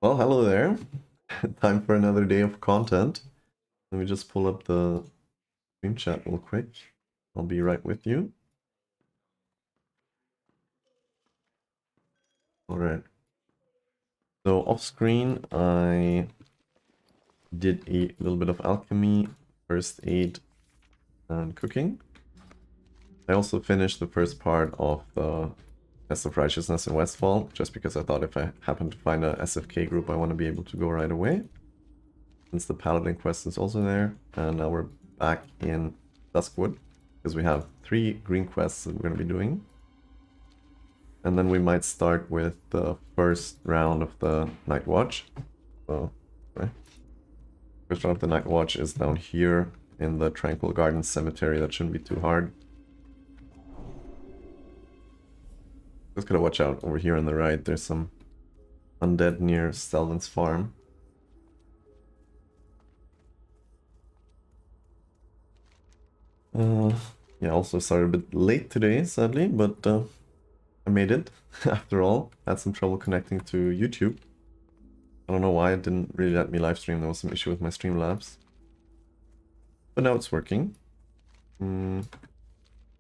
Well, hello there. Time for another day of content. Let me just pull up the stream chat real quick. I'll be right with you. All right. So off screen, I did a little bit of alchemy, first aid, and cooking. I also finished the first part of the Test of Righteousness in Westfall, just because I thought if I happen to find a SFK group, I want to be able to go right away. Since the Paladin quest is also there, and now we're back in Duskwood, because we have 3 green quests that we're going to be doing. And then we might start with the first round of the Night Watch. So, okay. First round of the Night Watch is down here in the Tranquil Garden Cemetery. That shouldn't be too hard. Just gotta watch out over here on the right. There's some undead near Stelvin's farm. Yeah, also started a bit late today, sadly, but I made it after all. Had some trouble connecting to YouTube. I don't know why it didn't really let me live stream. There was some issue with my Streamlabs. But now it's working. And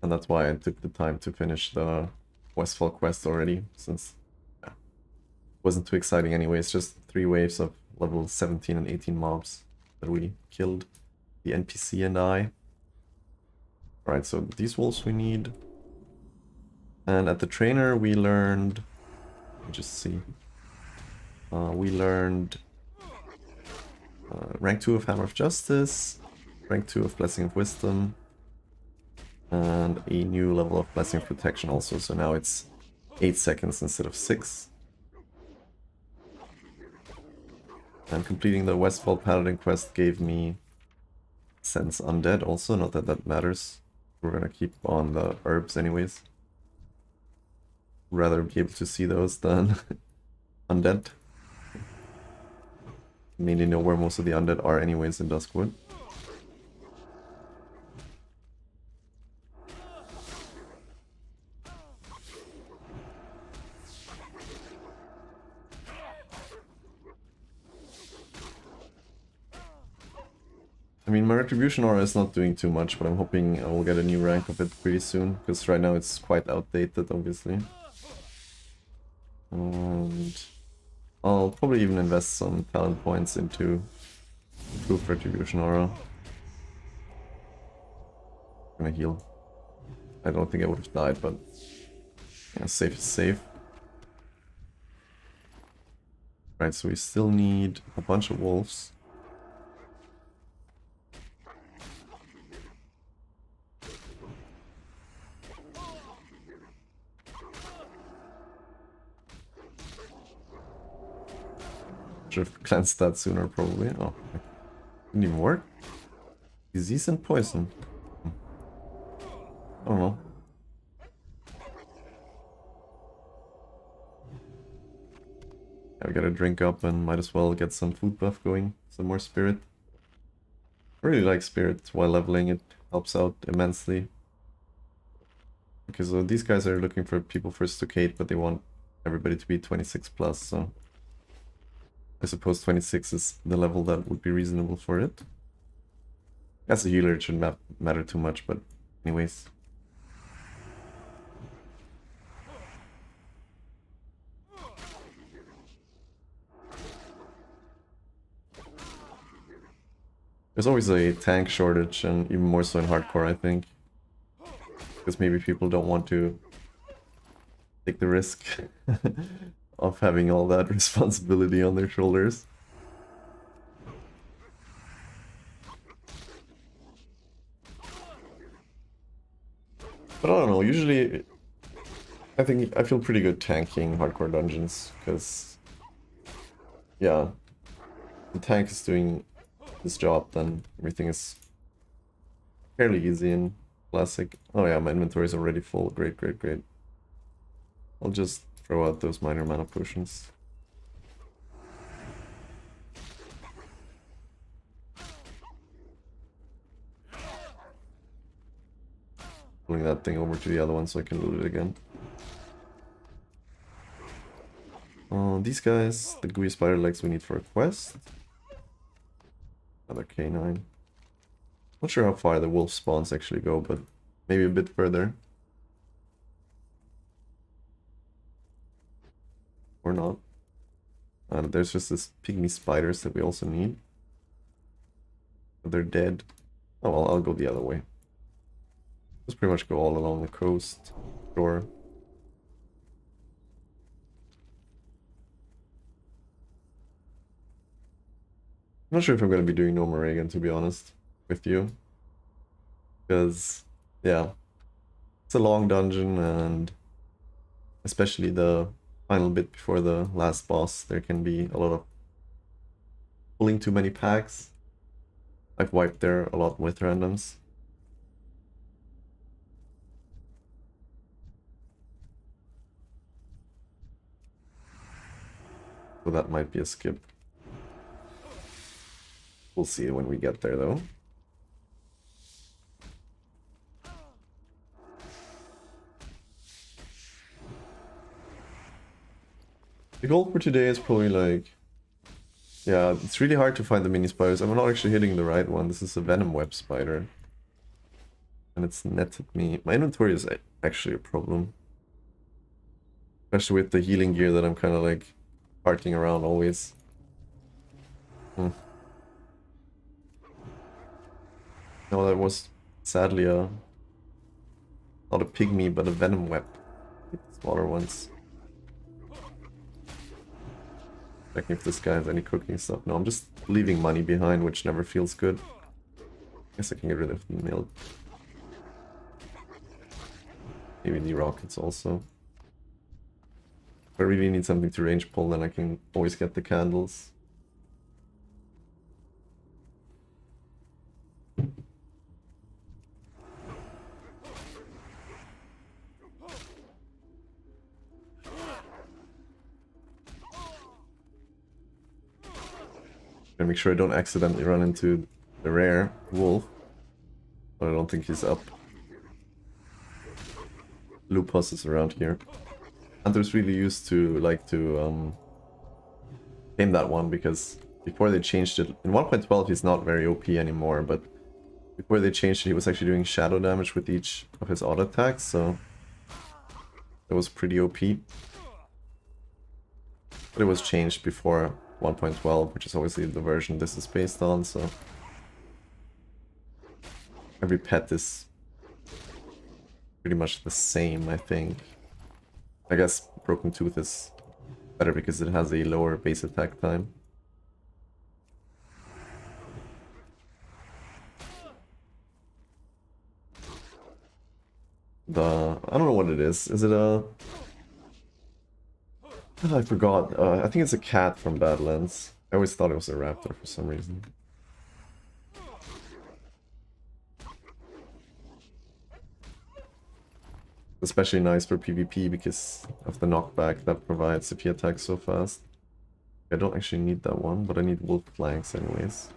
that's why I took the time to finish the Westfall quest already, since yeah, it wasn't too exciting anyway. It's just 3 waves of level 17 and 18 mobs that we killed. The NPC and I. Alright, so these wolves we need. And at the trainer we learned... Let me just see. We learned rank 2 of Hammer of Justice, rank 2 of Blessing of Wisdom, and a new level of Blessing of Protection also, so now it's 8 seconds instead of 6. And completing the Westfall Paladin quest gave me Sense Undead also, not that that matters. We're gonna keep on the herbs anyways. Rather be able to see those than undead. Mainly know where most of the undead are anyways in Duskwood. I mean, my Retribution aura is not doing too much, but I'm hoping I will get a new rank of it pretty soon, because right now it's quite outdated, obviously. And I'll probably even invest some talent points into improved Retribution aura. I'm gonna heal. I don't think I would have died, but yeah, safe is safe. Right, so we still need a bunch of wolves. Should have cleansed that sooner, probably. Oh, didn't even work. Disease and poison. I don't know. Yeah, we gotta drink up and might as well get some food buff going. Some more spirit. I really like spirit while leveling. It helps out immensely. Okay, so these guys are looking for people for Stockade, but they want everybody to be 26 plus, so I suppose 26 is the level that would be reasonable for it. As a healer, it shouldn't matter too much, but anyways. There's always a tank shortage, and even more so in hardcore, I think. Because maybe people don't want to take the risk of having all that responsibility on their shoulders. But I don't know, usually I think I feel pretty good tanking hardcore dungeons, because yeah, the tank is doing this job, then everything is fairly easy in Classic. Oh yeah, my inventory is already full. Great, great, great. I'll just throw out those minor mana potions. Pulling that thing over to the other one so I can loot it again. These guys, the gooey spider legs we need for a quest. Another canine. Not sure how far the wolf spawns actually go, but maybe a bit further. Or not. And there's just this pygmy spiders that we also need. But they're dead. Oh well, I'll go the other way. Just pretty much go all along the coast. Shore. I'm not sure if I'm going to be doing No Moragan, to be honest with you. Because, yeah, it's a long dungeon, and especially the final bit before the last boss, there can be a lot of pulling too many packs. I've wiped there a lot with randoms. So that might be a skip. We'll see when we get there, though. The goal for today is probably like... Yeah, it's really hard to find the mini spiders. I'm not actually hitting the right one. This is a venom web spider. And it's netted me. My inventory is actually a problem. Especially with the healing gear that I'm kind of like farting around always. No, that was sadly not a pygmy, but a venom web. Smaller ones. Checking if this guy has any cooking stuff. No, I'm just leaving money behind, which never feels good. Guess I can get rid of the milk. Maybe the rockets also. If I really need something to range pull, then I can always get the candles. Gotta make sure I don't accidentally run into the rare wolf. But I don't think he's up. Lupus is around here. Hunters really used to like to tame that one, because before they changed it, in 1.12 he's not very OP anymore, but before they changed it he was actually doing shadow damage with each of his auto attacks, so it was pretty OP. But it was changed before 1.12, which is obviously the version this is based on, so every pet is pretty much the same, I think. I guess Broken Tooth is better because it has a lower base attack time. I don't know what it is. Is it a... Oh, I forgot. I think it's a cat from Badlands. I always thought it was a raptor for some reason. Especially nice for PvP because of the knockback that provides if he attacks so fast. I don't actually need that one, but I need wolf flanks anyways.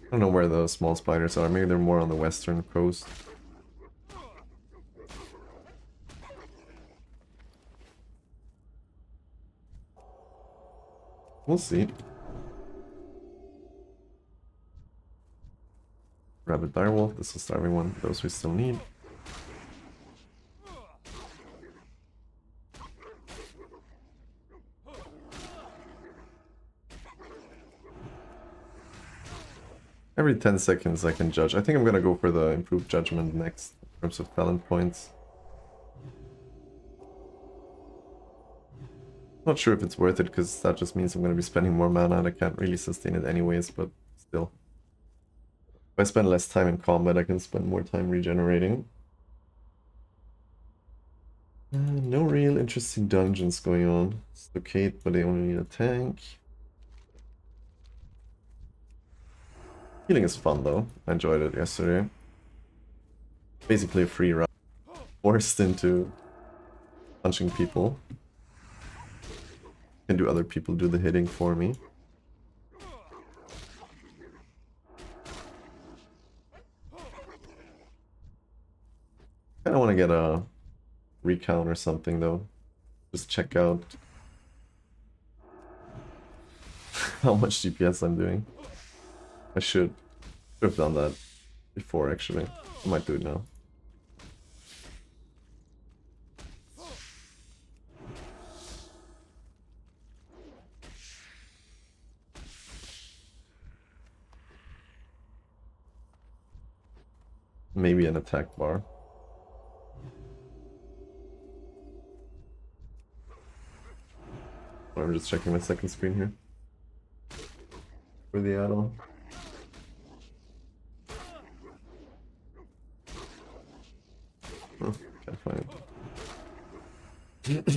I don't know where the small spiders are. Maybe they're more on the western coast. We'll see. Rabbit direwolf. This is the starving one. Those we still need. Every 10 seconds I can judge. I think I'm gonna go for the improved judgment next in terms of talent points. Not sure if it's worth it because that just means I'm gonna be spending more mana and I can't really sustain it anyways, but still. If I spend less time in combat, I can spend more time regenerating. No real interesting dungeons going on. It's locate, but they only need a tank. Healing is fun though. I enjoyed it yesterday. Basically a free run. Forced into punching people. Can do other people do the hitting for me. want to get a recount or something though. Just check out how much DPS I'm doing. I should have done that before actually. I might do it now. Maybe an attack bar. I'm just checking my second screen here for the add-on. Oh, can't find it.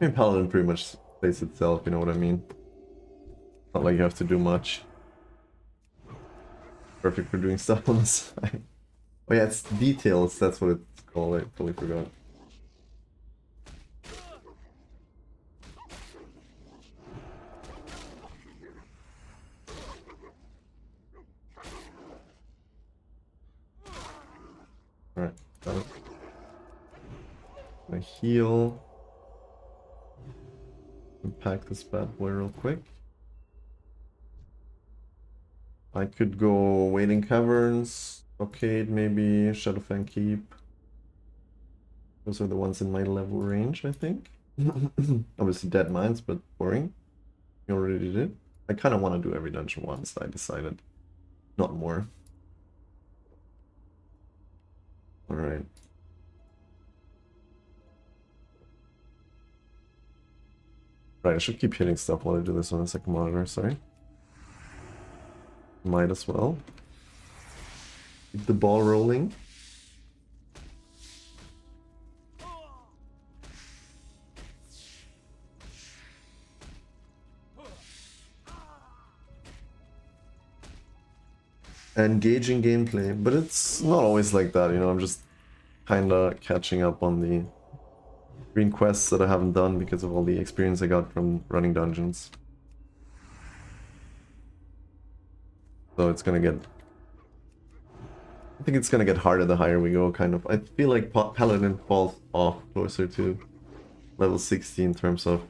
I mean, Paladin pretty much plays itself, you know what I mean? Not like you have to do much. Perfect for doing stuff on the side. Oh yeah, it's details, that's what it's called, I totally forgot. Alright, got it. Gonna heal. Pack this bad boy real quick. I could go Wailing Caverns, Stockade maybe, Shadowfang Keep. Those are the ones in my level range, I think. Obviously Dead Mines, but boring. You already did it. I kind of want to do every dungeon once, I decided. Not more. Alright. Right, I should keep hitting stuff while I do this on the second monitor, sorry. Might as well. Keep the ball rolling. Engaging gameplay, but it's not always like that, you know, I'm just kinda catching up on the green quests that I haven't done because of all the experience I got from running dungeons. So it's gonna get... I think it's gonna get harder the higher we go, kind of. I feel like Paladin falls off closer to level 60 in terms of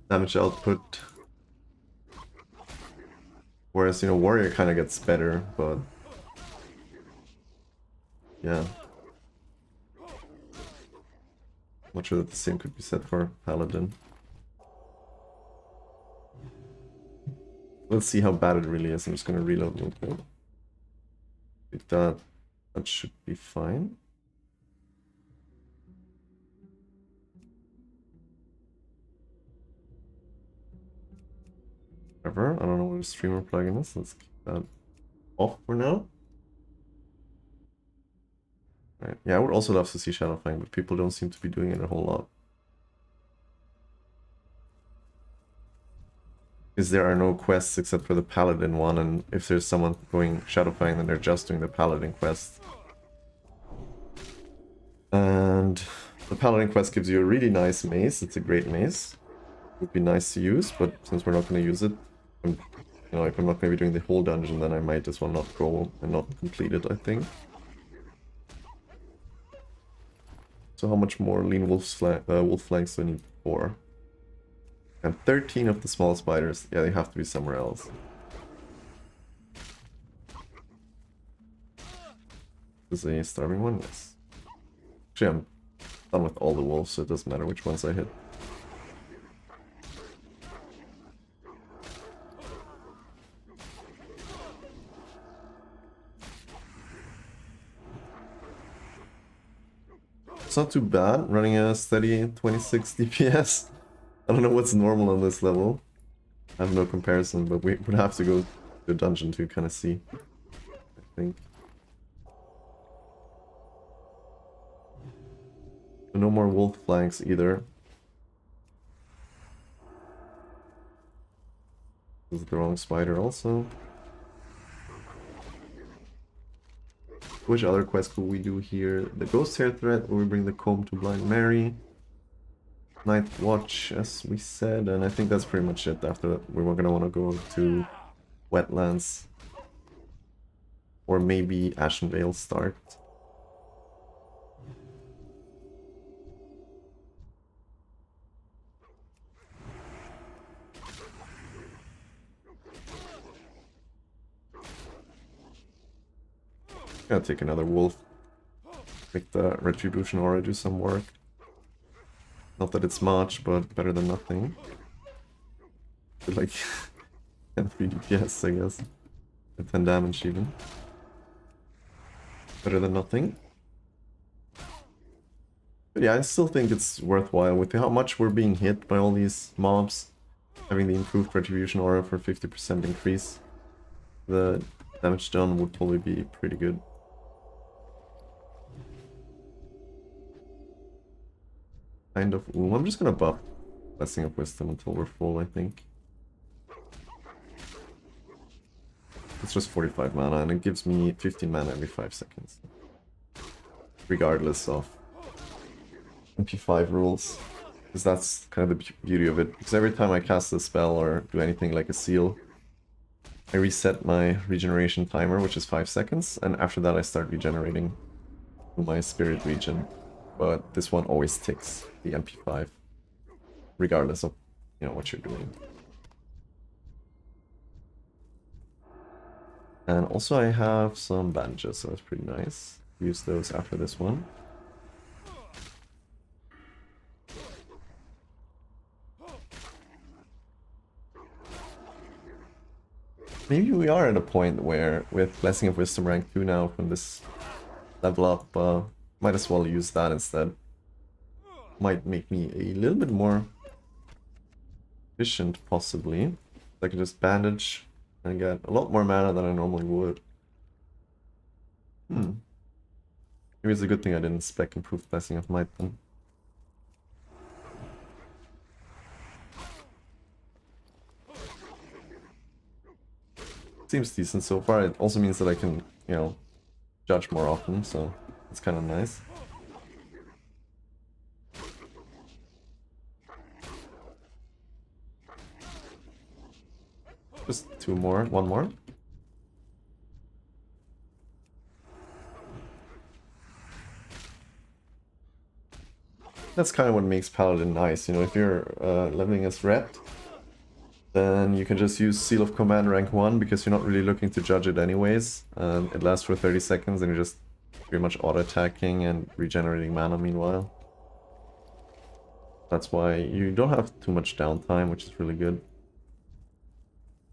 damage output. Whereas, you know, Warrior kind of gets better, but... yeah. Not sure that the same could be said for Paladin. Let's see how bad it really is. I'm just gonna reload real quick. Like that should be fine. Whatever, I don't know what a streamer plugin is. Let's keep that off for now. Right. Yeah, I would also love to see Shadowfang, but people don't seem to be doing it a whole lot. Because there are no quests except for the Paladin one, and if there's someone going Shadowfang, then they're just doing the Paladin quest. And the Paladin quest gives you a really nice mace. It's a great mace. It would be nice to use, but since we're not going to use it, you know, if I'm not going to be doing the whole dungeon, then I might as well not go and not complete it, I think. So how much more lean wolf flanks do I need? 4. And 13 of the small spiders. Yeah, they have to be somewhere else. Is a starving one? Yes. Actually, I'm done with all the wolves, so it doesn't matter which ones I hit. It's not too bad, running a steady 26 DPS. I don't know what's normal on this level. I have no comparison, but we would have to go to a dungeon to kind of see, I think. No more wolf flanks either. This is the wrong spider also. Which other quest could we do here? The Ghost Hair threat, or we bring the comb to Blind Mary. Night Watch, as we said, and I think that's pretty much it. After that, we were gonna want to go to Wetlands. Or maybe Ashenvale start. Gonna take another wolf. Make the Retribution Aura do some work. Not that it's much, but better than nothing. Like 10 3 DPS, I guess. And 10 damage even. Better than nothing. But yeah, I still think it's worthwhile with how much we're being hit by all these mobs. Having the improved Retribution Aura for 50% increase. The damage done would probably be pretty good. Kind of. Ooh, I'm just gonna buff Blessing of Wisdom until we're full, I think. It's just 45 mana and it gives me 15 mana every 5 seconds. Regardless of MP5 rules. Because that's kind of the beauty of it. Because every time I cast a spell or do anything like a seal, I reset my regeneration timer, which is 5 seconds, and after that I start regenerating to my spirit regen. But this one always ticks the MP5, regardless of, you know, what you're doing. And also I have some bandages, so that's pretty nice. Use those after this one. Maybe we are at a point where, with Blessing of Wisdom rank 2 now from this level up, might as well use that instead. Might make me a little bit more efficient, possibly. I can just bandage and get a lot more mana than I normally would. Maybe it's a good thing I didn't spec Improved Blessing of Might then. Seems decent so far. It also means that I can, you know, judge more often, so it's kind of nice. Just two more, one more. That's kind of what makes Paladin nice, you know, if you're leveling as red, then you can just use Seal of Command rank 1 because you're not really looking to judge it anyways. It lasts for 30 seconds and you're just pretty much auto-attacking and regenerating mana meanwhile. That's why you don't have too much downtime, which is really good.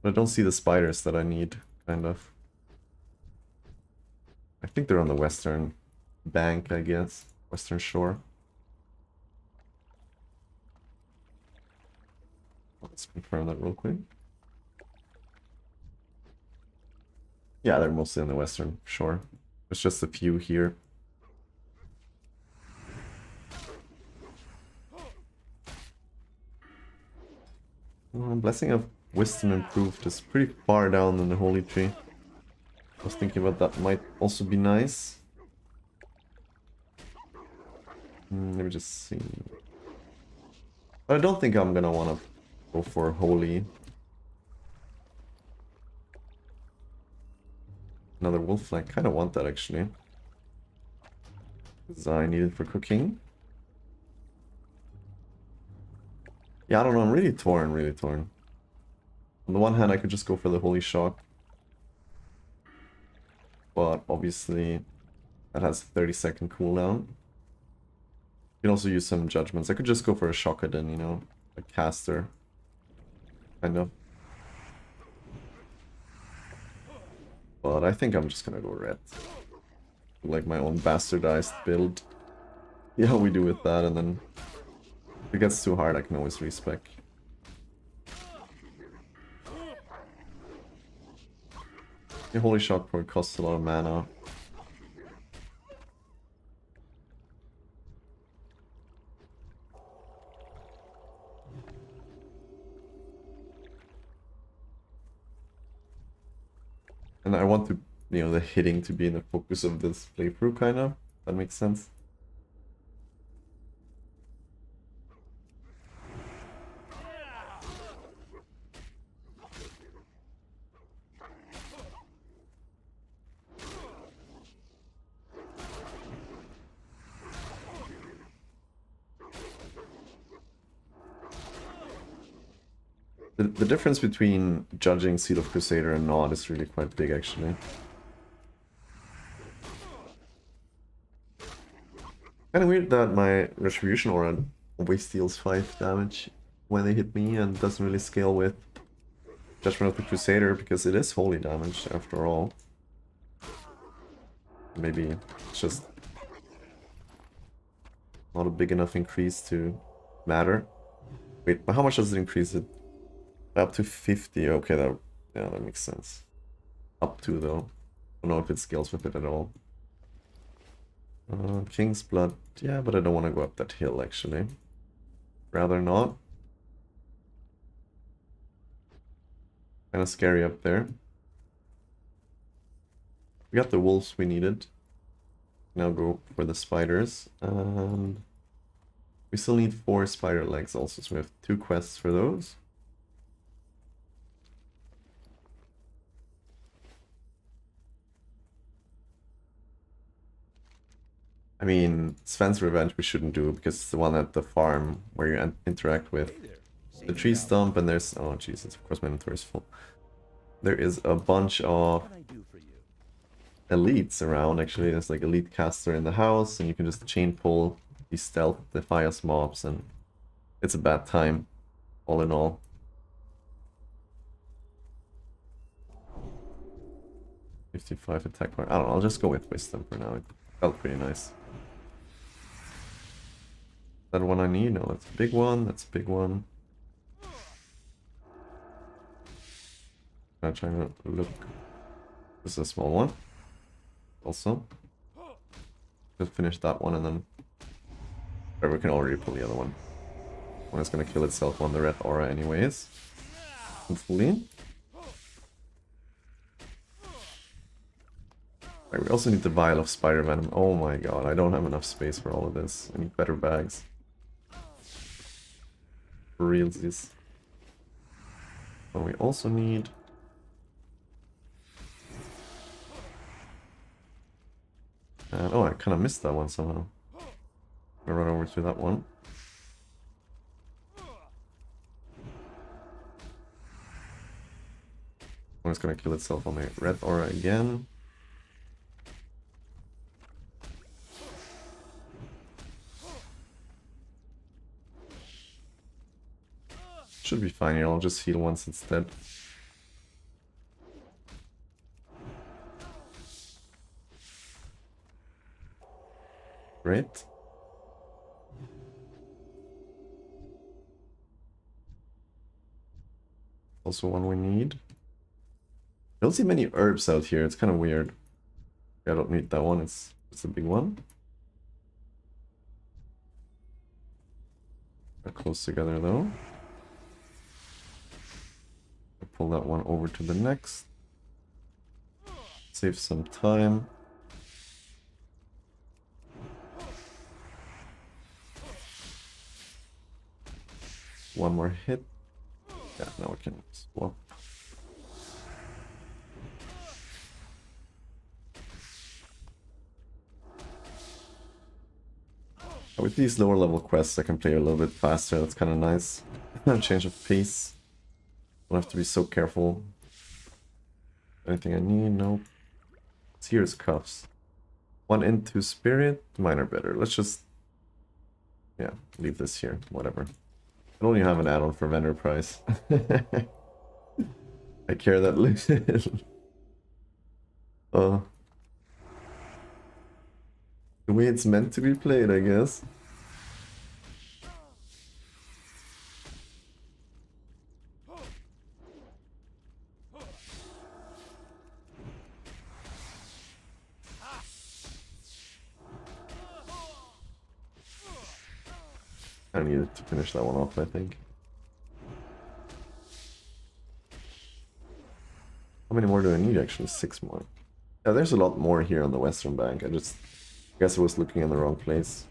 But I don't see the spiders that I need, kind of. I think they're on the western bank, I guess. Western shore. Let's confirm that real quick. Yeah, they're mostly on the western shore. There's just a few here. Blessing of Wisdom improved is pretty far down in the Holy Tree. I was thinking about that might also be nice. Let me just see. But I don't think I'm gonna want to go for Holy. Another wolf flank. Kind of want that actually. Because I need it for cooking. Yeah, I don't know. I'm really torn, really torn. On the one hand, I could just go for the Holy Shock. But obviously, that has a 30-second cooldown. You can also use some judgments. I could just go for a Shockadin, you know, a caster. Kind of. But I think I'm just gonna go red. Like my own bastardized build. See how we do with that, and then if it gets too hard, I can always respec. The Holy Shock probably costs a lot of mana. And I want to, you know, the hitting to be in the focus of this playthrough, kind of. That makes sense. The difference between judging Seed of Crusader and not is really quite big, actually. Kind of weird that my Retribution Aura always deals 5 damage when they hit me and doesn't really scale with Judgment of the Crusader, because it is holy damage after all. Maybe it's just not a big enough increase to matter. Wait, but how much does it increase it? Up to 50. Okay, that makes sense. Up to, though. I don't know if it scales with it at all. King's Blood. Yeah, but I don't want to go up that hill, actually. Rather not. Kind of scary up there. We got the wolves we needed. Now go for the spiders. And we still need 4 spider legs also, so we have 2 quests for those. I mean, Sven's Revenge we shouldn't do, because it's the one at the farm where you interact with the tree stump, and there's... Oh, Jesus, of course my inventory is full. There is a bunch of elites around, actually. There's like elite caster in the house, and you can just chain pull these stealth Defias mobs, and it's a bad time, all in all. $55 attack power. I don't know, I'll just go with Wisdom for now. It felt pretty nice. That one I need? No, that's a big one. That's a big one. I'm trying to look. This is a small one. Also. Just finish that one and then... Or we can already pull the other one. One is gonna kill itself on the red aura anyways. Hopefully. Right, we also need the vial of spider venom. Oh my god, I don't have enough space for all of this. I need better bags. For realsies. And we also need... And, oh, I kind of missed that one somehow. I'll run over to that one. One is gonna kill itself on the red aura again. Should be fine here, I'll just heal once it's dead. Great. Also one we need. I don't see many herbs out here, it's kind of weird. I don't need that one, it's a big one. They're close together though. Pull that one over to the next. Save some time. One more hit. Yeah, now we can swap. With these lower level quests I can play a little bit faster, that's kind of nice. Change of pace. Don't have to be so careful. Anything I need? Nope. Seer's Cuffs. 1 into Spirit. Mine are better. Let's just... Yeah, leave this here. Whatever. I don't even have an add-on for vendor price. I care that little. The way it's meant to be played, I guess. I needed to finish that one off, I think. How many more do I need, actually? 6 more. Yeah, there's a lot more here on the western bank. I guess I was looking in the wrong place.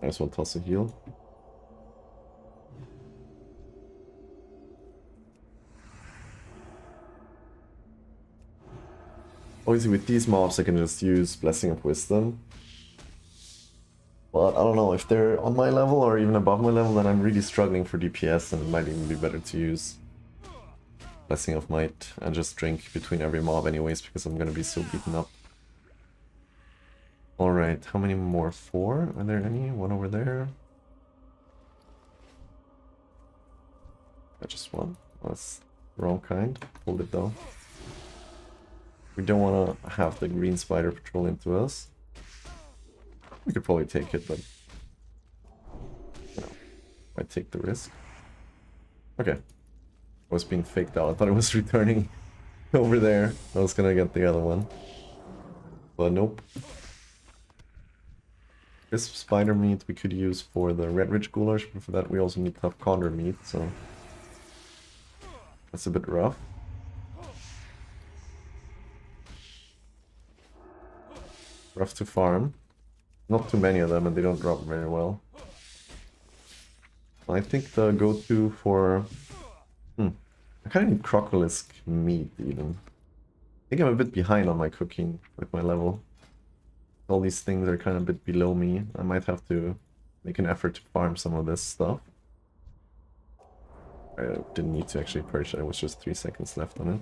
I just want to toss a heal. Obviously with these mobs I can just use Blessing of Wisdom. But I don't know, if they're on my level or even above my level, then I'm really struggling for DPS, and it might even be better to use Blessing of Might and just drink between every mob anyways, because I'm gonna be so beaten up. Alright, how many more? 4? Are there any? One over there? Just one. That's the wrong kind. Hold it though. We don't want to have the green spider patrol into us. We could probably take it, but you know, I take the risk. Okay. I was being faked out. I thought it was returning over there. I was gonna get the other one. But nope. This spider meat we could use for the Red Ridge Goulash, but for that we also need tough condor meat, so that's a bit rough. Rough to farm. Not too many of them, and they don't drop very well. I think the go-to for... I kind of need crocolisk meat, even. I think I'm a bit behind on my cooking with my level. All these things are kind of a bit below me. I might have to make an effort to farm some of this stuff. I didn't need to actually purge it, it was just 3 seconds left on it.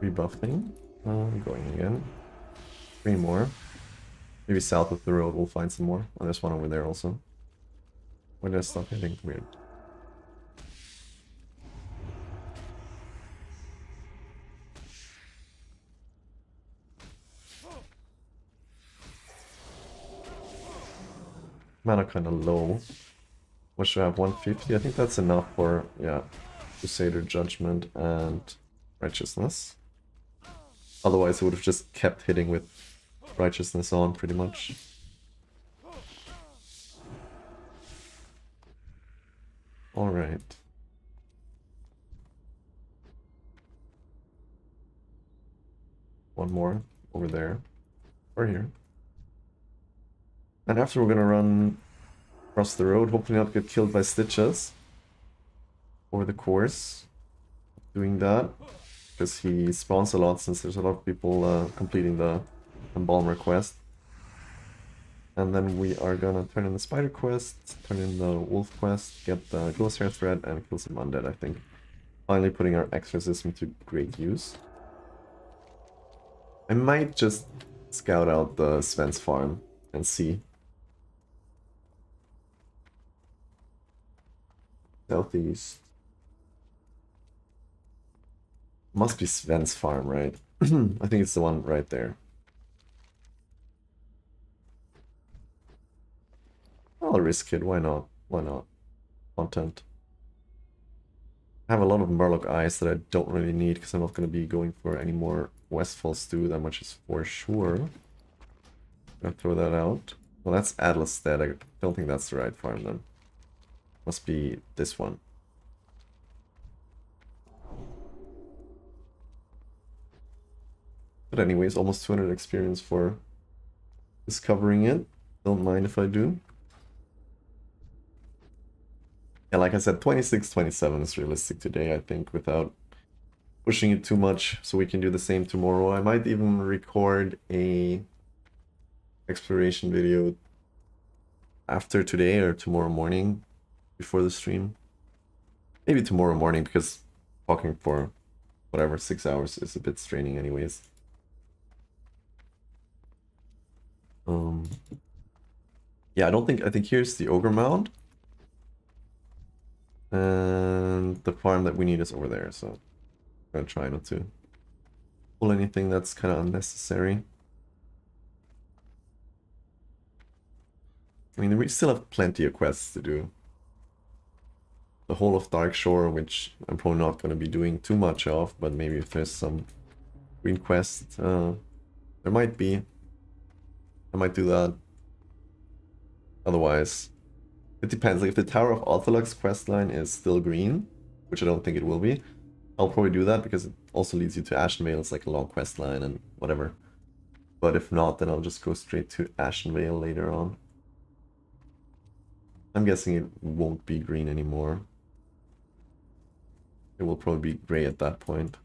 Rebuffing. Going again. 3 more. Maybe south of the road we'll find some more. Oh, there's one over there also. Where did I stop hitting? Weird. Mana kind of low. What should I have? 150? I think that's enough for, yeah, Crusader Judgment and Righteousness. Otherwise I would have just kept hitting with Righteousness on, pretty much. Alright. One more over there. Or here. And after we're gonna run across the road, hopefully not get killed by Stitches over the course. Doing that, because he spawns a lot since there's a lot of people completing the Embalmer quest. And then we are gonna turn in the Spider quest, turn in the Wolf quest, get the Glowshair thread, and kill some undead, I think. Finally putting our exorcism to great use. I might just scout out the Sven's farm and see. Southeast. Must be Sven's farm, right? I think it's the one right there. I'll risk it, why not? Why not? Content. I have a lot of Murloc eyes that I don't really need because I'm not going to be going for any more Westfall stew, that much is for sure. I'm gonna throw that out. Well, that's Atlas dead. I don't think that's the right farm then. Must be this one. But anyways, almost 200 experience for discovering it. Don't mind if I do. Yeah, like I said, 26, 27 is realistic today, I think, without pushing it too much, so we can do the same tomorrow. I might even record a exploration video after today or tomorrow morning before the stream. Maybe tomorrow morning, because talking for whatever 6 hours is a bit straining anyways. Yeah, I think here's the Ogre Mound. And the farm that we need is over there, so I'm gonna try not to pull anything that's kind of unnecessary. I mean, we still have plenty of quests to do. The whole of Darkshore, which I'm probably not going to be doing too much of, but maybe if there's some green quest, there might be. I might do that. Otherwise, it depends. Like if the Tower of Orthodox questline is still green, which I don't think it will be, I'll probably do that because it also leads you to Ashenvale. It's like a long questline and whatever. But if not, then I'll just go straight to Ashenvale later on. I'm guessing it won't be green anymore. It will probably be gray at that point.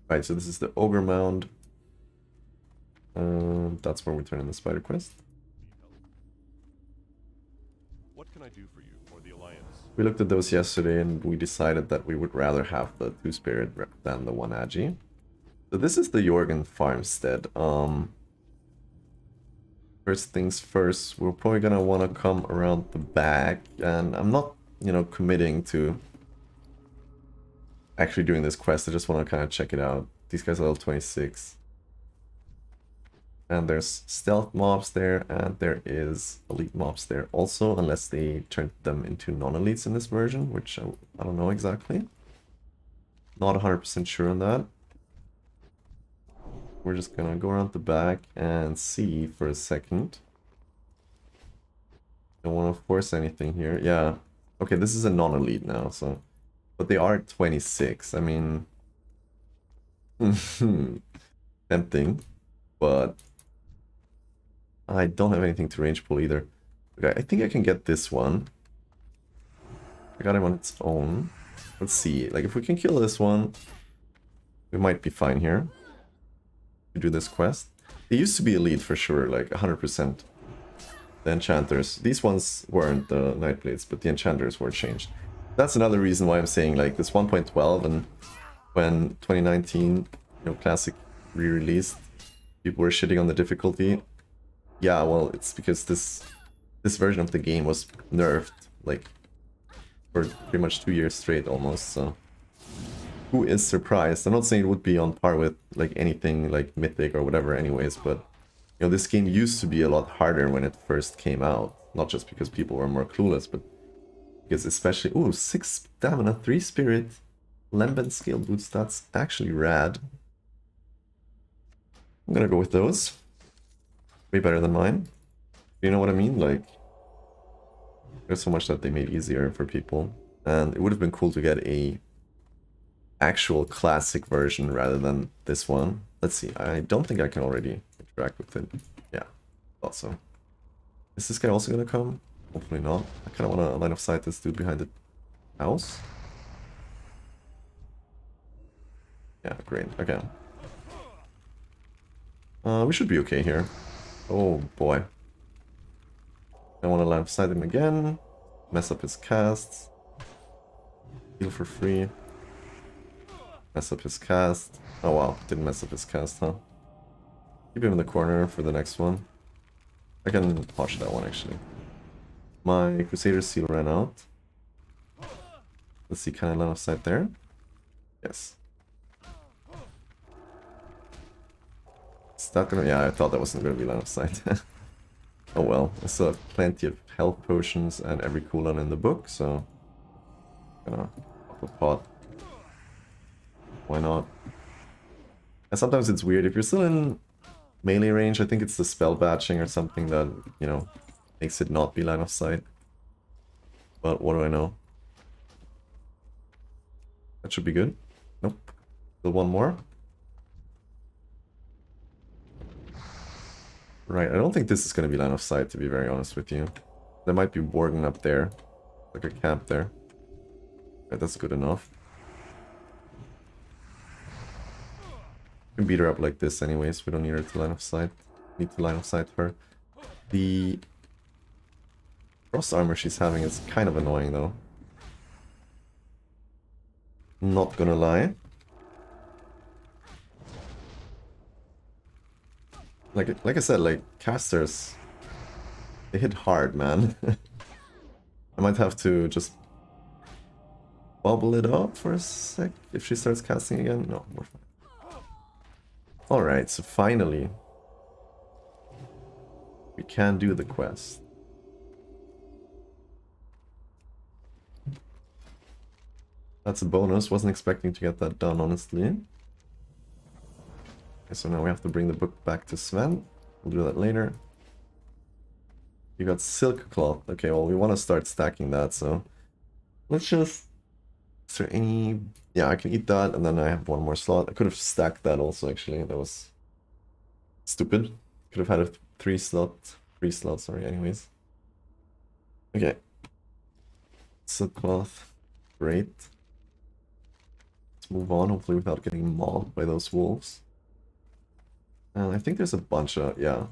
Right, so this is the Ogre Mound. That's where we turn in the Spider Quest. What can I do for you or the Alliance? We looked at those yesterday and we decided that we would rather have the 2-Spirit than the 1 Agi. So this is the Jorgen Farmstead. First things first, we're probably gonna want to come around the back, and I'm not, you know, committing to actually doing this quest. I just want to kind of check it out. These guys are level 26. And there's stealth mobs there, and there is elite mobs there also, unless they turned them into non-elites in this version, which I don't know exactly. Not 100% sure on that. We're just gonna go around the back and see for a second. Don't want to force anything here. Yeah. Okay, this is a non-elite now, so... But they are 26. I mean... tempting. But... I don't have anything to range pull either. Okay, I think I can get this one. I got him on its own. Let's see. Like, if we can kill this one, we might be fine here. To do this quest. They used to be elite for sure, like 100%. The enchanters. These ones weren't the Nightblades, but the enchanters were changed. That's another reason why I'm saying like this 1.12, and when 2019, you know, Classic re-released, people were shitting on the difficulty. Yeah, well, it's because this version of the game was nerfed like for pretty much 2 years straight almost, so who is surprised? I'm not saying it would be on par with like anything like Mythic or whatever anyways, but you know, this game used to be a lot harder when it first came out. Not just because people were more clueless, but because especially... Ooh, 6 stamina, 3 spirit, Lambent scale boots, that's actually rad. I'm gonna go with those. Way better than mine. You know what I mean? Like, there's so much that they made easier for people. And it would have been cool to get a actual classic version rather than this one. Let's see, I don't think I can already interact with it. Yeah, thought so. Is this guy also gonna come? Hopefully not. I kind of want to line of sight this dude behind the house. Yeah, great. Okay. We should be okay here. Oh boy. I want to line of sight him again. Mess up his casts. Heal for free. Mess up his cast. Oh wow, didn't mess up his cast, huh? Keep him in the corner for the next one. I can watch that one actually. My Crusader Seal ran out. Let's see, can I line of sight there? Yes. Is that gonna... Yeah, I thought that wasn't gonna be line of sight. Oh well, I still have plenty of health potions and every cooldown in the book, so... Gonna pop a pot. Why not? And sometimes it's weird, if you're still in melee range, I think it's the spell batching or something that, you know, makes it not be line of sight. But what do I know? That should be good. Nope. Still one more. Right, I don't think this is going to be line of sight, to be very honest with you. There might be Worgen up there. Like a camp there. Right, that's good enough. We can beat her up like this anyways. We don't need her to line of sight. Need to line of sight her. The cross armor she's having is kind of annoying though. Not gonna lie. Like I said, like casters, they hit hard, man. I might have to just bubble it up for a sec if she starts casting again. No, we're fine. Alright, so finally we can do the quest. That's a bonus, wasn't expecting to get that done, honestly. Okay, so now we have to bring the book back to Sven. We'll do that later. You got silk cloth. Okay, well, we want to start stacking that, so let's just... Is there any... Yeah, I can eat that, and then I have one more slot. I could have stacked that also, actually. That was stupid. Could have had a 3 slot, sorry, anyways. Okay. Silk cloth. Great. Let's move on, hopefully without getting mauled by those wolves. And I think there's a bunch of, yeah,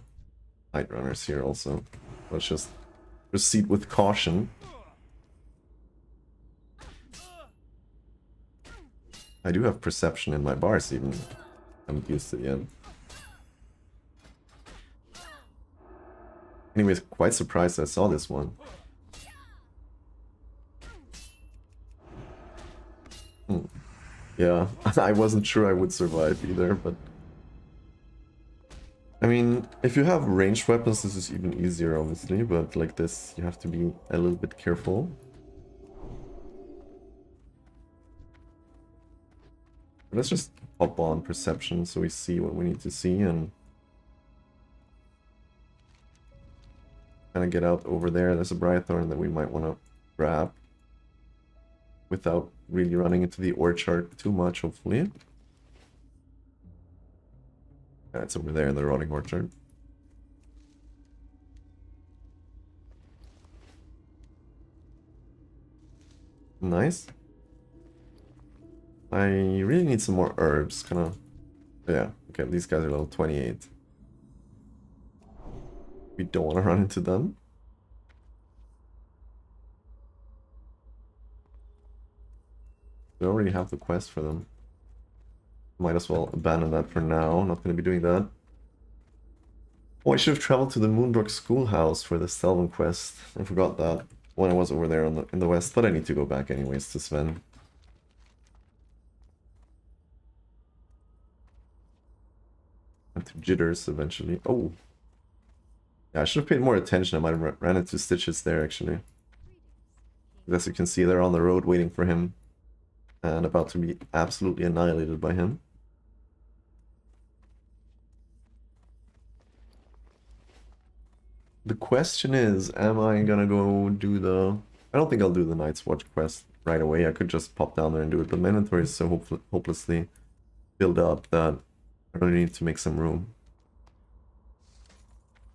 night runners here also. Let's just proceed with caution. I do have perception in my bars even. I'm used to the end. Anyways, quite surprised I saw this one. Yeah, I wasn't sure I would survive either, but... I mean, if you have ranged weapons, this is even easier, obviously, but like this, you have to be a little bit careful. Let's just hop on perception so we see what we need to see and kind of get out over there. There's a Brythorn that we might want to grab without really running into the orchard too much, hopefully. Yeah, it's over there in the rotting orchard. Nice. I really need some more herbs, kind of. Yeah, okay, these guys are level 28. We don't want to run into them. We already have the quest for them. Might as well abandon that for now. Not going to be doing that. Oh, I should have traveled to the Moonbrook Schoolhouse for the Stelvin quest. I forgot that when I was over there on in the west, but I need to go back anyways to Sven. And to Jitters eventually. Oh! Yeah, I should have paid more attention. I might have ran into Stitches there actually. As you can see, they're on the road waiting for him. And about to be absolutely annihilated by him. The question is, am I gonna go do the... I don't think I'll do the Night's Watch quest right away. I could just pop down there and do it, but my inventory is so hopelessly filled up that I really need to make some room.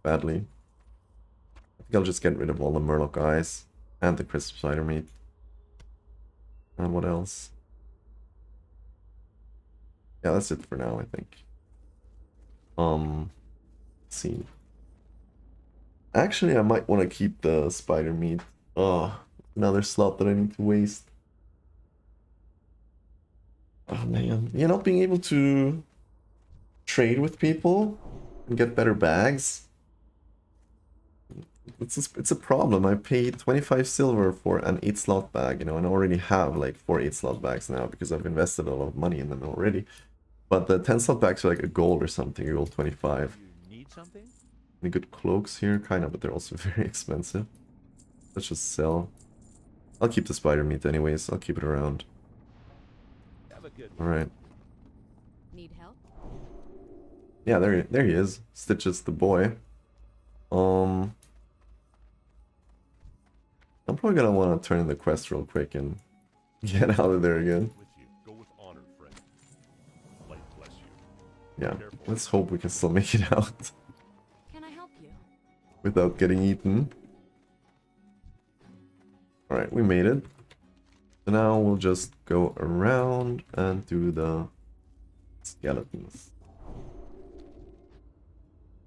Badly. I think I'll just get rid of all the Murloc eyes and the crisp spider meat. And what else? Yeah, that's it for now, I think. Let's see. Actually, I might want to keep the spider meat. Oh, another slot that I need to waste. Oh man, you know, being able to trade with people and get better bags. It's a problem. I paid 25 silver for an 8-slot bag, you know, and I already have like 4 8-slot bags now because I've invested a lot of money in them already. But the 10-slot bags are like a gold or something, a gold 25. You need something? Any good cloaks here? Kind of, but they're also very expensive. Let's just sell. I'll keep the spider meat anyways. I'll keep it around. Have a good one. Alright. Need help? Yeah, there he is. Stitches the boy. I'm probably gonna want to turn in the quest real quick and get out of there again. With you. Go with honor, friend. Light bless you. Yeah, let's hope we can still make it out Can I help you? without getting eaten. Alright, we made it. So now we'll just go around and do the skeletons.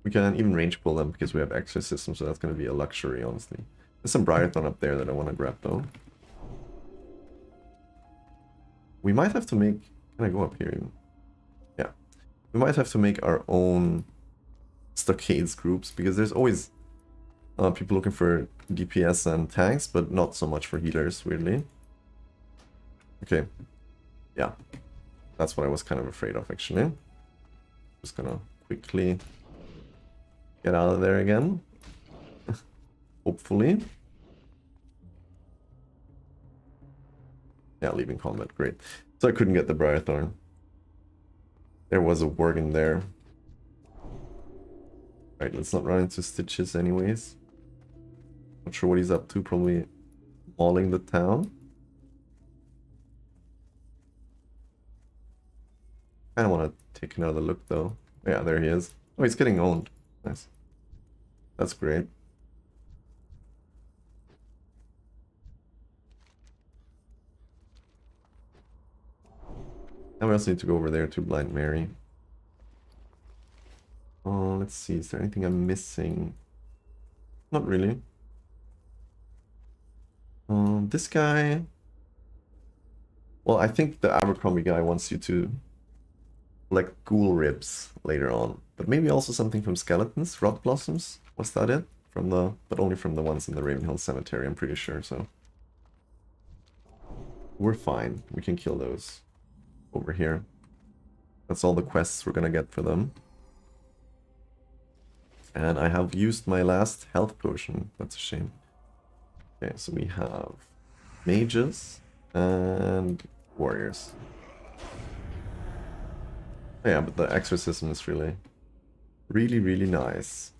We can even range pull them because we have exorcism, so that's going to be a luxury, honestly. There's some Briarthorn up there that I want to grab, though. We might have to make... Can I go up here even? Yeah. We might have to make our own stockades groups, because there's always people looking for DPS and tanks, but not so much for healers, weirdly. Okay. Yeah. That's what I was kind of afraid of, actually. Just gonna quickly get out of there again. Hopefully. Yeah, leaving combat, great. So I couldn't get the Briarthorn. There was a Worgen there. Right, let's not run into Stitches anyways. Not sure what he's up to, probably mauling the town. I don't want to take another look though. Yeah, there he is. Oh, he's getting owned. Nice. That's great. And we also need to go over there to Blind Mary. Oh, let's see. Is there anything I'm missing? Not really. This guy... Well, I think the Abercrombie guy wants you to collect ghoul ribs later on. But maybe also something from skeletons? Rot blossoms? Was that it? But only from the ones in the Ravenhill Cemetery, I'm pretty sure, so... We're fine. We can kill those over here. That's all the quests we're gonna get for them. And I have used my last health potion. That's a shame. Okay, so we have mages and warriors. Oh yeah, but the exorcism is really, really nice.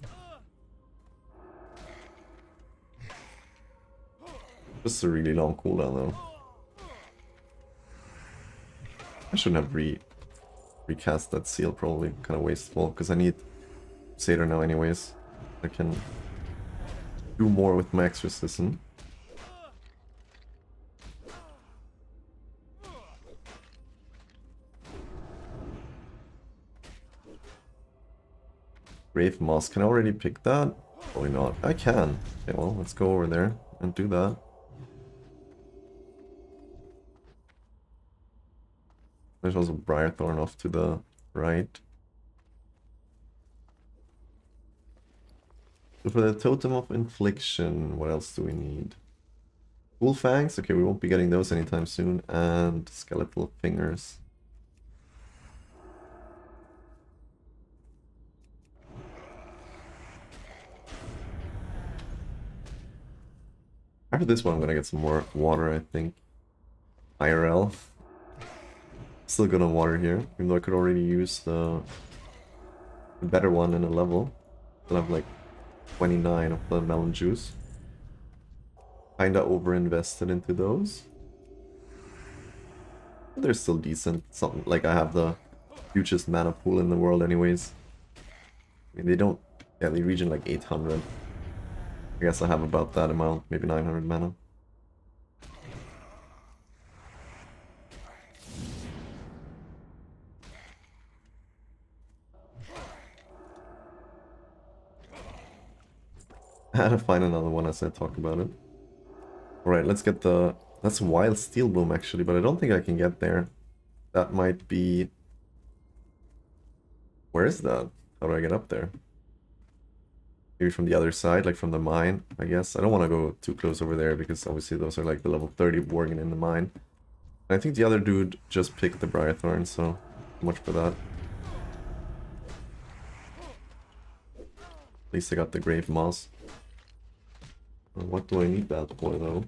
Just a really long cooldown though. I shouldn't have recast that seal, probably kind of wasteful, because I need Satyr now anyways. I can do more with my exorcism. Grave Moss, can I already pick that? Probably not. I can. Okay, well, let's go over there and do that. There's also Briarthorn off to the right. So for the Totem of Infliction, what else do we need? Ghoul Fangs? Okay, we won't be getting those anytime soon. And Skeletal Fingers. After this one, I'm gonna get some more water, I think. IRL. Still good on water here, even though I could already use the better one in a level. I'll have like 29 of the melon juice. Kinda over-invested into those. But they're still decent. Something like I have the hugest mana pool in the world anyways. I mean, they don't... Yeah, they regen like 800. I guess I have about that amount, maybe 900 mana. I had to find another one as I talk about it. Alright, let's get the... That's Wild Steel Bloom actually, but I don't think I can get there. That might be... Where is that? How do I get up there? Maybe from the other side, like from the mine, I guess. I don't want to go too close over there because obviously those are like the level 30 Worgen in the mine. And I think the other dude just picked the Briarthorn, so much for that. At least I got the Grave Moss. What do I need that for though?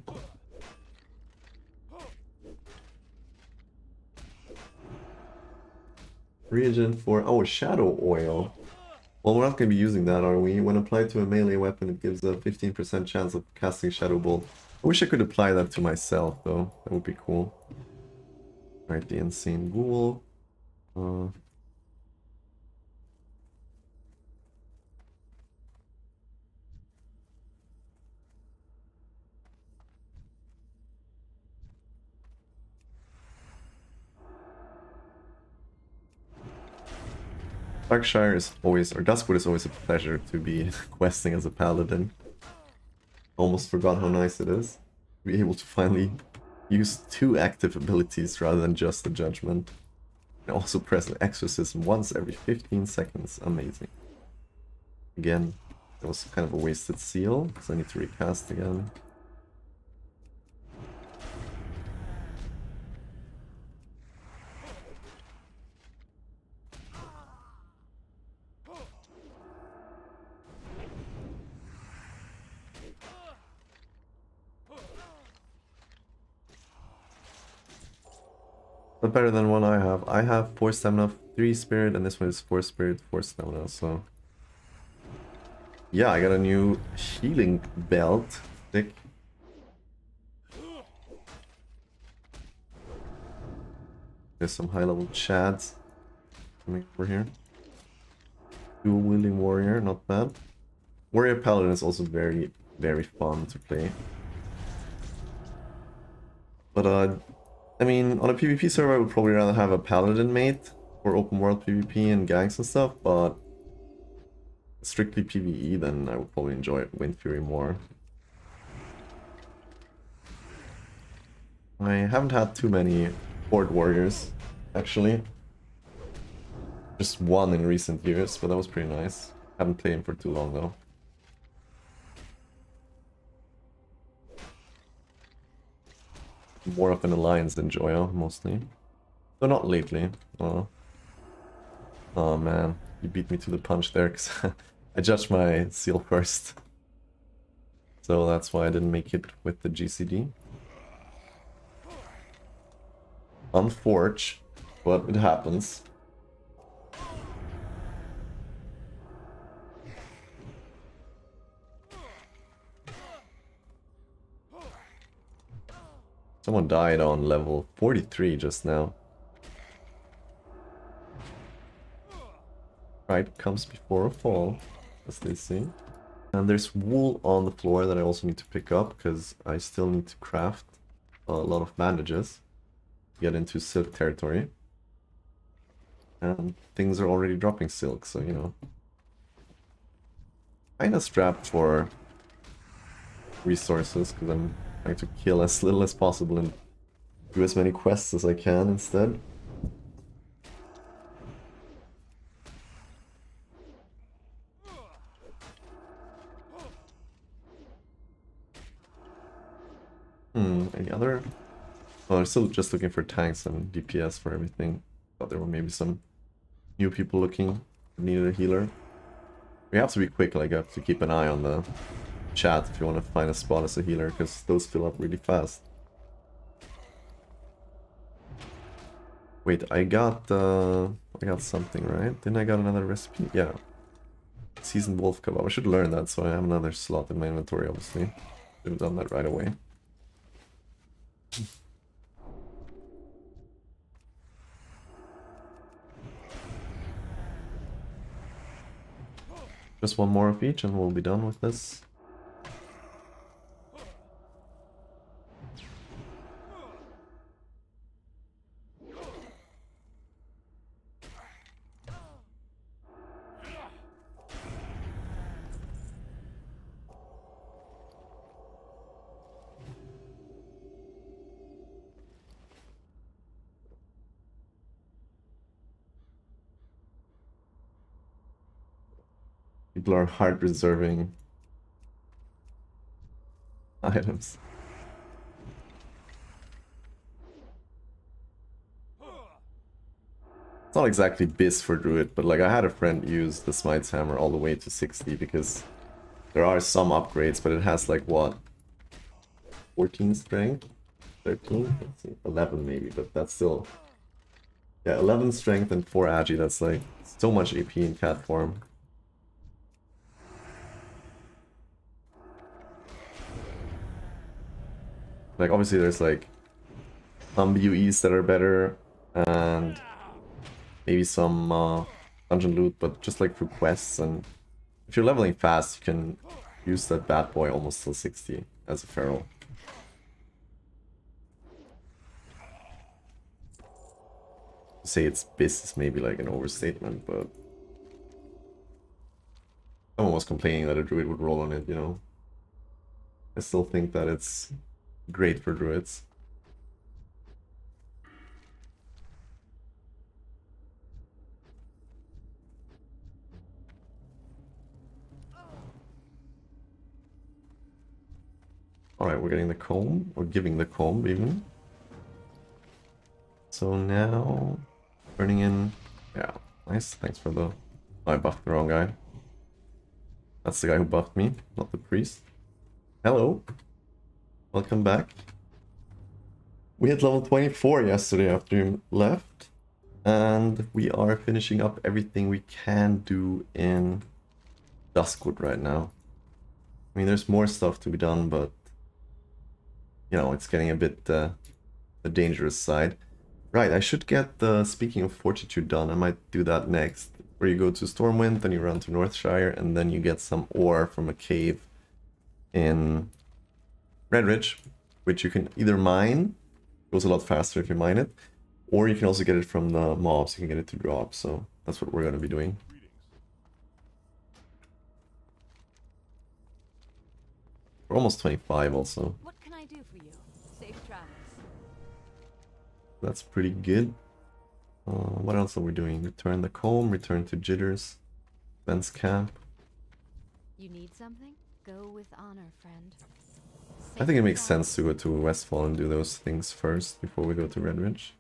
Reagent for... Oh, Shadow Oil. Well, we're not going to be using that, are we? When applied to a melee weapon, it gives a 15% chance of casting Shadow Bolt. I wish I could apply that to myself, though. That would be cool. Alright, the Insane Ghoul. Darkshire is always, or Duskwood is always a pleasure to be questing as a paladin. Almost forgot how nice it is to be able to finally use 2 active abilities rather than just the Judgment. And also press the Exorcism once every 15 seconds. Amazing. Again, that was kind of a wasted seal, because I need to recast again. But better than one I have. I have 4 stamina, 3 spirit, and this one is 4 spirit, 4 stamina, so... Yeah, I got a new healing belt. Thick. There's some high level chads coming over here. Dual wielding warrior, not bad. Warrior paladin is also very fun to play. But I mean, on a PvP server, I would probably rather have a paladin mate for open world PvP and ganks and stuff, but strictly PvE, then I would probably enjoy Wind Fury more. I haven't had too many Horde Warriors, actually. Just one in recent years, but that was pretty nice. Haven't played him for too long, though. More of an alliance than Joya, mostly. Though not lately. Oh man, you beat me to the punch there, because I judged my seal first. So that's why I didn't make it with the GCD. Unfortunate, but it happens. Someone died on level 43 just now. Pride comes before a fall, as they say. And there's wool on the floor that I also need to pick up, because I still need to craft a lot of bandages to get into silk territory. And things are already dropping silk, so you know. Kinda strapped for resources, because I'm trying to kill as little as possible and do as many quests as I can instead. Any other? Oh, I'm still just looking for tanks and DPS for everything. Thought there were maybe some new people looking who needed a healer. We have to be quick, like I have to keep an eye on the chat if you want to find a spot as a healer, because those fill up really fast. Wait, I got something, right? Didn't I got another recipe? Yeah. Seasoned wolf kebab. I should learn that so I have another slot in my inventory, obviously. Should have done that right away. Just one more of each and we'll be done with this. People are hard reserving items. It's not exactly bis for Druid, but like I had a friend use the Smite's Hammer all the way to 60 because there are some upgrades, but it has like what? 14 strength? 13? Let's see, 11 maybe, but that's still... Yeah, 11 strength and 4 agi, that's like so much AP in cat form. Like, obviously there's like some BUEs that are better, and maybe some dungeon loot, but just like through quests, and if you're leveling fast, you can use that bad boy almost till 60 as a feral. To say it's bis is maybe like an overstatement, but someone was complaining that a druid would roll on it, you know. I still think that it's great for druids. Alright, we're getting the comb, or giving the comb even. So now, turning in, yeah, nice, thanks for the, oh, I buffed the wrong guy. That's the guy who buffed me, not the priest. Hello, welcome back. We hit level 24 yesterday after you left, and we are finishing up everything we can do in Duskwood right now. I mean, there's more stuff to be done, but you know, it's getting a bit the dangerous side. Right, I should get the Speaking of Fortitude done. I might do that next. Where you go to Stormwind, then you run to Northshire, and then you get some ore from a cave in Redridge, which you can either mine goes a lot faster if you mine it. Or you can also get it from the mobs, you can get it to drop, so that's what we're going to be doing. Greetings. We're almost 25 also. What can I do for you? Safe travels. That's pretty good. What else are we doing? Return the comb, return to Jitters, fence camp. You need something? Go with honor, friend. I think it makes sense to go to Westfall and do those things first before we go to Redridge.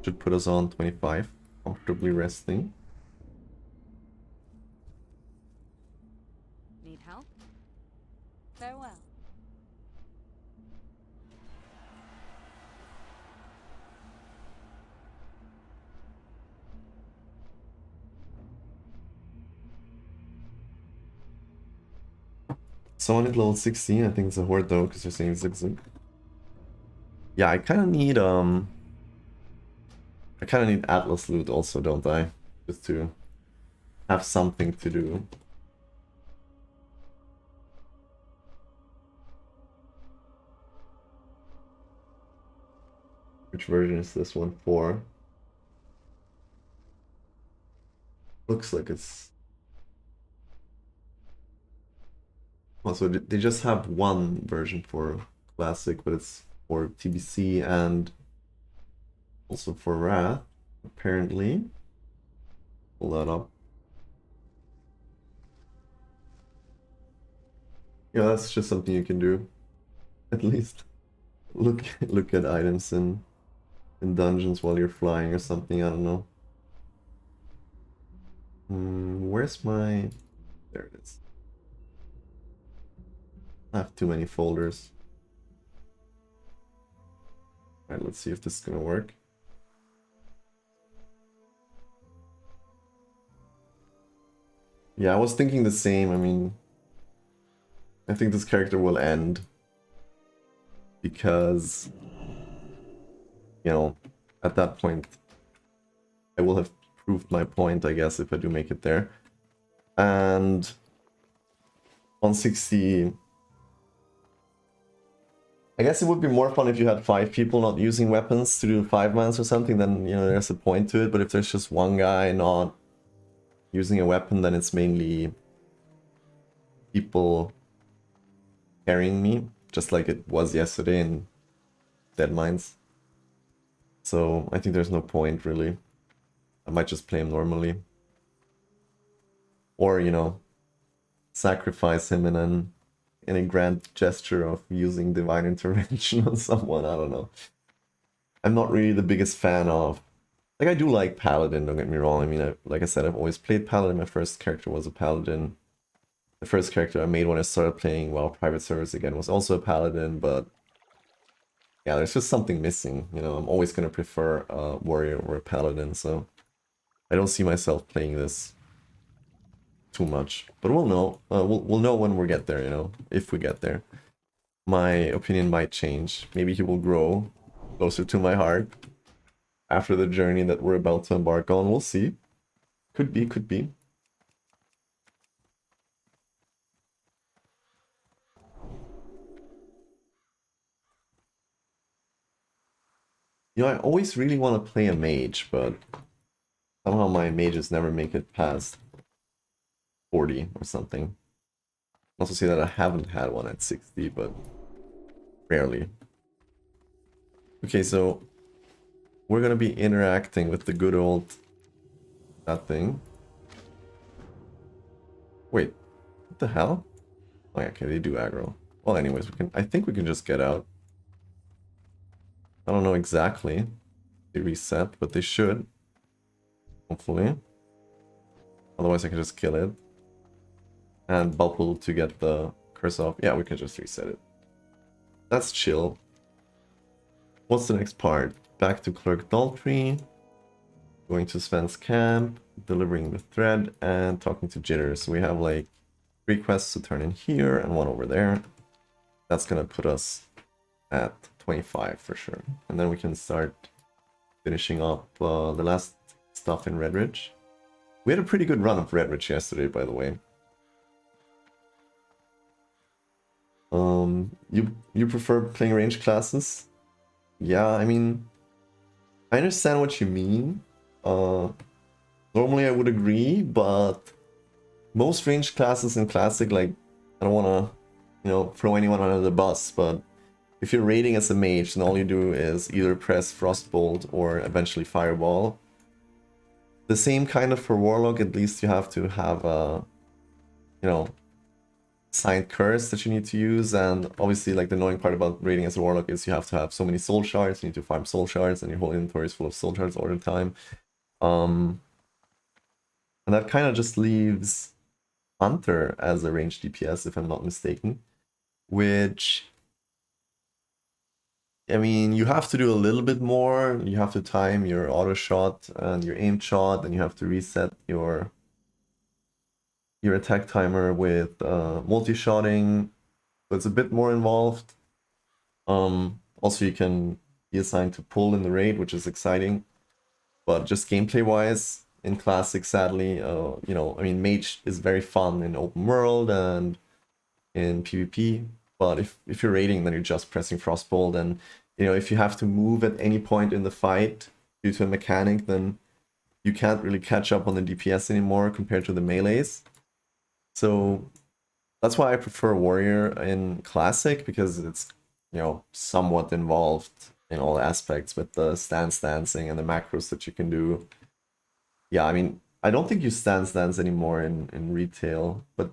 Should put us on 25, comfortably resting. Need help? Farewell. Someone at level 16, I think it's a horde though, because they're saying zigzag. Yeah, I kind of need Atlas loot also, don't I? Just to have something to do. Which version is this one for? Looks like it's... Also, they just have one version for Classic, but it's for TBC and also for Wrath, apparently. Pull that up. Yeah, that's just something you can do. At least look at items in dungeons while you're flying or something. I don't know. Where's my... There it is. I have too many folders. Alright, let's see if this is gonna work. Yeah, I was thinking the same. I mean, I think this character will end because, you know, at that point I will have proved my point, I guess, if I do make it there. And on 60, I guess it would be more fun if you had 5 people not using weapons to do 5-mans or something, then, you know, there's a point to it. But if there's just one guy not using a weapon, then it's mainly people carrying me, just like it was yesterday in Dead Mines. So I think there's no point, really. I might just play him normally. Or, you know, sacrifice him in a grand gesture of using Divine Intervention on someone, I don't know. I'm not really the biggest fan of... Like, I do like Paladin, don't get me wrong. I mean, like I said, I've always played Paladin. My first character was a Paladin. The first character I made when I started playing, well, Private Service again, was also a Paladin, but... Yeah, there's just something missing, you know. I'm always going to prefer a Warrior or a Paladin, so... I don't see myself playing this too much, but we'll know. We'll know when we get there, you know, if we get there. My opinion might change. Maybe he will grow closer to my heart after the journey that we're about to embark on. We'll see. Could be, could be. You know, I always really want to play a mage, but somehow my mages never make it past 40 or something. Also see that I haven't had one at 60, but rarely. Okay, so we're gonna be interacting with the good old that thing. Wait, what the hell? Oh yeah, okay, they do aggro. Well, anyways, I think we can just get out. I don't know exactly. They reset, but they should. Hopefully. Otherwise I can just kill it. And bubble to get the curse off. Yeah, we can just reset it. That's chill. What's the next part? Back to Clerk Daltrey. Going to Sven's camp. Delivering the thread. And talking to Jitters. So we have like 3 quests to turn in here and 1 over there. That's gonna put us at 25 for sure. And then we can start finishing up the last stuff in Redridge. We had a pretty good run of Redridge yesterday, by the way. You prefer playing range classes? Yeah, I mean, I understand what you mean. Normally I would agree, but most range classes in Classic, like, I don't want to, you know, throw anyone under the bus, but if you're raiding as a mage, then all you do is either press Frostbolt or eventually Fireball. The same kind of for Warlock, at least you have to have a, you know, signed curse that you need to use, and obviously like the annoying part about raiding as a Warlock is you have to have so many soul shards, you need to farm soul shards, and your whole inventory is full of soul shards all the time. And that kind of just leaves Hunter as a ranged DPS, if I'm not mistaken, which, I mean, you have to do a little bit more. You have to time your auto shot and your aim shot, and you have to reset your attack timer with multi-shotting, so it's a bit more involved. Also, you can be assigned to pull in the raid, which is exciting, but just gameplay-wise, in Classic, sadly, you know, I mean, Mage is very fun in open world and in PvP, but if you're raiding, then you're just pressing Frostbolt, and you know, if you have to move at any point in the fight due to a mechanic, then you can't really catch up on the DPS anymore compared to the melees. So that's why I prefer Warrior in Classic, because it's, you know, somewhat involved in all aspects with the stance dancing and the macros that you can do. Yeah, I mean, I don't think you stance dance anymore in retail, but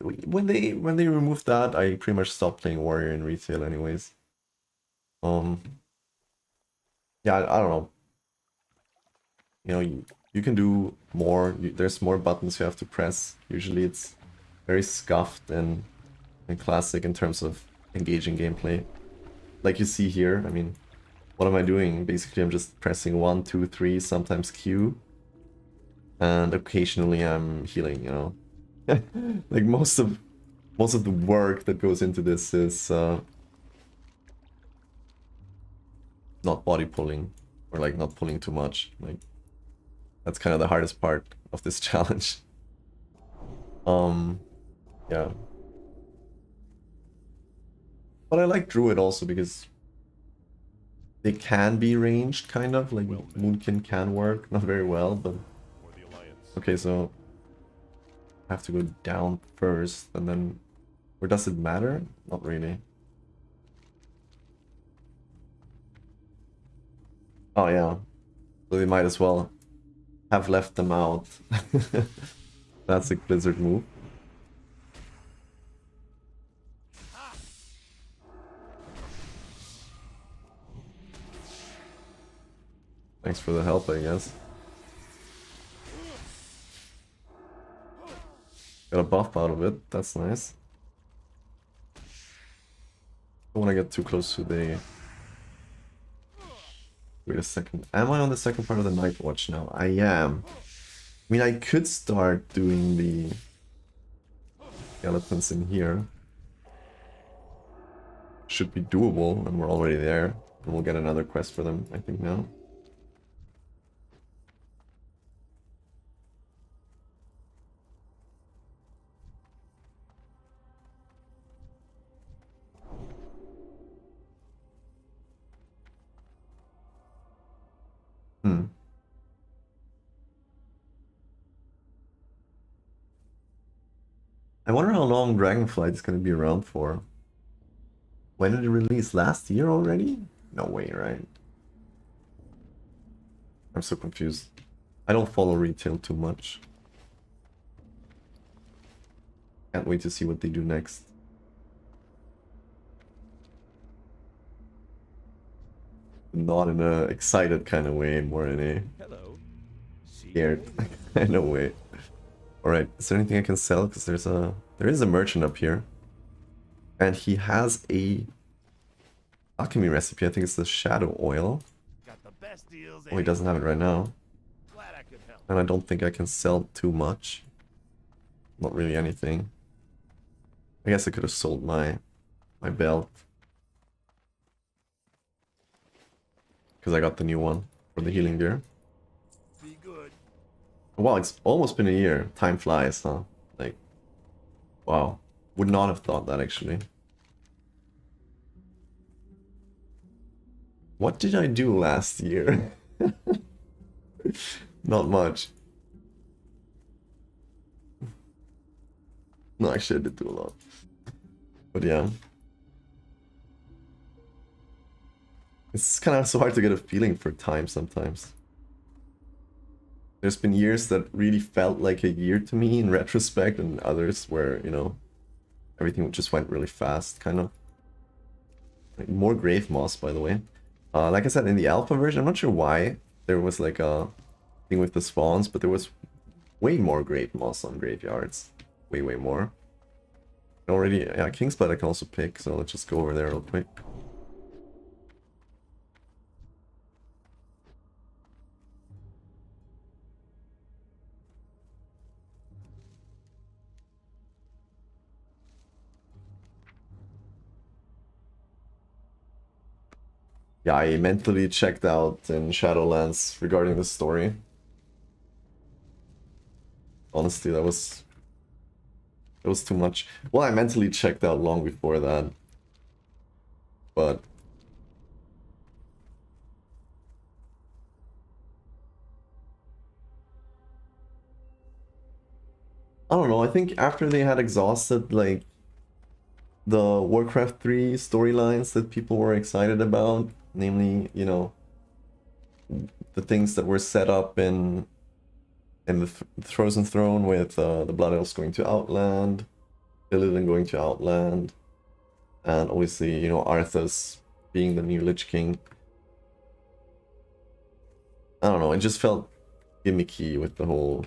when they removed that, I pretty much stopped playing Warrior in retail anyways. Yeah, I don't know. You know, you can do more. There's more buttons you have to press. Usually it's very scuffed and Classic in terms of engaging gameplay. Like you see here, I mean, what am I doing? Basically, I'm just pressing 1, 2, 3, sometimes Q. And occasionally I'm healing, you know. Like most of the work that goes into this is not body pulling, or like not pulling too much. Like that's kind of the hardest part of this challenge. Yeah. But I like Druid also because they can be ranged, kind of. Like Moonkin can work, not very well, but okay, so I have to go down first, and then or does it matter? Not really. Oh yeah, so they might as well have left them out. Classic Blizzard move. Thanks for the help, I guess. Got a buff out of it, that's nice. Don't want to get too close to the... Wait a second, am I on the second part of the Night Watch now? I am. I mean, I could start doing the skeletons in here. Should be doable, and we're already there. And we'll get another quest for them, I think, now. I wonder how long Dragonflight is going to be around for. When did it release? Last year already? No way, right? I'm so confused. I don't follow retail too much. Can't wait to see what they do next. Not in a excited kind of way, more in a scared kind of way. Alright, is there anything I can sell? Because there is a merchant up here. And he has a alchemy recipe. I think it's the shadow oil. Oh, he doesn't have it right now. And I don't think I can sell too much. Not really anything. I guess I could have sold my belt. Because I got the new one for the healing gear. Wow, it's almost been a year. Time flies, huh? Like, wow. Would not have thought that, actually. What did I do last year? Not much. No, actually I did do a lot. But yeah. It's kind of so hard to get a feeling for time sometimes. There's been years that really felt like a year to me in retrospect, and others where, you know, everything just went really fast, kind of. Like, more grave moss, by the way. Like I said, in the alpha version, I'm not sure why there was like a thing with the spawns, but there was way more grave moss on graveyards. Way more. Already, yeah, Kingsblood I can also pick, so let's just go over there real quick. Yeah, I mentally checked out in Shadowlands regarding the story. Honestly, that was too much. Well, I mentally checked out long before that. But I don't know, I think after they had exhausted like the Warcraft 3 storylines that people were excited about, namely, you know, the things that were set up in the Frozen Throne with the Blood Elves going to Outland, Illidan going to Outland, and obviously, you know, Arthas being the new Lich King. I don't know, it just felt gimmicky with the whole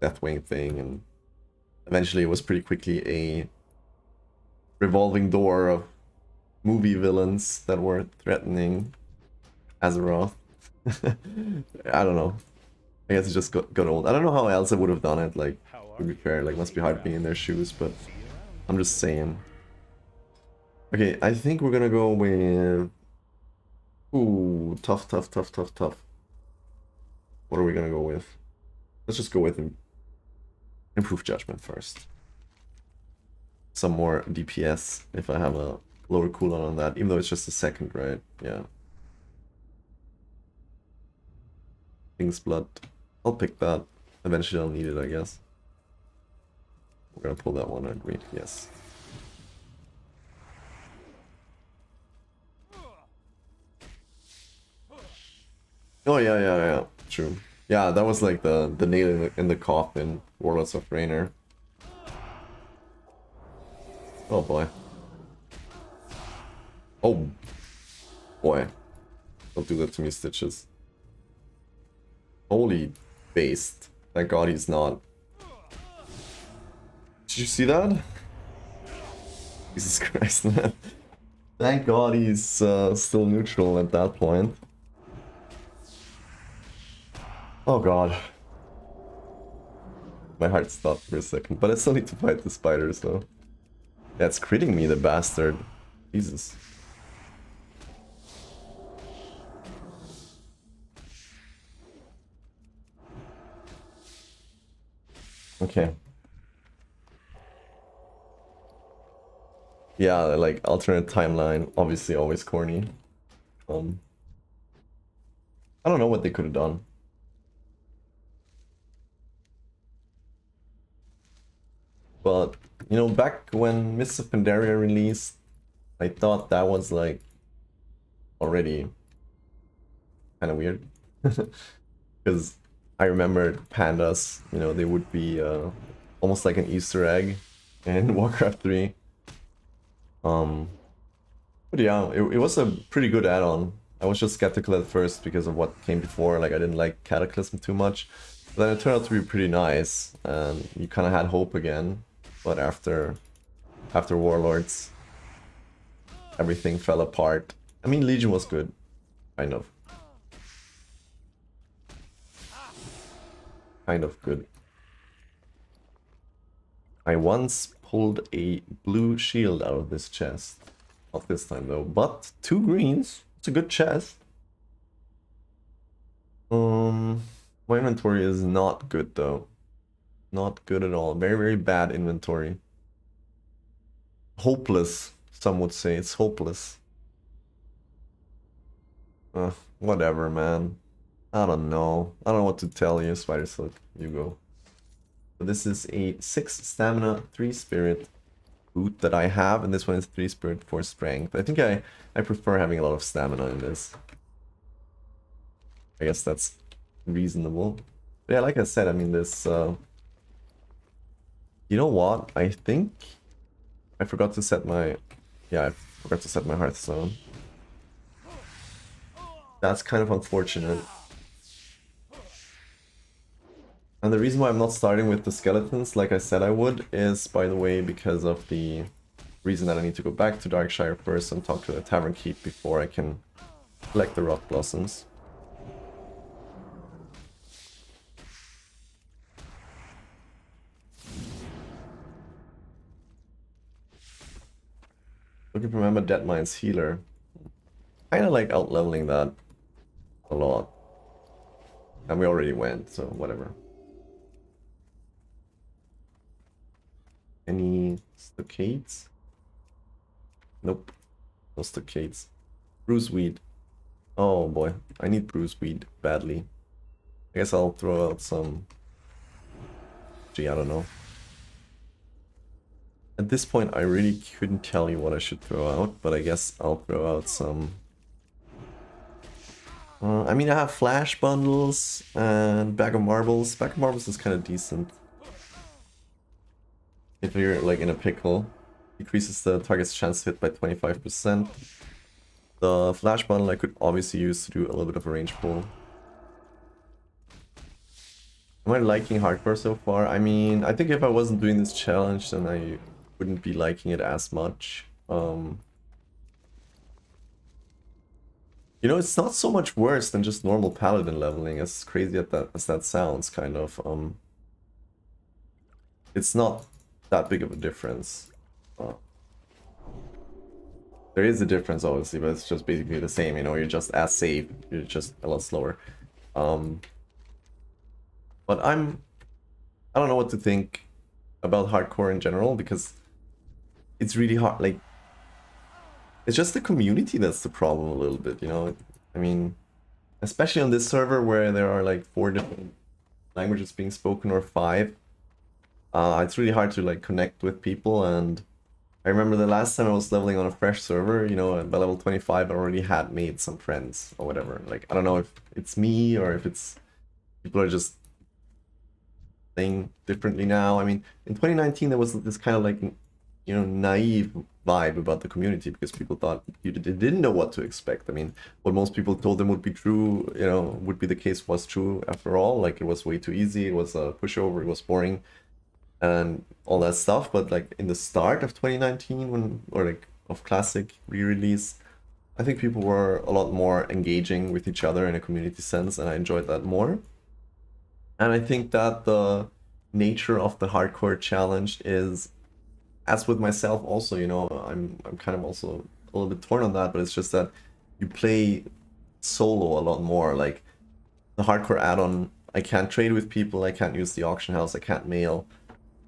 Deathwing thing, and eventually it was pretty quickly a revolving door of movie villains that were threatening Azeroth. I don't know. I guess it just got old. I don't know how else I would have done it, like, to be fair, like, must be hard being in their shoes, but I'm just saying. Okay, I think we're gonna go with... Ooh, tough. What are we gonna go with? Let's just go with Improved Judgment first. Some more DPS if I have a lower cooldown on that, even though it's just a second, right? Yeah. King's Blood. I'll pick that. Eventually I'll need it, I guess. We're gonna pull that one, I agree. Yes. Oh yeah. True. Yeah, that was like the nail in the coffin, Warlords of Raynor. Oh boy. Oh boy. Don't do that to me, Stitches. Holy based. Thank God he's not. Did you see that? Jesus Christ, man. Thank God he's still neutral at that point. Oh God. My heart stopped for a second, but I still need to fight the spider, so... Yeah, it's critting me, the bastard. Jesus. Okay. Yeah, like, alternate timeline, obviously always corny. I don't know what they could have done. But, you know, back when Mists of Pandaria released, I thought that was, like, already kind of weird. Because I remember pandas, you know, they would be almost like an Easter egg in Warcraft 3. But yeah, it was a pretty good add-on. I was just skeptical at first because of what came before, like I didn't like Cataclysm too much. But then it turned out to be pretty nice, and you kind of had hope again. But after Warlords, everything fell apart. I mean, Legion was good, kind of. Kind of good. I once pulled a blue shield out of this chest. Not this time though, but 2 greens. It's a good chest. My inventory is not good though. Not good at all. Very bad inventory. Hopeless, some would say. It's hopeless. Whatever, man. I don't know. I don't know what to tell you, Spider Silk. You go. So this is a 6 stamina, 3 spirit boot that I have, and this one is 3 spirit, 4 strength. I think I prefer having a lot of stamina in this. I guess that's reasonable. But yeah, like I said, I mean this you know what? I think I forgot to set my I forgot to set my Hearthstone. That's kind of unfortunate. And the reason why I'm not starting with the skeletons like I said I would is, by the way, because of the reason that I need to go back to Darkshire first and talk to the Tavern Keep before I can collect the Rock Blossoms. Looking for Remember Deadmine's Healer. Kinda like out-leveling that a lot. And we already went, so whatever. Any stockades? Nope. No stockades. Bruiseweed. Oh boy, I need Bruiseweed badly. I guess I'll throw out some... Gee, I don't know. At this point, I really couldn't tell you what I should throw out, but I guess I'll throw out some... I mean, I have Flash Bundles and Bag of Marbles. Bag of Marbles is kind of decent. If you're like in a pickle, decreases the target's chance to hit by 25%. The Flash Bundle I could obviously use to do a little bit of a range pull. Am I liking hardcore so far? I mean, I think if I wasn't doing this challenge, then I wouldn't be liking it as much. You know, it's not so much worse than just normal paladin leveling, as crazy as that sounds, kind of. It's not that big of a difference. There is a difference, obviously, but it's just basically the same, you know, you're just as safe, you're just a lot slower. But I don't know what to think about hardcore in general, because it's really hard, like, it's just the community that's the problem a little bit, you know? I mean, especially on this server where there are like 4 different languages being spoken, or 5. It's really hard to like connect with people, and I remember the last time I was leveling on a fresh server, you know, by level 25 I already had made some friends or whatever. Like, I don't know if it's me or if it's people are just playing differently now. I mean, in 2019 there was this kind of like, you know, naive vibe about the community, because people thought they didn't know what to expect. I mean, what most people told them would be true, you know, would be the case, was true after all. Like, it was way too easy, it was a pushover, it was boring, and all that stuff. But like in the start of 2019, when, or like of Classic re-release, I think people were a lot more engaging with each other in a community sense, and I enjoyed that more. And I think that the nature of the hardcore challenge is, as with myself also, you know, I'm kind of also a little bit torn on that, but it's just that you play solo a lot more. Like, the hardcore add-on, I can't trade with people, I can't use the auction house, I can't mail.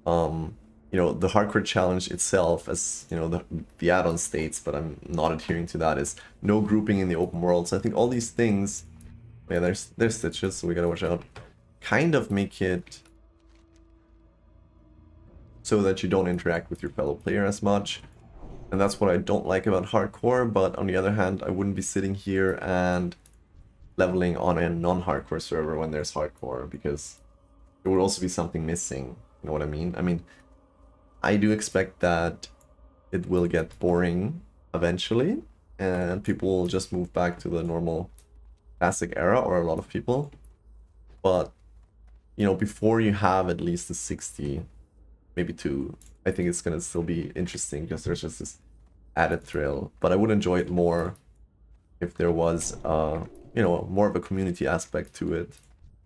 You know, the hardcore challenge itself, as you know, the add-on states, but I'm not adhering to that, is no grouping in the open world. So I think all these things, yeah, there's stitches, so we gotta watch out, kind of make it so that you don't interact with your fellow player as much. And that's what I don't like about hardcore. But on the other hand, I wouldn't be sitting here and leveling on a non-hardcore server when there's hardcore, because there would also be something missing. You know what I mean? I mean, I do expect that it will get boring eventually, and people will just move back to the normal classic era, or a lot of people. But, you know, before you have at least a 60, maybe 2, I think it's gonna still be interesting, because there's just this added thrill. But I would enjoy it more if there was, you know, more of a community aspect to it.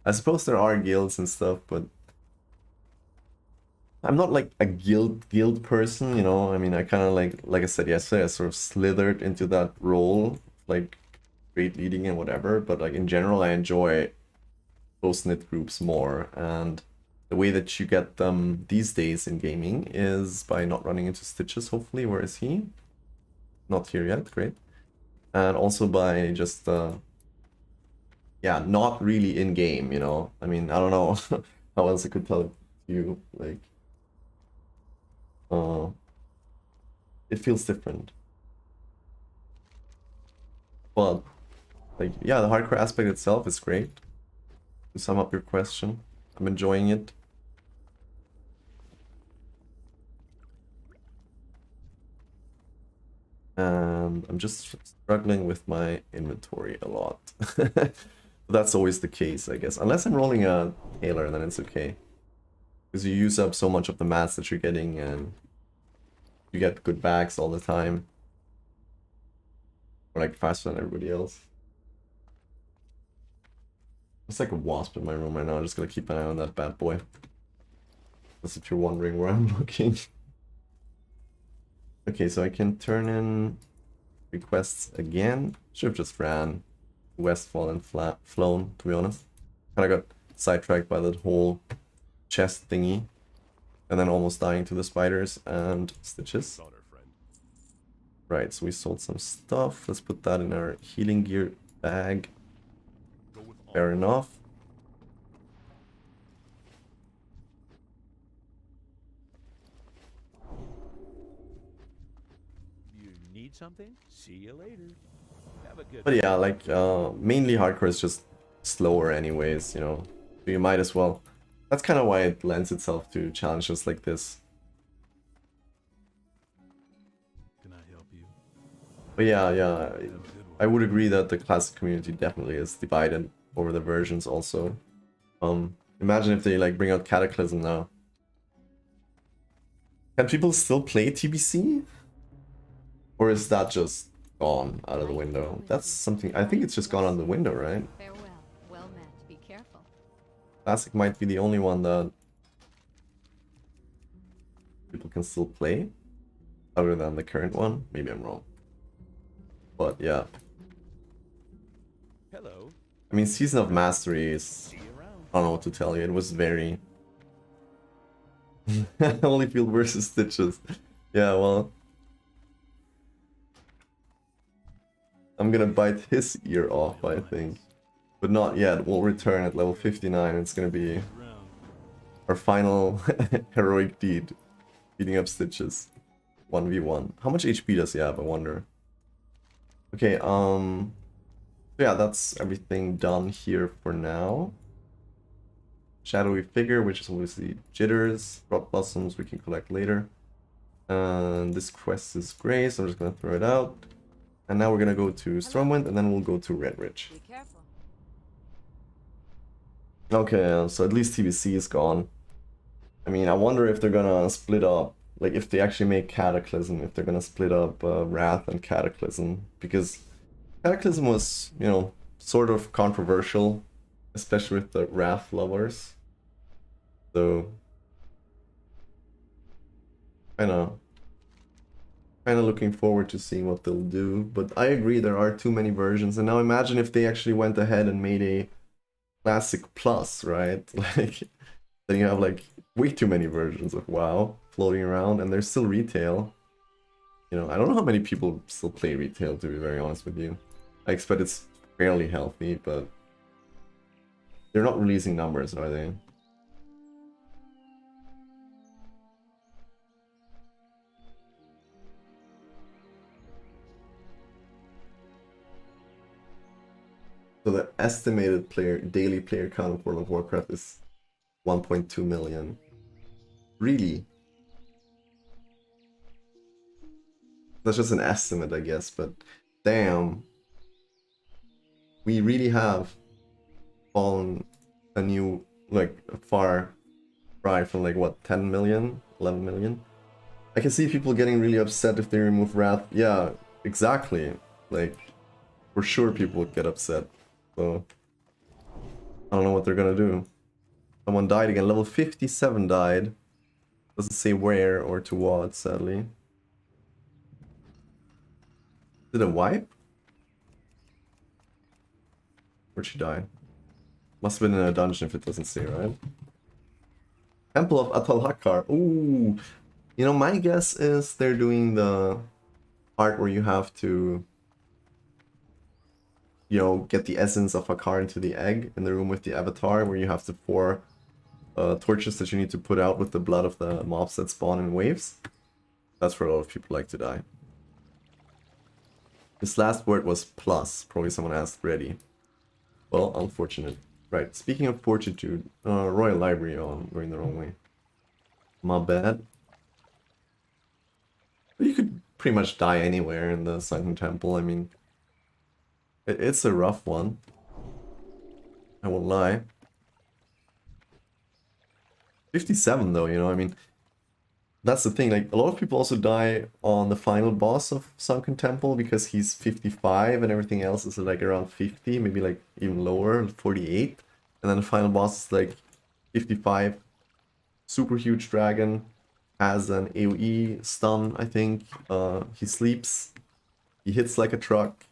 I suppose there are guilds and stuff, but I'm not like a guild person, you know. I mean, I kind of like I said yesterday, I sort of slithered into that role, like great leading and whatever. But like in general, I enjoy close-knit groups more, and the way that you get them these days in gaming is by not running into Stitches, hopefully. Where is he? Not here yet, great. And also by just yeah, not really in game, you know. I mean, I don't know how else I could tell you. Like, uh, it feels different. But like, yeah, the hardcore aspect itself is great. To sum up your question, I'm enjoying it. And I'm just struggling with my inventory a lot. That's always the case, I guess. Unless I'm rolling a Tailor, then it's okay. Because you use up so much of the mats that you're getting, and you get good bags all the time. Or like faster than everybody else. There's like a wasp in my room right now. I'm just gonna keep an eye on that bad boy. That's if you're wondering where I'm looking. Okay, so I can turn in requests again. Should have just ran Westfall and flown, to be honest. Kinda got sidetracked by that whole chest thingy. And then almost dying to the spiders and stitches. Honor, friend. Right, so we sold some stuff. Let's put that in our healing gear bag. Go with honor. Fair enough. You need something? See you later. Have a good But yeah, like, mainly hardcore is just slower anyways, you know. So you might as well. That's kind of why it lends itself to challenges like this. Can I help you? But yeah, yeah, Have a good one. I would agree that the classic community definitely is divided over the versions also. Imagine if they like bring out Cataclysm now. Can people still play TBC? Or is that just gone out of the window? That's something, I think it's just gone out of the window, right? Farewell. Well met. Be careful. Classic might be the only one that people can still play, other than the current one. Maybe I'm wrong. But yeah. Hello. I mean, Season of Mastery is... See you around. I don't know what to tell you. It was very... Holyfield versus Stitches. Yeah, well... I'm gonna bite his ear off, I think. But not yet. We'll return at level 59. It's gonna be Round. our final heroic deed. Beating up Stitches. 1v1. How much HP does he have, I wonder? Okay, yeah, that's everything done here for now. Shadowy Figure, which is obviously Jitters. Rot Blossoms we can collect later. And this quest is gray, so I'm just gonna throw it out. And now we're gonna go to Stormwind, and then we'll go to Red Ridge. Be careful. Okay, so at least TBC is gone. I mean, I wonder if they're gonna split up, like if they actually make Cataclysm, if they're gonna split up Wrath and Cataclysm, because Cataclysm was, you know, sort of controversial, especially with the Wrath lovers. So, kinda looking forward to seeing what they'll do. But I agree, there are too many versions, and now imagine if they actually went ahead and made a Classic Plus, right? Like, then you have like way too many versions of WoW floating around, and there's still retail. You know, I don't know how many people still play retail, to be very honest with you. I expect it's fairly healthy, but they're not releasing numbers, are they? So the estimated daily player count of World of Warcraft is 1.2 million. Really? That's just an estimate, I guess, but damn. We really have fallen a new, like, a far cry from, like, what, 10 million? 11 million? I can see people getting really upset if they remove Wrath. Yeah, exactly. Like, for sure people would get upset. So, I don't know what they're gonna do. Someone died again. Level 57 died. Doesn't say where or to what, sadly. Did it wipe? Where'd she die? Must have been in a dungeon if it doesn't say, right? Temple of Atal Hakar. Ooh! You know, my guess is they're doing the part where you have to... you know, get the essence of a car into the egg in the room with the avatar, where you have the 4 torches that you need to put out with the blood of the mobs that spawn in waves. That's where a lot of people like to die. This last word was plus. Probably someone asked ready. Well, unfortunate. Right, speaking of fortitude, Royal Library, oh, I'm going the wrong way. My bad. But you could pretty much die anywhere in the Sunken Temple, I mean... It's a rough one. I won't lie. 57 though, you know, I mean... That's the thing, like, a lot of people also die on the final boss of Sunken Temple because he's 55 and everything else is like around 50, maybe like even lower, 48. And then the final boss is like 55, super huge dragon, has an AoE stun, I think. He sleeps, he hits like a truck,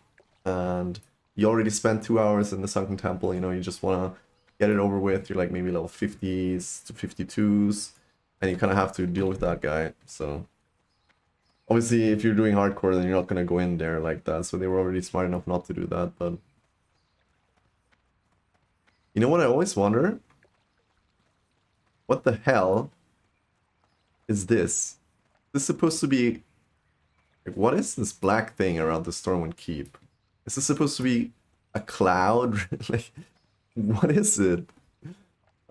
and you already spent 2 hours in the Sunken Temple, you know, you just want to get it over with. You're like maybe level 50s to 52s. And you kind of have to deal with that guy, so... Obviously, if you're doing hardcore, then you're not going to go in there like that, so they were already smart enough not to do that, but... You know what I always wonder? What the hell is this? This is supposed to be... Like, what is this black thing around the Stormwind Keep? Is this supposed to be a cloud? Like, what is it?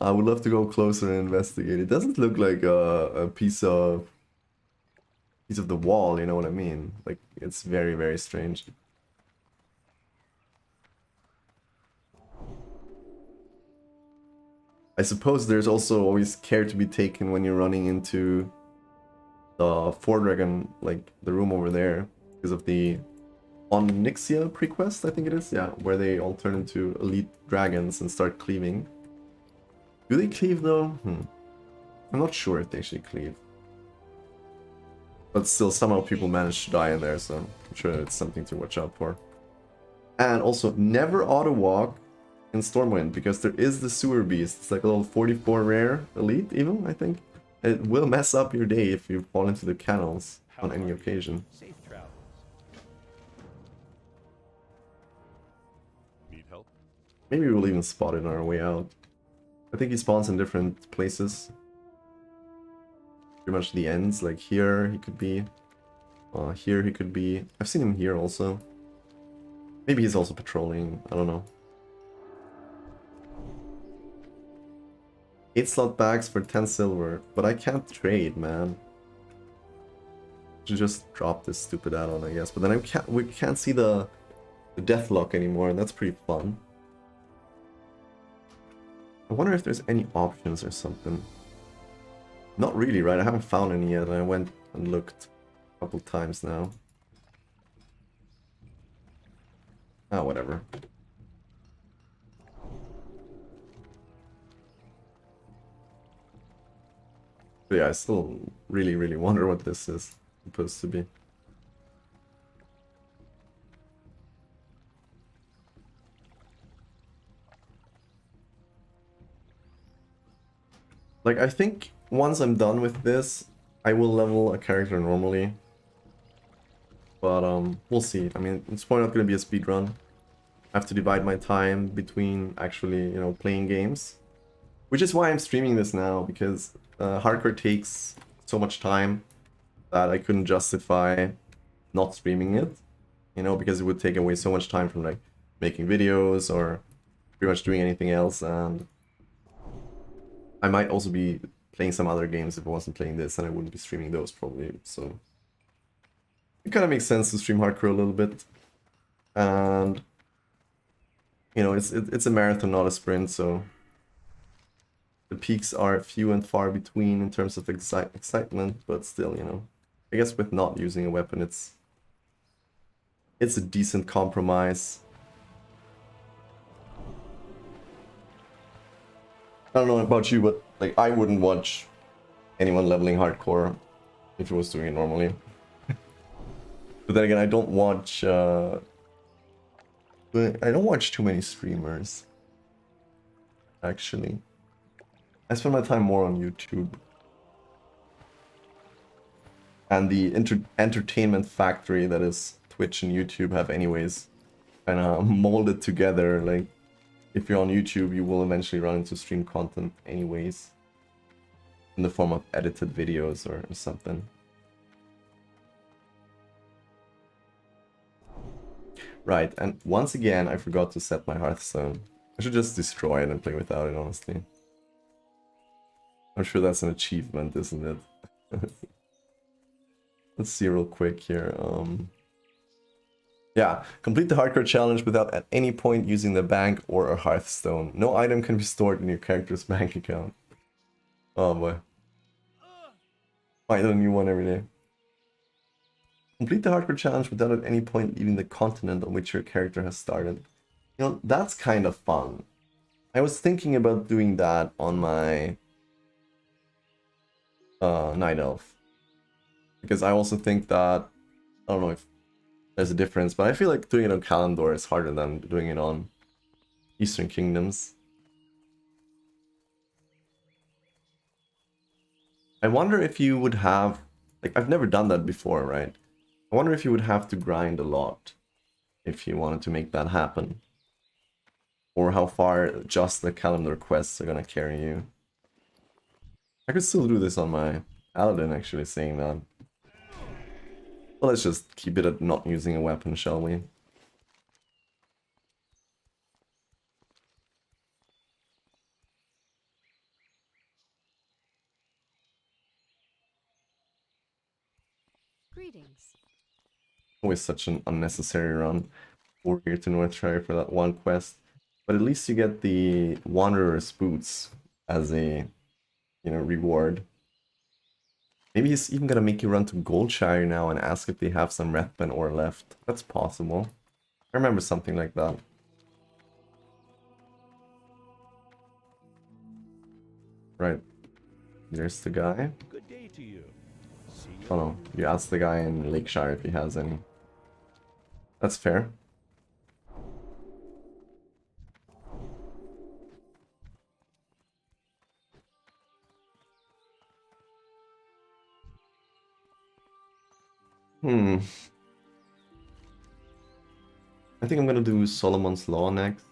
I would love to go closer and investigate. It doesn't look like a piece of the wall, you know what I mean? Like, it's very, very strange. I suppose there's also always care to be taken when you're running into the Four Dragon, like the room over there, because of the Onyxia prequest, I think it is, yeah, where they all turn into elite dragons and start cleaving. Do they cleave though? I'm not sure if they actually cleave. But still, somehow people manage to die in there, so I'm sure it's something to watch out for. And also, never auto-walk in Stormwind, because there is the Sewer Beast. It's like a little 44 rare elite, even, I think. It will mess up your day if you fall into the canals on any occasion. Safe travels. Need help? Maybe we'll even spot it on our way out. I think he spawns in different places. Pretty much the ends, like here he could be. Here he could be. I've seen him here also. Maybe he's also patrolling, I don't know. 8 slot bags for 10 silver, but I can't trade, man. Should just drop this stupid add-on, I guess. But then we can't see the deathlock anymore, and that's pretty fun. I wonder if there's any options or something. Not really, right? I haven't found any yet. I went and looked a couple times now. Ah, whatever. But yeah, I still really, really wonder what this is supposed to be. Like, I think once I'm done with this, I will level a character normally. But, we'll see. I mean, it's probably not going to be a speedrun. I have to divide my time between actually, you know, playing games. Which is why I'm streaming this now, because hardcore takes so much time that I couldn't justify not streaming it. You know, because it would take away so much time from, like, making videos or pretty much doing anything else, and I might also be playing some other games if I wasn't playing this, and I wouldn't be streaming those probably, so... It kind of makes sense to stream hardcore a little bit. And... You know, it's a marathon, not a sprint, so... The peaks are few and far between in terms of excitement, but still, you know... I guess with not using a weapon, it's a decent compromise. I don't know about you, but like I wouldn't watch anyone leveling hardcore if it was doing it normally. But then again, I don't watch too many streamers. Actually, I spend my time more on YouTube. And the entertainment factory that is Twitch and YouTube have anyways kind of molded together. Like, if you're on YouTube, you will eventually run into stream content anyways, in the form of edited videos or something. Right, and once again, I forgot to set my Hearthstone. I should just destroy it and play without it, honestly. I'm sure that's an achievement, isn't it? Let's see real quick here. Yeah, complete the hardcore challenge without at any point using the bank or a Hearthstone. No item can be stored in your character's bank account. Oh boy. Find a new one every day. Complete the hardcore challenge without at any point leaving the continent on which your character has started. You know, that's kind of fun. I was thinking about doing that on my Night Elf. Because I also think that, I don't know if there's a difference, but I feel like doing it on Kalimdor is harder than doing it on Eastern Kingdoms. I wonder if you would have, like, I've never done that before, right? I wonder if you would have to grind a lot if you wanted to make that happen. Or how far just the Kalimdor quests are gonna carry you. I could still do this on my Paladin, actually, saying that. Well, let's just keep it at not using a weapon, shall we? Greetings. Always such an unnecessary run. We're here to Northshire for that one quest. But at least you get the Wanderer's Boots as a, you know, reward. Maybe he's even gonna make you run to Goldshire now and ask if they have some Rathbun ore left. That's possible. I remember something like that. Right. There's the guy. Good day to you. See you. Oh no, you ask the guy in Lakeshire if he has any. That's fair. I think I'm gonna do Solomon's Law next.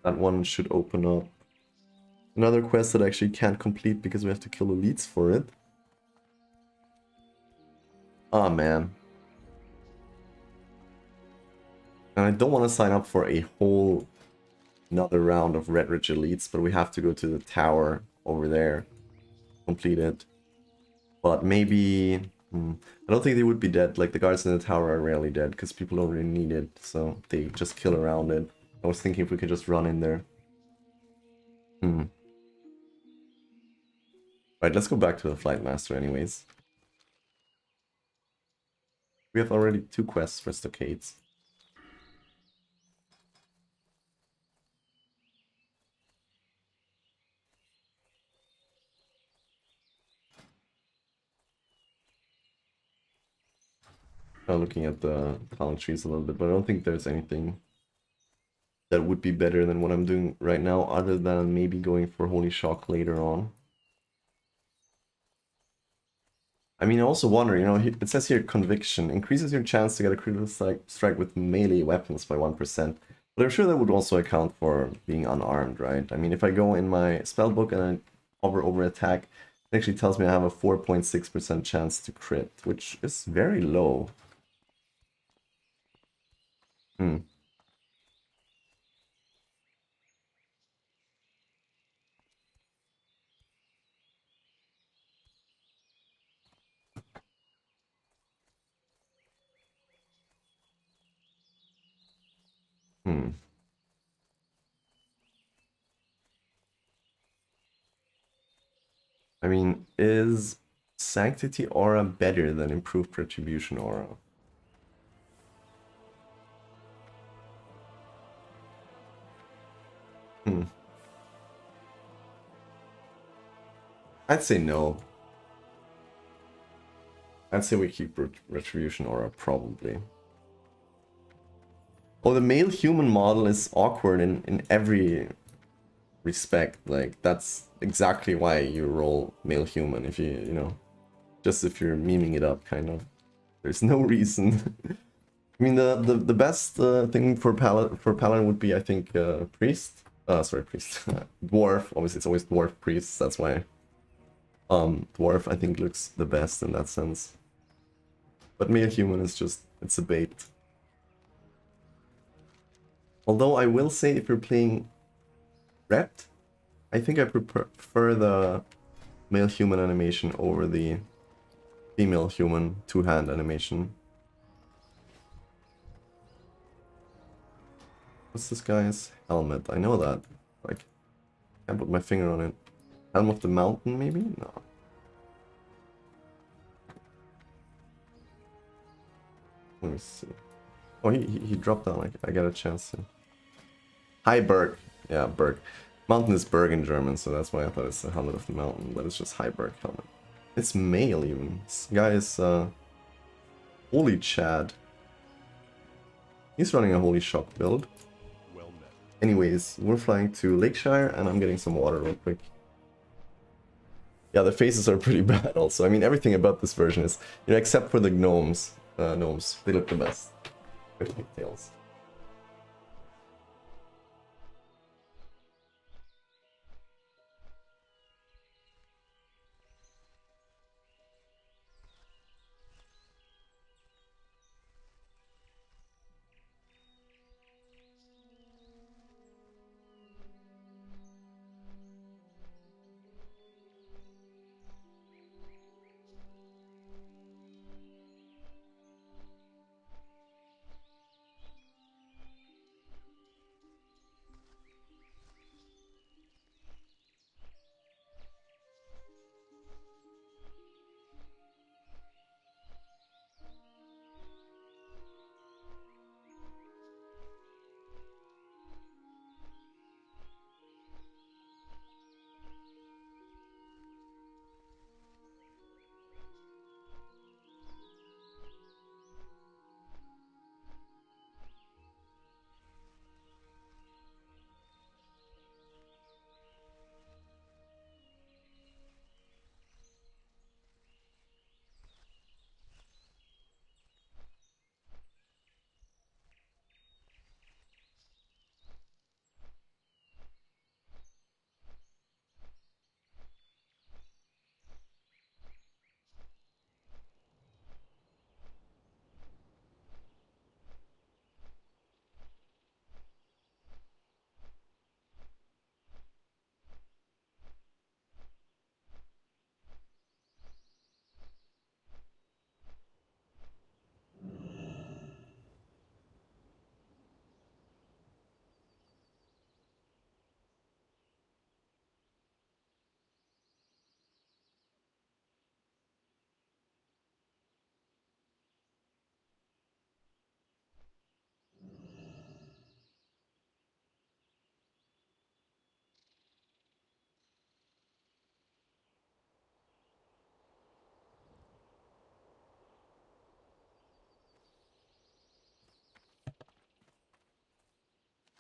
That one should open up another quest that I actually can't complete because we have to kill elites for it. Ah, man. And I don't want to sign up for a whole another round of Red Ridge elites, but we have to go to the tower over there. Complete it. But maybe... I don't think they would be dead. Like, the guards in the tower are rarely dead because people don't really need it, so they just kill around it. I was thinking if we could just run in there. Right, let's go back to the Flight Master anyways. We have already 2 quests for Stockades. Now looking at the talent trees a little bit, but I don't think there's anything that would be better than what I'm doing right now, other than maybe going for Holy Shock later on. I mean, I also wonder, you know, it says here Conviction increases your chance to get a critical strike with melee weapons by 1%. But I'm sure that would also account for being unarmed, right? I mean, if I go in my spellbook and I hover over attack, it actually tells me I have a 4.6% chance to crit, which is very low. I mean, is Sanctity Aura better than Improved Retribution Aura? I'd say no. I'd say we keep Retribution Aura, probably. Oh, the male human model is awkward in every respect. Like, that's exactly why you roll male human, if you know, just if you're memeing it up, kind of. There's no reason. I mean, the best thing for paladin would be, I think, priest. Sorry, priest. Dwarf. Obviously, it's always dwarf priests. That's why dwarf, I think, looks the best in that sense. But male human is just, it's a bait. Although I will say, if you're playing Rept, I think I prefer the male human animation over the female human two-hand animation. What's this guy's helmet? I know that. Like, can't put my finger on it. Helm of the Mountain, maybe? No. Let me see. Oh, he dropped down. Like, I got a chance to. Hi, Berg. Yeah, Berg. Mountain is Berg in German, so that's why I thought it's the Helmet of the Mountain, but it's just High Berg helmet. It's male, even. This guy is, Holy Chad. He's running a Holy Shock build. Well met. Anyways, we're flying to Lakeshire, and I'm getting some water real quick. Yeah, the faces are pretty bad also. I mean, everything about this version is, you know, except for the gnomes. Gnomes, they look the best. With pigtails.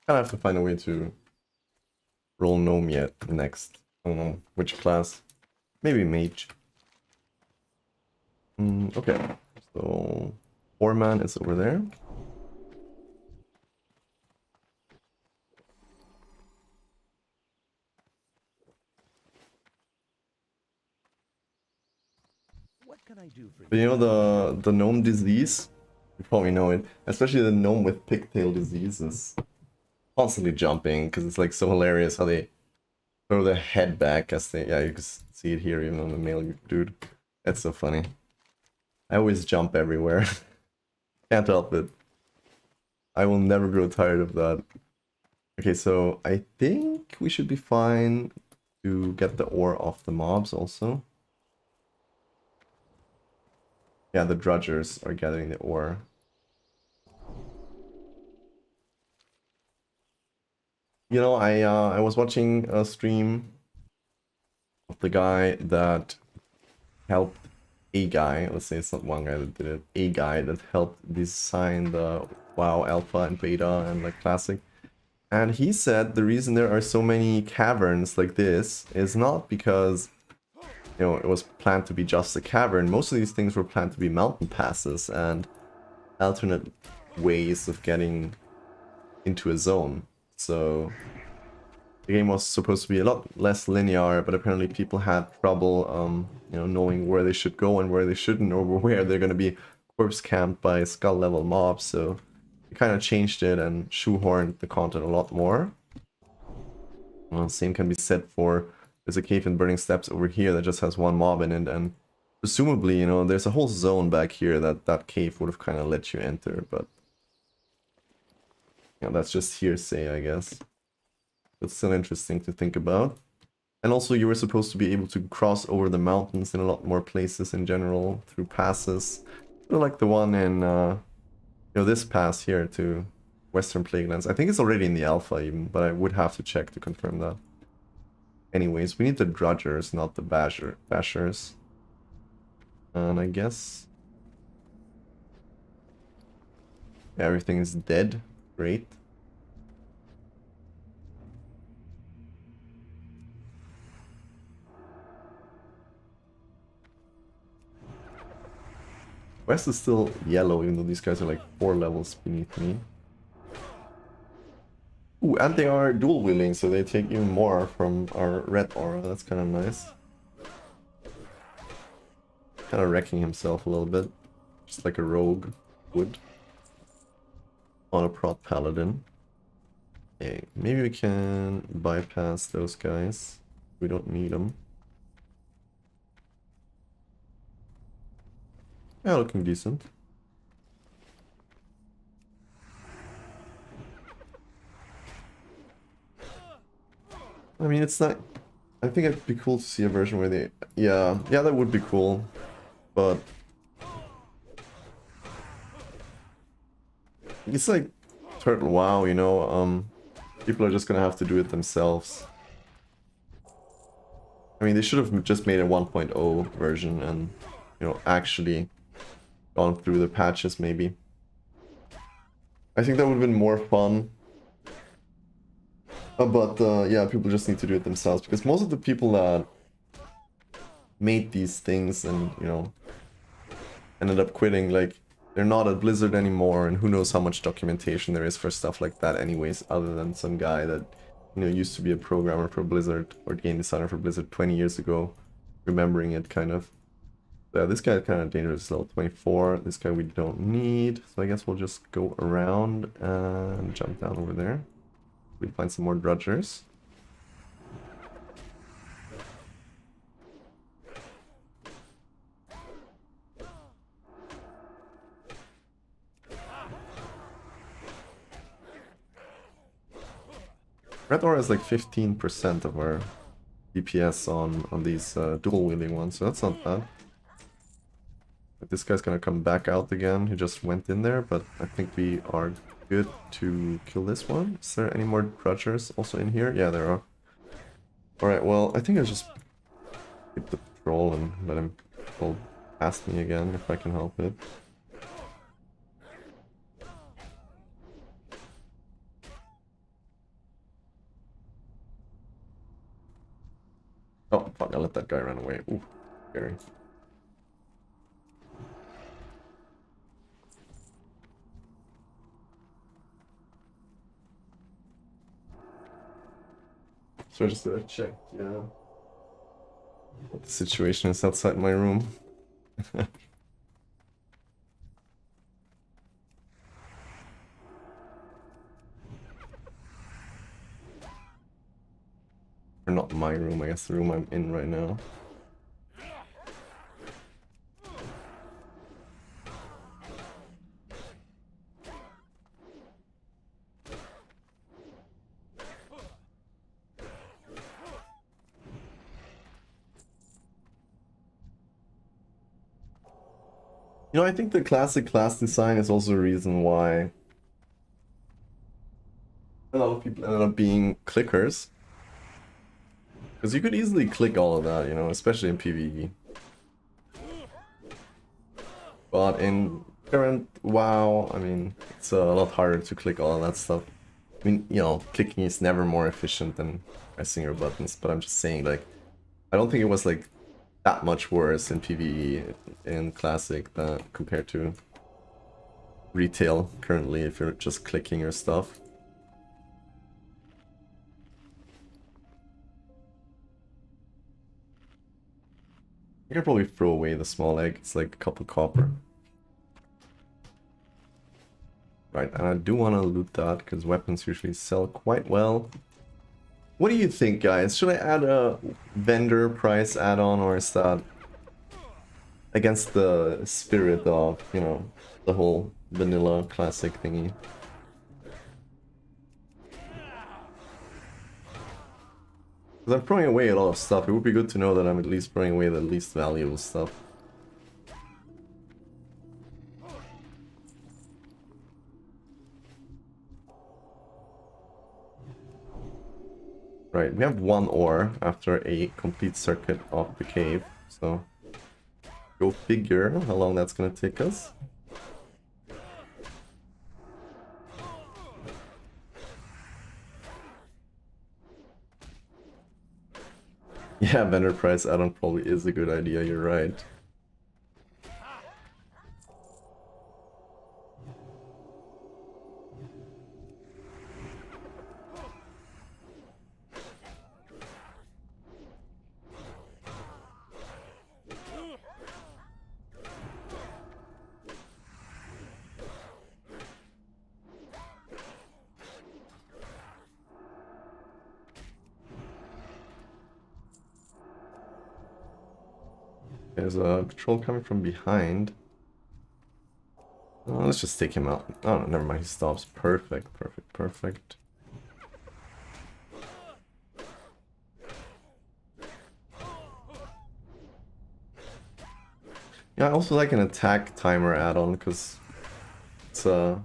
Kind of have to find a way to roll gnome yet next. I don't know which class. Maybe mage. Okay, so 4-man is over there. What can I do for But you know the gnome disease? You probably know it. Especially the gnome with pigtail disease is constantly jumping because it's like so hilarious how they throw their head back as they, yeah, you can see it here even on the male dude. That's so funny. I always jump everywhere. Can't help it. I will never grow tired of that. Okay, so I think we should be fine to get the ore off the mobs also. Yeah, the drudgers are gathering the ore. You know, I was watching a stream of the guy that helped a guy, let's say it's not one guy that did it, a guy that helped design the WoW Alpha and Beta and like Classic. And he said the reason there are so many caverns like this is not because, you know, it was planned to be just a cavern. Most of these things were planned to be mountain passes and alternate ways of getting into a zone. So the game was supposed to be a lot less linear, but apparently people had trouble, you know, knowing where they should go and where they shouldn't, or where they're going to be corpse camped by skull level mobs. So they kind of changed it and shoehorned the content a lot more. Well, same can be said for, there's a cave in Burning Steps over here that just has one mob in it, and presumably, you know, there's a whole zone back here that that cave would have kind of let you enter, but you know, that's just hearsay, I guess. It's still interesting to think about. And also, you were supposed to be able to cross over the mountains in a lot more places in general, through passes. Sort of like the one in, you know, this pass here to Western Plaguelands. I think it's already in the alpha even, but I would have to check to confirm that. Anyways, we need the Drudgers, not the Bashers. And I guess everything is dead. Great. West is still yellow, even though these guys are like 4 levels beneath me. Ooh, and they are dual wielding, so they take even more from our red aura. That's kind of nice. Kind of wrecking himself a little bit. Just like a rogue would. On a prot paladin. Okay, maybe we can bypass those guys. We don't need them. Yeah, looking decent. I mean, it's not... I think it'd be cool to see a version where they... Yeah, that would be cool. But... It's like Turtle WoW, you know, people are just gonna have to do it themselves. I mean, they should have just made a 1.0 version and, you know, actually gone through the patches, maybe. I think that would have been more fun. But yeah, people just need to do it themselves, because most of the people that made these things and, you know, ended up quitting, like, they're not at Blizzard anymore, and who knows how much documentation there is for stuff like that anyways, other than some guy that, you know, used to be a programmer for Blizzard, or game designer for Blizzard 20 years ago, remembering it, kind of. So yeah, this guy is kind of dangerous, level 24. This guy we don't need, so I guess we'll just go around and jump down over there. We find some more Drudgers. Red Aura is like 15% of our DPS on these dual wielding ones, so that's not bad. But this guy's gonna come back out again. He just went in there, but I think we are good to kill this one. Is there any more Drudgers also in here? Yeah, there are. Alright, well, I think I'll just keep the patrol and let him pull past me again if I can help it. Oh, fuck, I let that guy run away. Ooh, scary. So I just gotta check, what the situation is outside my room. Or not my room, I guess the room I'm in right now. You know, I think the classic class design is also a reason why a lot of people ended up being clickers. Because you could easily click all of that, you know, especially in PvE. But in current WoW, I mean, it's a lot harder to click all of that stuff. I mean, you know, clicking is never more efficient than pressing your buttons, but I'm just saying, like, I don't think it was, like, that much worse in PvE in Classic compared to retail currently if you're just clicking your stuff. I could probably throw away the small egg, it's like a couple copper. Right, and I do want to loot that because weapons usually sell quite well. What do you think, guys? Should I add a vendor price add-on, or is that against the spirit of, you know, the whole vanilla classic thingy? Because I'm throwing away a lot of stuff. It would be good to know that I'm at least throwing away the least valuable stuff. Right, we have 1 ore after a complete circuit of the cave, so go figure how long that's gonna take us. Yeah, vendor price add-on probably is a good idea, you're right. There's a patrol coming from behind. Let's just take him out. Oh, no, never mind. He stops. Perfect, perfect, perfect. Yeah, I also like an attack timer add-on because it's a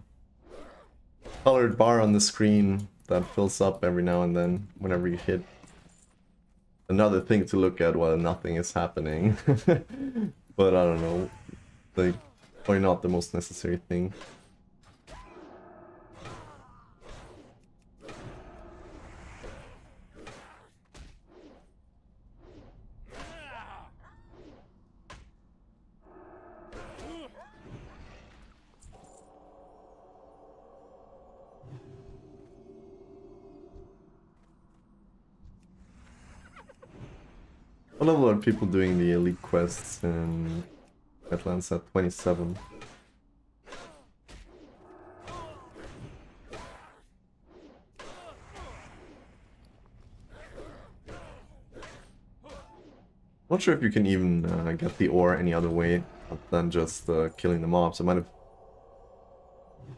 colored bar on the screen that fills up every now and then whenever you hit. Another thing to look at while nothing is happening. But I don't know, like, probably not the most necessary thing. What level are people doing the elite quests in Atlantis at 27? Not sure if you can even get the ore any other way than just killing the mobs. I might have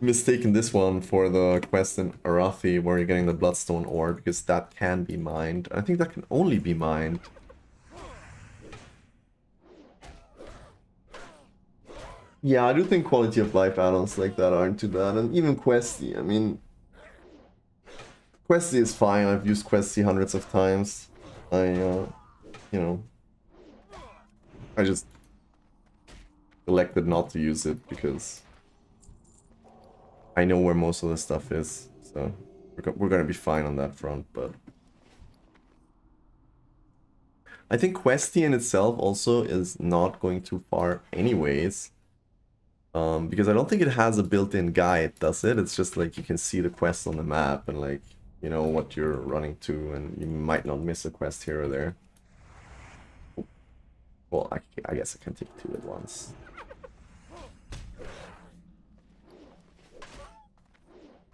mistaken this one for the quest in Arathi where you're getting the bloodstone ore, because that can be mined. I think that can only be mined. Yeah, I do think quality of life add-ons like that aren't too bad, and even Questy, I mean... Questy is fine, I've used Questy hundreds of times. You know... I just elected not to use it because I know where most of the stuff is, so we're gonna be fine on that front, but... I think Questy in itself also is not going too far anyways. Because I don't think it has a built-in guide, does it? It's just like you can see the quest on the map and like, you know, what you're running to, and you might not miss a quest here or there. Well, I guess I can take 2 at once.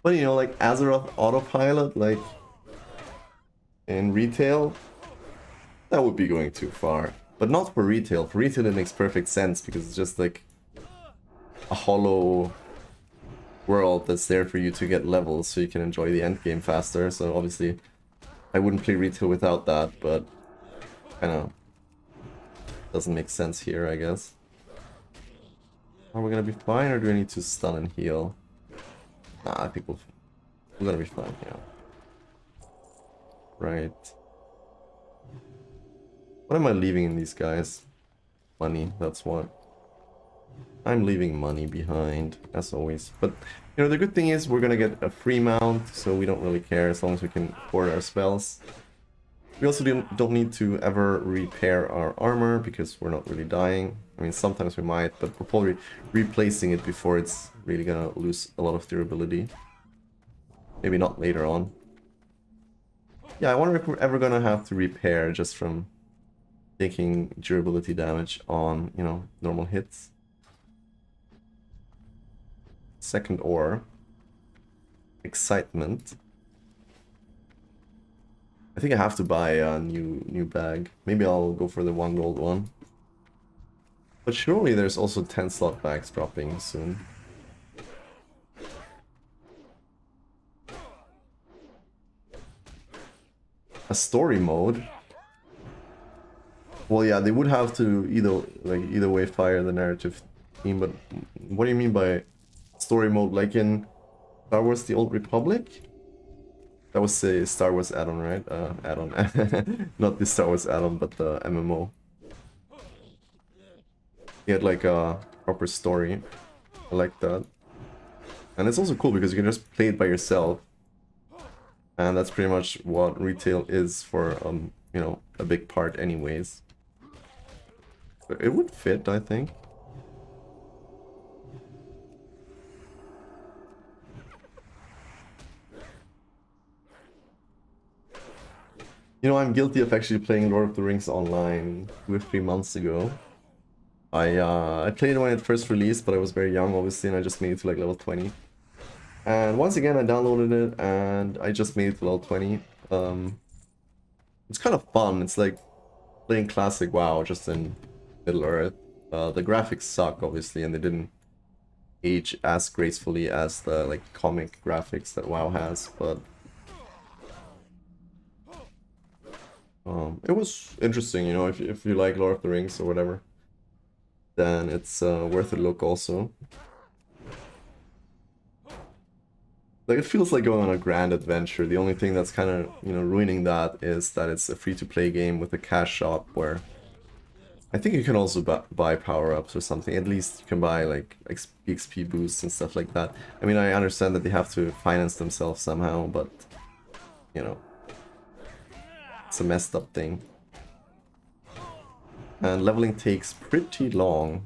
But you know, like Azeroth autopilot, like in retail, that would be going too far. But not for retail. For retail it makes perfect sense because it's just like a hollow world that's there for you to get levels so you can enjoy the end game faster. So obviously I wouldn't play retail without that, but kind of doesn't make sense here, I guess. Are we gonna be fine, or do we need to stun and heal? Nah, I think we're gonna be fine, yeah. Right. What am I leaving in these guys? Money, that's what. I'm leaving money behind, as always. But, you know, the good thing is we're gonna get a free mount, so we don't really care as long as we can afford our spells. We also don't need to ever repair our armor, because we're not really dying. I mean, sometimes we might, but we're probably replacing it before it's really gonna lose a lot of durability. Maybe not later on. Yeah, I wonder if we're ever gonna have to repair just from taking durability damage on, you know, normal hits. Second ore. Excitement. I think I have to buy a new bag. Maybe I'll go for the 1 gold one. But surely there's also 10 slot bags dropping soon. A story mode? Well, yeah, they would have to either way fire the narrative theme, but what do you mean by story mode? Like in Star Wars The Old Republic? That was a Star Wars add-on, right? Add-on. Not the Star Wars add-on, but the MMO. He had like a proper story. I like that. And it's also cool because you can just play it by yourself. And that's pretty much what retail is for, you know, a big part anyways. But it would fit, I think. You know, I'm guilty of actually playing Lord of the Rings online 2 or 3 months ago. I played it when it first released, but I was very young, obviously, and I just made it to like level 20. And once again, I downloaded it, and I just made it to level 20. It's kind of fun. It's like playing classic WoW, just in Middle-earth. The graphics suck, obviously, and they didn't age as gracefully as the like comic graphics that WoW has, but it was interesting, you know, if you like Lord of the Rings or whatever, then it's worth a look also. Like, it feels like going on a grand adventure. The only thing that's kind of, you know, ruining that is that it's a free-to-play game with a cash shop where I think you can also buy power-ups or something. At least you can buy, like, XP boosts and stuff like that. I mean, I understand that they have to finance themselves somehow, but, you know, it's a messed up thing. And leveling takes pretty long,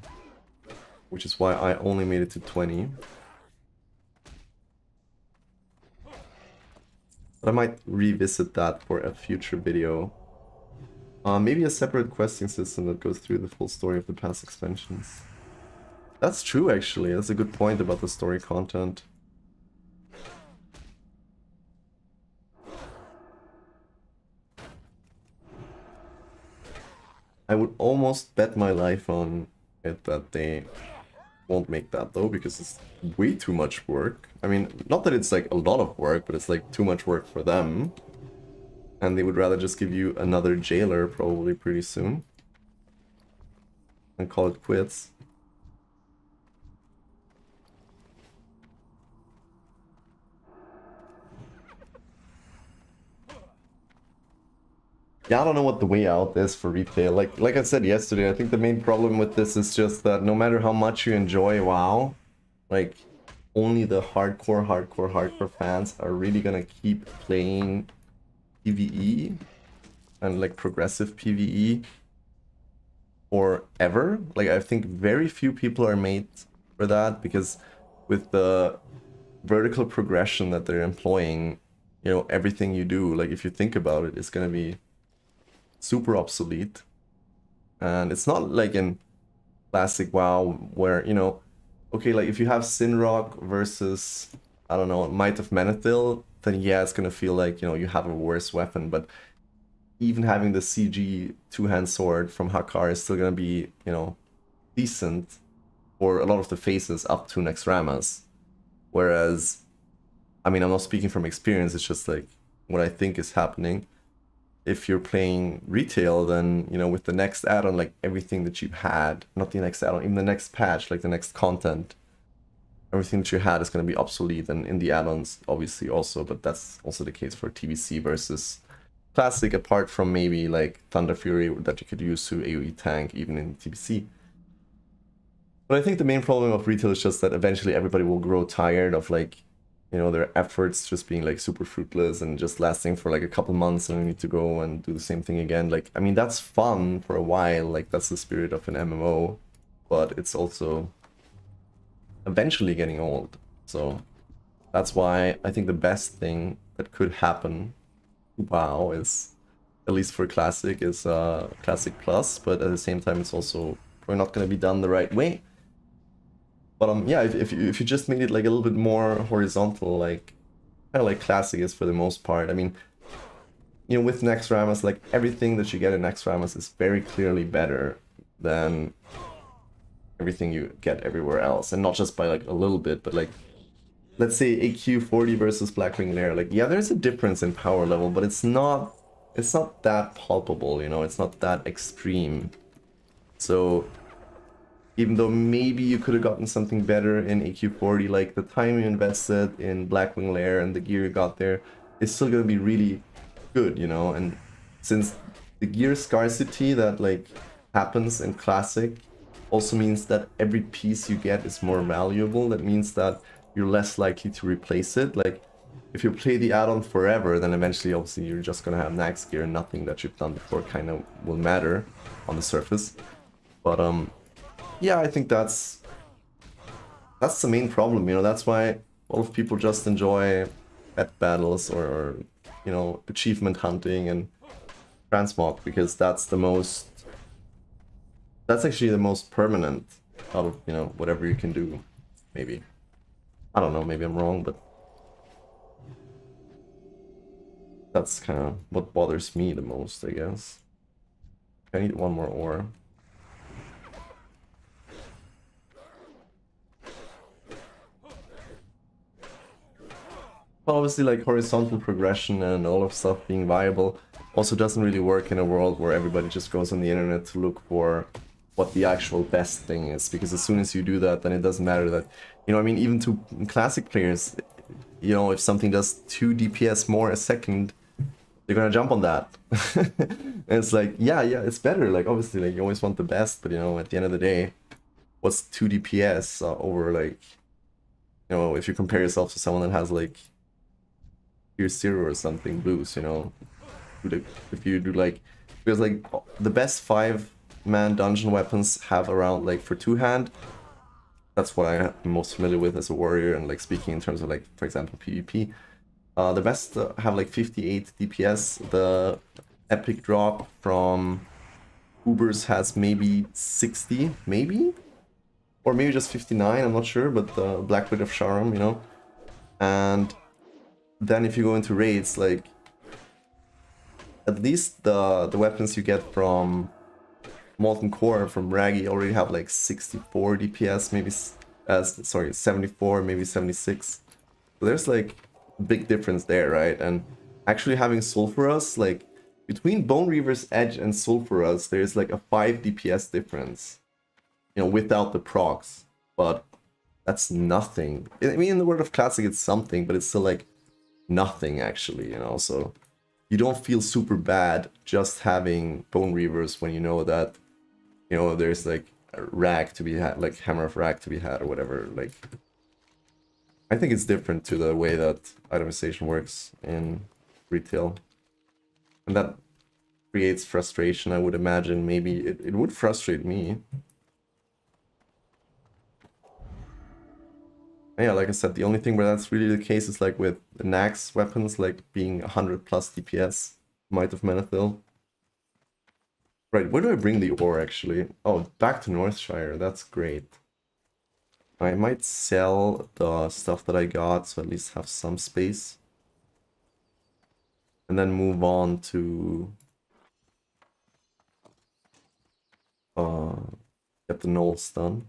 which is why I only made it to 20. But I might revisit that for a future video. Maybe a separate questing system that goes through the full story of the past expansions. That's true, actually. That's a good point about the story content. I would almost bet my life on it that they won't make that though, because it's way too much work. I mean, not that it's like a lot of work, but it's like too much work for them. And they would rather just give you another jailer probably pretty soon and call it quits. Yeah, I don't know what the way out is for retail. Like I said yesterday, I think the main problem with this is just that no matter how much you enjoy WoW, like, only the hardcore fans are really gonna keep playing PvE and like progressive PvE forever. Like, I think very few people are made for that, because with the vertical progression that they're employing, you know, everything you do, like, if you think about it, is gonna be super obsolete. And it's not like in classic WoW where, you know, okay, like if you have Sinrock versus, I don't know, Might of Menethil, then yeah, it's gonna feel like, you know, you have a worse weapon. But even having the CG two-hand sword from Hakar is still gonna be, you know, decent for a lot of the phases up to Naxxramas. Whereas, I mean, I'm not speaking from experience, it's just like what I think is happening. If you're playing retail, then, you know, with the next add-on, like everything that you had, not the next add-on, even the next patch, like the next content, everything that you had is going to be obsolete, and in the add-ons obviously also, but that's also the case for TBC versus Classic, apart from maybe like Thunder Fury that you could use to AoE tank even in TBC. But I think the main problem of retail is just that eventually everybody will grow tired of, like, you know, their efforts just being like super fruitless and just lasting for like a couple months, and we need to go and do the same thing again. Like, I mean, that's fun for a while, like that's the spirit of an MMO, but it's also eventually getting old. So that's why I think the best thing that could happen to WoW is, at least for Classic, is Classic Plus, but at the same time it's also probably not going to be done the right way. But yeah, if you just made it like a little bit more horizontal, like kind of like Classic is for the most part. I mean, you know, with Naxxramas, like everything that you get in Naxxramas is very clearly better than everything you get everywhere else, and not just by like a little bit, but like, let's say AQ40 versus Blackwing Lair. Like, yeah, there's a difference in power level, but it's not that palpable, you know, it's not that extreme. So even though maybe you could have gotten something better in AQ40, like the time you invested in Blackwing Lair and the gear you got there is still gonna be really good, you know. And since the gear scarcity that like happens in Classic also means that every piece you get is more valuable, that means that you're less likely to replace it. Like, if you play the add-on forever, then eventually obviously you're just gonna have Nax gear and nothing that you've done before kind of will matter on the surface. But yeah, I think that's the main problem, you know. That's why a lot of people just enjoy pet battles or you know, achievement hunting and transmog, because that's actually the most permanent out of, you know, whatever you can do. Maybe, I don't know, maybe I'm wrong, but that's kind of what bothers me the most, I guess. I need one more ore. Obviously, like, horizontal progression and all of stuff being viable also doesn't really work in a world where everybody just goes on the internet to look for what the actual best thing is, because as soon as you do that, then it doesn't matter that, you know, I mean, even to Classic players, you know, if something does 2 DPS more a second, they're gonna jump on that. And it's like, yeah, it's better, like, obviously, like, you always want the best, but, you know, at the end of the day, what's 2 DPS over, like, you know, if you compare yourself to someone that has, like, tier 0 or something boost, you know, if you do, like, because, like, the best 5-man dungeon weapons have around, like, for 2-hand, that's what I'm most familiar with as a warrior, and, like, speaking in terms of, like, for example, PvP, the best have, like, 58 DPS, the epic drop from Ubers has maybe 60, maybe? Or maybe just 59, I'm not sure, but the Black Witch of Sharam, you know, and then if you go into raids, like, at least the weapons you get from Molten Core, from Raggy, already have like 64 DPS, maybe, sorry, 74, maybe 76. So there's like a big difference there, right? And actually having Sulfurous, like, between Bone Reaver's Edge and Sulfurous, there's like a 5 DPS difference, you know, without the procs. But that's nothing. I mean, in the World of Classic, it's something, but it's still like nothing, actually, you know. So you don't feel super bad just having Bone Reavers when you know that, you know, there's like a rag to be had, like Hammer of Rag to be had or whatever. Like, I think it's different to the way that itemization works in retail, and that creates frustration. I would imagine maybe it would frustrate me. Yeah, like I said, the only thing where that's really the case is like with the Nax weapons, like being 100 plus DPS, Might of Menethil. Right, where do I bring the ore actually? Oh, back to Northshire, that's great. I might sell the stuff that I got, so at least have some space. And then move on to get the knolls done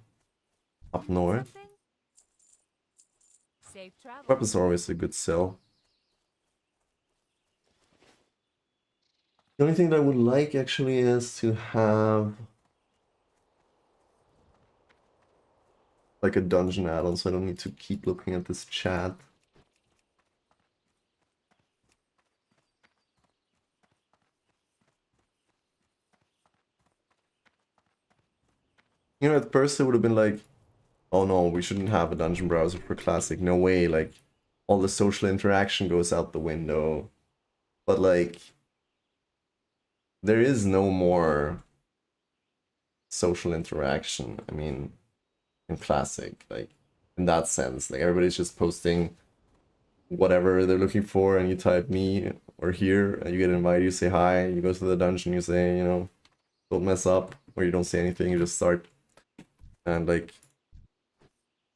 up north. Safe travel. Weapons are always a good sell. The only thing that I would like actually is to have like a dungeon add-on, so I don't need to keep looking at this chat. You know, at first it would have been like, oh no, we shouldn't have a dungeon browser for Classic. No way, like, all the social interaction goes out the window. But, like, there is no more social interaction, I mean, in Classic. Like, in that sense. Like everybody's just posting whatever they're looking for, and you type me or here, and you get invited, you say hi, you go to the dungeon, you say, you know, don't mess up, or you don't say anything, you just start. And like,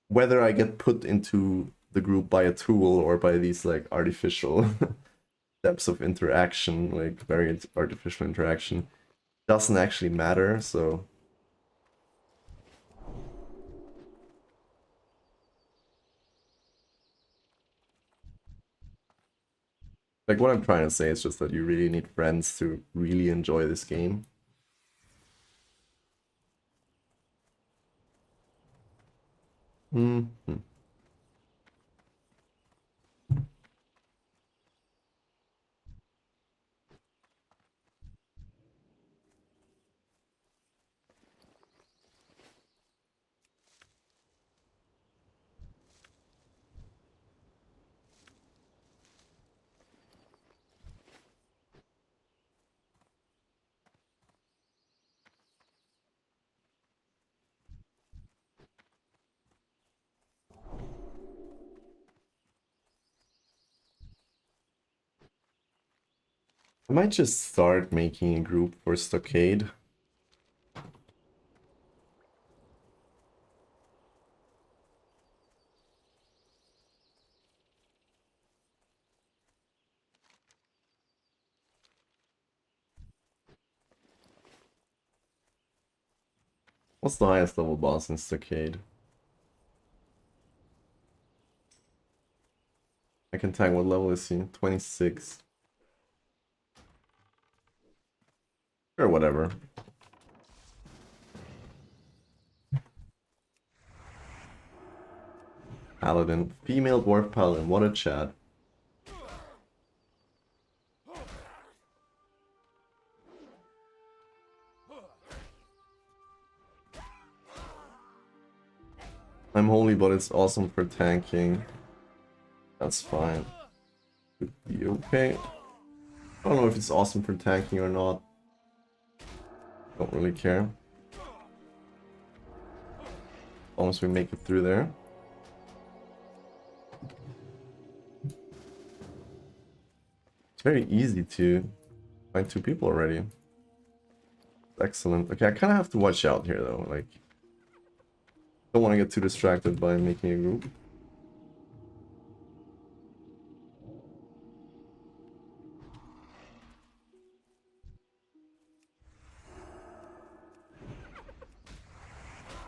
whether I get put into the group by a tool or by these like artificial steps of interaction, like very artificial interaction, doesn't actually matter, so. Like, what I'm trying to say is just that you really need friends to really enjoy this game. Mm-hmm. I might just start making a group for Stockade. What's the highest level boss in Stockade? I can tag what level is he? 26. Or whatever. Paladin. Female dwarf paladin. What a chat. I'm holy, but it's awesome for tanking. That's fine. Could be okay. I don't know if it's awesome for tanking or not. Don't really care. As long as we make it through there. It's very easy to find 2 people already. Excellent. Okay, I kind of have to watch out here though. Like, don't want to get too distracted by making a group.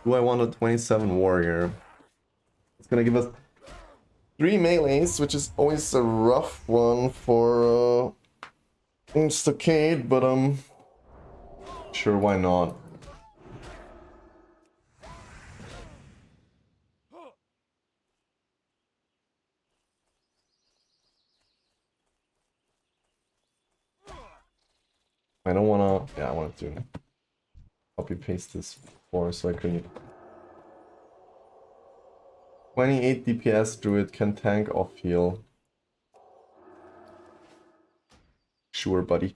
Do I want a 27 warrior? It's gonna give us 3 melees, which is always a rough one for Stockade, but sure, why not? I don't wanna. Yeah, I wanted to copy paste this before so I couldn't. 28 DPS druid can tank off heal. Sure, buddy.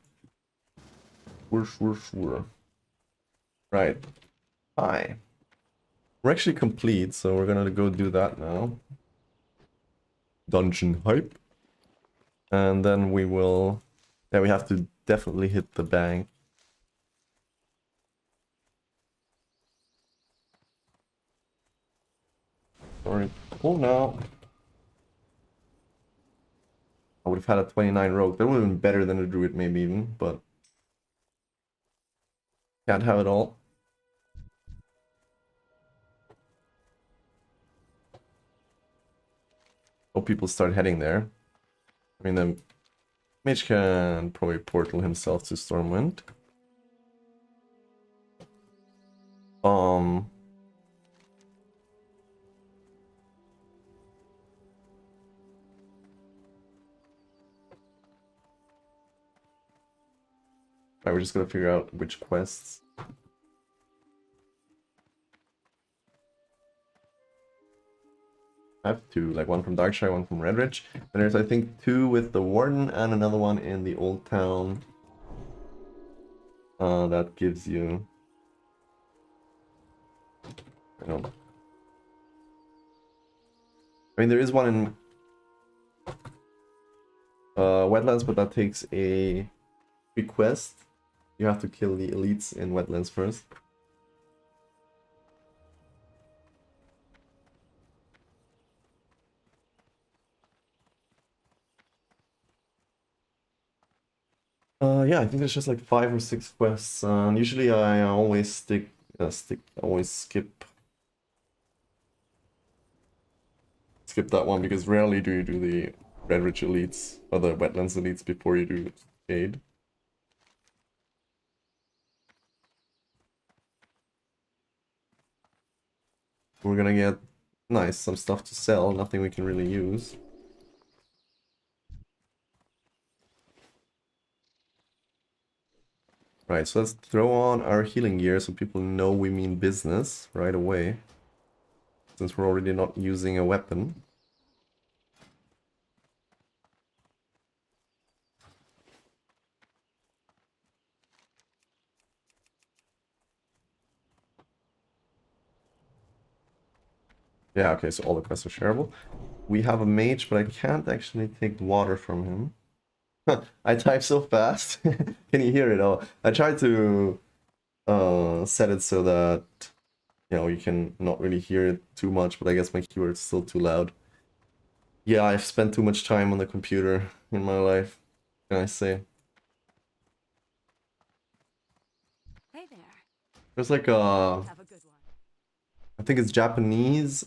Sure. Right. Hi. We're actually complete, so we're gonna go do that now. Dungeon hype. And then we will. Yeah, we have to definitely hit the bank. Sorry. Oh no. I would have had a 29 rogue. That would have been better than a druid, maybe even, but can't have it all. Hope people start heading there. I mean, the mage can probably portal himself to Stormwind. Alright, we're just gonna figure out which quests. I have 2, like one from Darkshire, one from Redridge. And there's, I think, 2 with the Warden and another one in the Old Town. That gives you... I don't know. I mean, there is one in Wetlands, but that takes a request. You have to kill the elites in Wetlands first. Yeah, I think there's just like 5 or 6 quests. Usually I always always skip that one because rarely do you do the Red Ridge elites or the Wetlands elites before you do Aid. We're gonna get some stuff to sell, nothing we can really use. Right, so let's throw on our healing gear so people know we mean business right away. Since we're already not using a weapon. Yeah, okay, so all the quests are shareable. We have a mage, but I can't actually take water from him. I type so fast. Can you hear it? Oh, I tried to set it so that you can not really hear it too much, but I guess my keyboard's still too loud. Yeah, I've spent too much time on the computer in my life, can I say? Hey there. There's like a, Have a good one. I think it's Japanese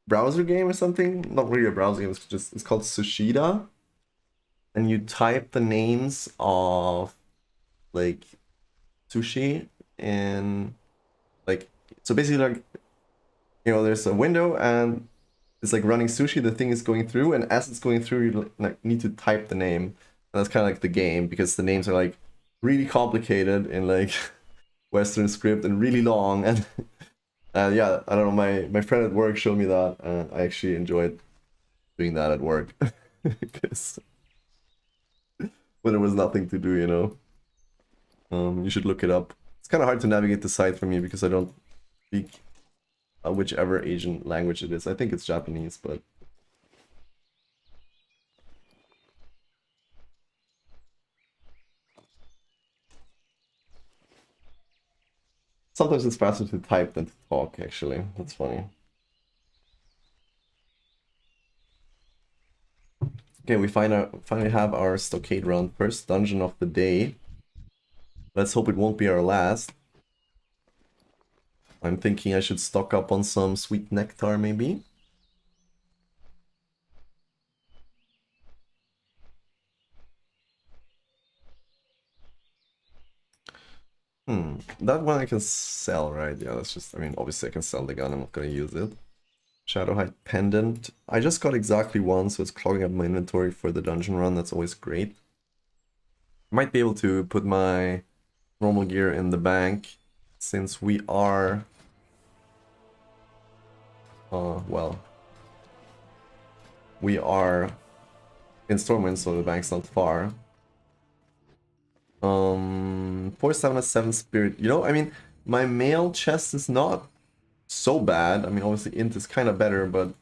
browser game or something. Not really a browser game. It's called Sushida, and you type the names of like sushi and like so basically like there's a window and it's like running sushi. The thing is going through, and as it's going through, you like need to type the name. And that's kind of like the game because the names are like really complicated in like Western script and really long and. Yeah, I don't know. My friend at work showed me that, and I actually enjoyed doing that at work because when there was nothing to do. You should look it up. It's kind of hard to navigate the site for me because I don't speak whichever Asian language it is. I think it's Japanese, but sometimes it's faster to type than to talk. Actually, that's funny. Okay, we finally have our stockade run, first dungeon of the day. Let's hope it won't be our last. I'm thinking I should stock up on some sweet nectar, maybe. That one I can sell, right? Yeah, that's just, I mean, obviously I can sell the gun, I'm not gonna use it. Shadowhide Pendant. I just got exactly one, so it's clogging up my inventory for the dungeon run, that's always great. Might be able to put my normal gear in the bank, since we are... well... We are in Stormwind, so the bank's not far. 4/7/7 spirit. I mean, my mail chest is not so bad. I mean, obviously int is kind of better, but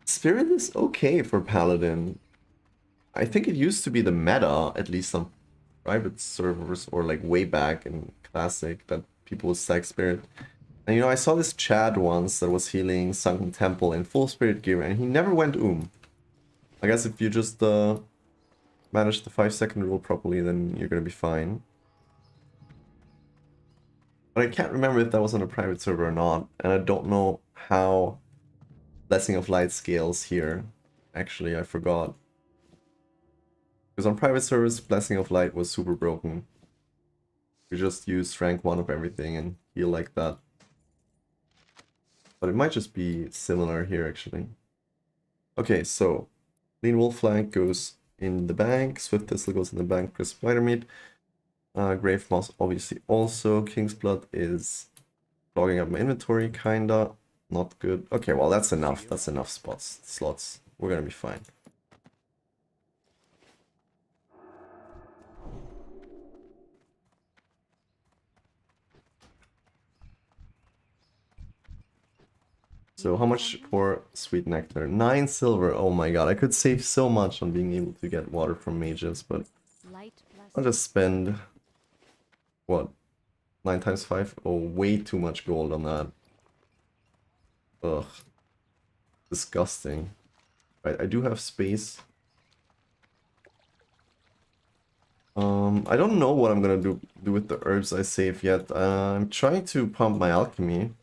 spirit is okay for paladin. I think it used to be the meta, at least on private servers or like way back in classic, that people would stack spirit. And I saw this Chad once that was healing Sunken Temple in full spirit gear, and he never went I guess if you just manage the 5-second rule properly, then you're gonna be fine. But I can't remember if that was on a private server or not, and I don't know how Blessing of Light scales here. Actually, I forgot. Because on private servers, Blessing of Light was super broken. You just use rank 1 of everything and heal like that. But it might just be similar here, actually. Okay, so Lean Wolf Flank goes in the bank, Swift Thistle goes in the bank, Crisp Spider Meat. Grave Moss obviously also. King's Blood is clogging up my inventory, kinda. Not good. Okay, well that's enough. That's enough slots. We're gonna be fine. So how much for sweet nectar? 9 silver. Oh my god, I could save so much on being able to get water from mages, but Light I'll blessing. just spend what? 9 times 5? Oh, way too much gold on that. Ugh. Disgusting. Right, I do have space. I don't know what I'm gonna do with the herbs I save yet. I'm trying to pump my alchemy.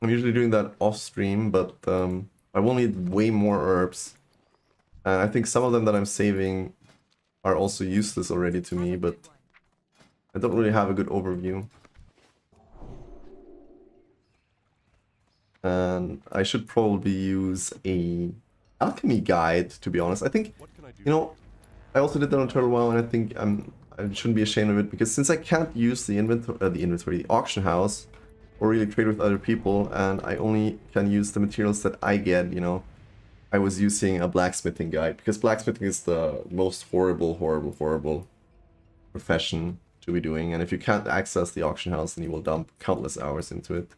I'm usually doing that off stream, but I will need way more herbs. And I think some of them that I'm saving are also useless already to me, but I don't really have a good overview. And I should probably use a alchemy guide, to be honest. I think, What can I do? you know, I also did that on Turtle WoW, and I think I shouldn't be ashamed of it, because since I can't use the the auction house, or really trade with other people, and I only can use the materials that I get, you know, I was using a blacksmithing guide, because blacksmithing is the most horrible profession to be doing, and if you can't access the auction house, then you will dump countless hours into it.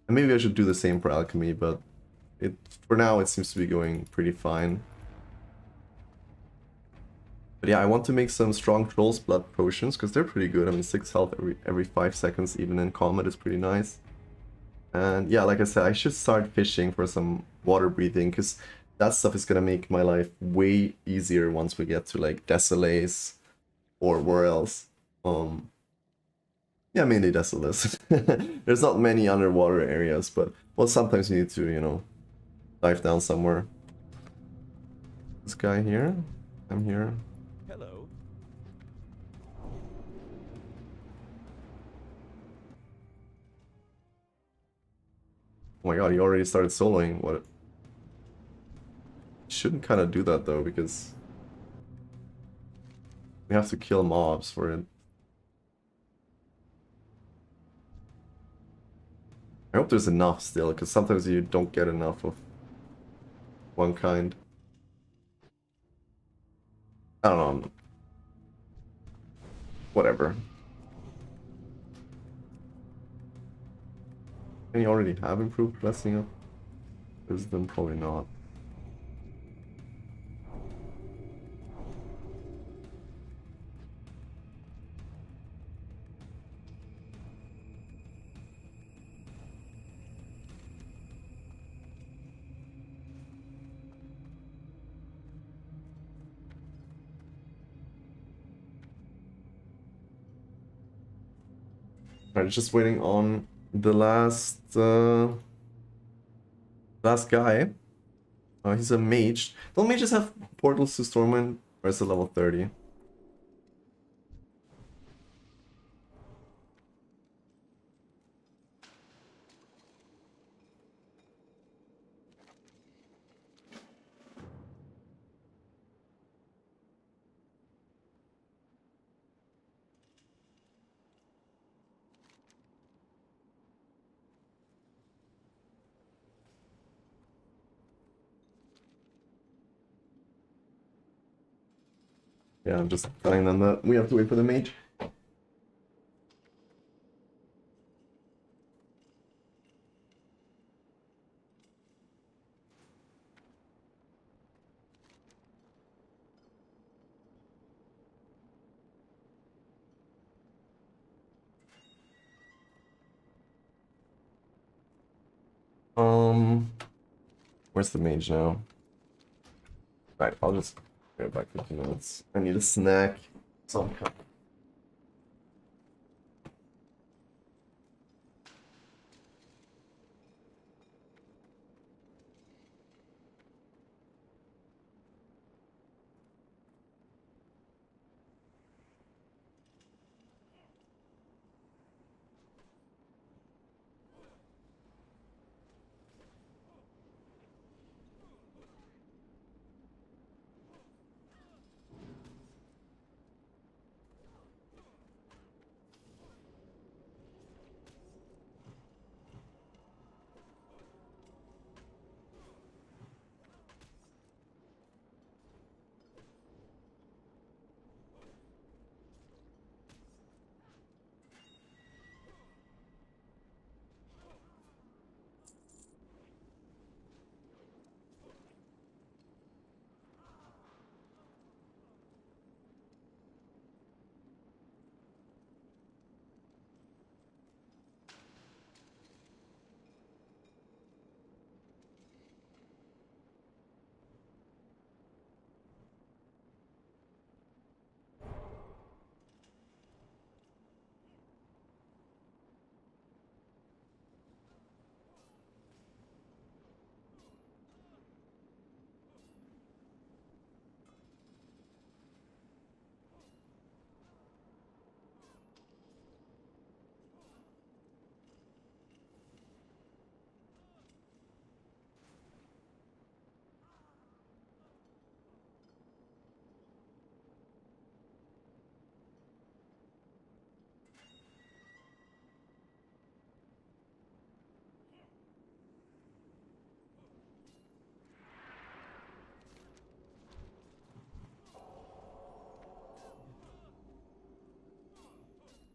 And maybe I should do the same for alchemy, but for now it seems to be going pretty fine. But yeah, I want to make some strong troll's blood potions, because they're pretty good. I mean, 6 health every 5 seconds, even in combat, is pretty nice. And yeah, like I said, I should start fishing for some water breathing, because that stuff is gonna make my life way easier once we get to like Desolace or where else. Yeah, mainly Desolace. There's not many underwater areas, but well, sometimes you need to, you know, dive down somewhere. This guy here, I'm here. Hello. Oh my god, he already started soloing. What? Shouldn't kind of do that though, because we have to kill mobs for it. I hope there's enough still, because sometimes you don't get enough of one kind. I don't know. Whatever. Can you already have improved blessing of wisdom? Probably not. Alright, just waiting on the last guy. He's a mage. Don't mages have portals to Stormwind, or is it level 30? Yeah, I'm just telling them that we have to wait for the mage. Where's the mage now? Right, I'll just go back 15 minutes. I need a snack. Some kind.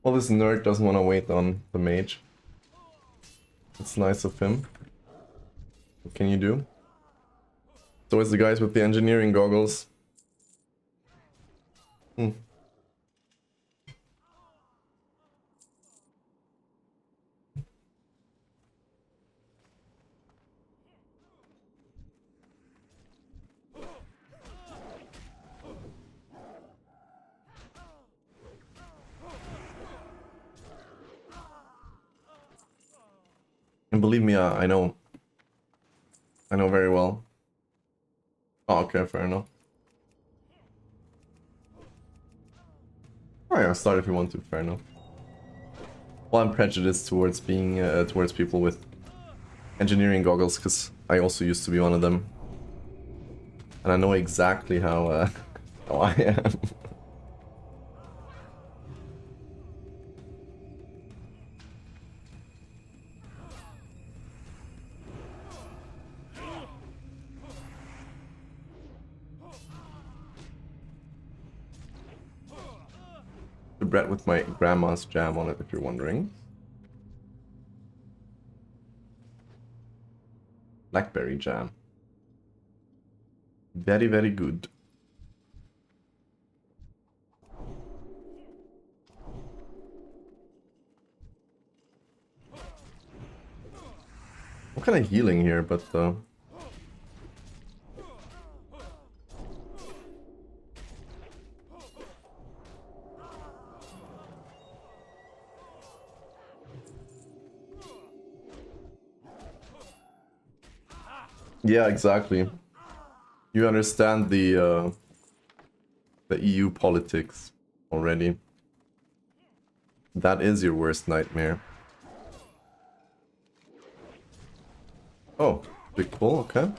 Well, this nerd doesn't want to wait on the mage. It's nice of him. What can you do? It's always the guys with the engineering goggles. Hmm. And believe me, I know. I know very well. Oh, okay, fair enough. Alright, I'll start if you want to, fair enough. Well, I'm prejudiced towards being, towards people with engineering goggles, because I also used to be one of them. And I know exactly how, how I am. The bread with my grandma's jam on it, if you're wondering. Blackberry jam. Very, very good. What kind of healing here, but yeah, exactly. You understand the EU politics already. That is your worst nightmare. Oh, big pull, okay.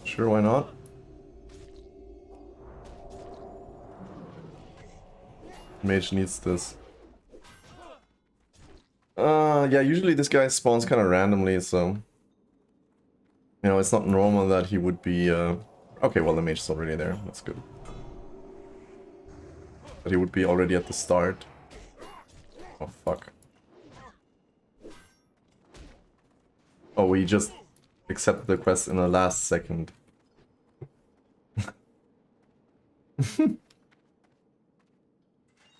Sure, why not? Mage needs this. Yeah, usually this guy spawns kind of randomly, so... You know, it's not normal that he would be, Okay, well, the mage is already there. That's good. That he would be already at the start. Oh, fuck. Oh, we just accepted the quest in the last second.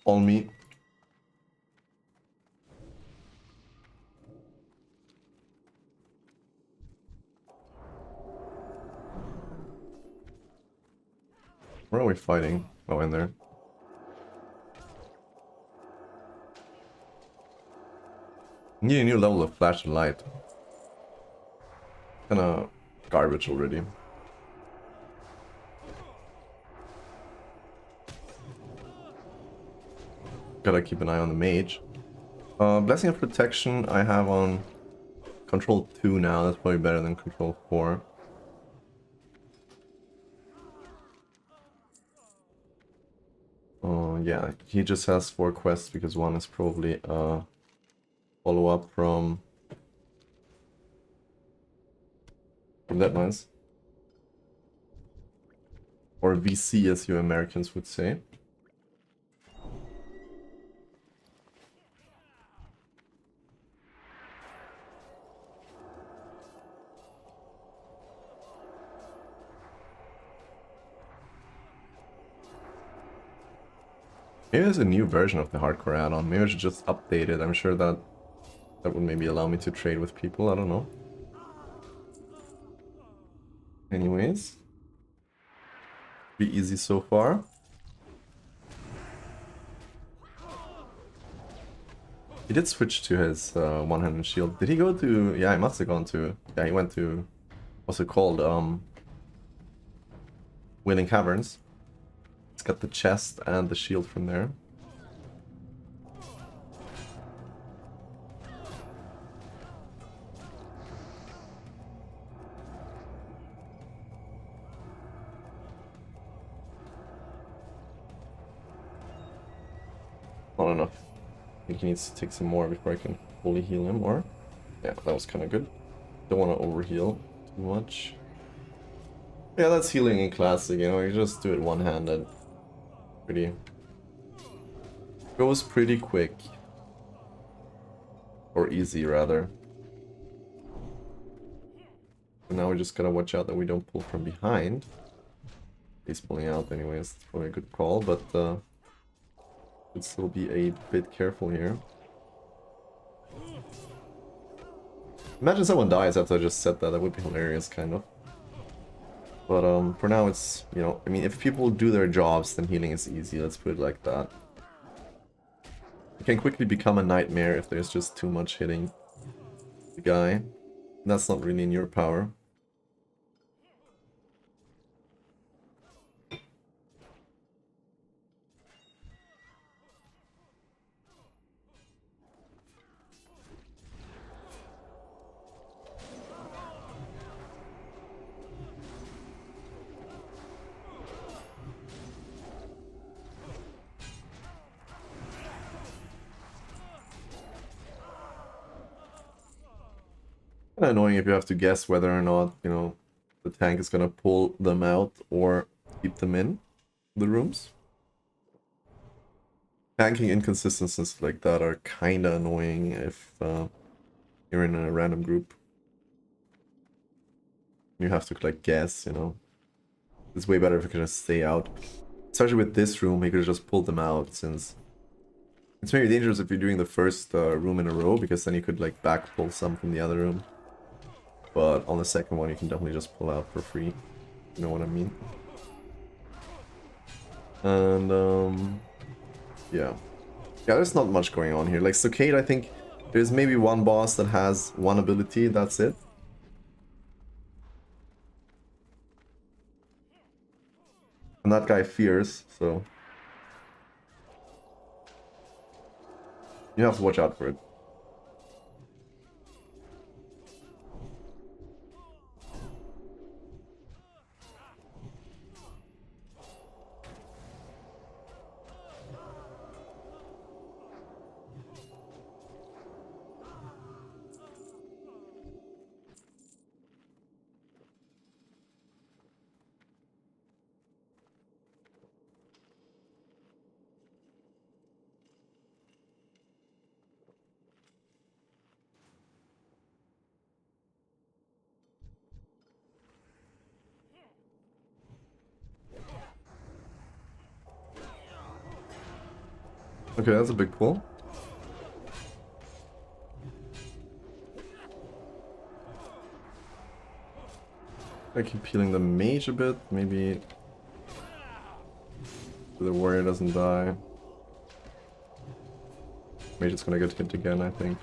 All me. Where are we fighting? Oh, in there. Need a new level of flash and light. Kinda garbage already. Gotta keep an eye on the mage. Blessing of Protection I have on Control 2 now. That's probably better than Control 4. Yeah, he just has 4 quests because one is probably follow-up from that ones. Or VC as you Americans would say. Maybe there's a new version of the hardcore add-on. Maybe I should just update it. I'm sure that would maybe allow me to trade with people. I don't know. Anyways. Pretty easy so far. He did switch to his one-handed shield. Did he go to... Yeah, he must have gone to... Yeah, he went to... What's it called? Wailing Caverns. It's got the chest and the shield from there. Not enough. I think he needs to take some more before I can fully heal him, or... Yeah, that was kind of good. Don't want to overheal too much. Yeah, that's healing in Classic, you know, you just do it one-handed. Pretty Goes pretty quick. Or easy, rather. And now we just gotta watch out that we don't pull from behind. He's pulling out anyways, it's probably a good call, but should still be a bit careful here. Imagine someone dies after I just said that, that would be hilarious, kind of. But for now it's, you know, I mean, if people do their jobs, then healing is easy, let's put it like that. It can quickly become a nightmare if there's just too much hitting the guy. And that's not really in your power. Kinda annoying if you have to guess whether or not, you know, the tank is gonna pull them out or keep them in the rooms. Tanking inconsistencies like that are kinda annoying if you're in a random group. You have to like guess, you know. It's way better if you can just stay out. Especially with this room, you could have just pulled them out, since it's maybe dangerous if you're doing the first room in a row, because then you could like back pull some from the other room. But on the second one, you can definitely just pull out for free. You know what I mean? And yeah. Yeah, there's not much going on here. Like Stockade, I think there's maybe one boss that has one ability, that's it. And that guy fears, so you have to watch out for it. Okay, that's a big pull. I keep healing the mage a bit, maybe the warrior doesn't die. Mage is gonna get hit again, I think.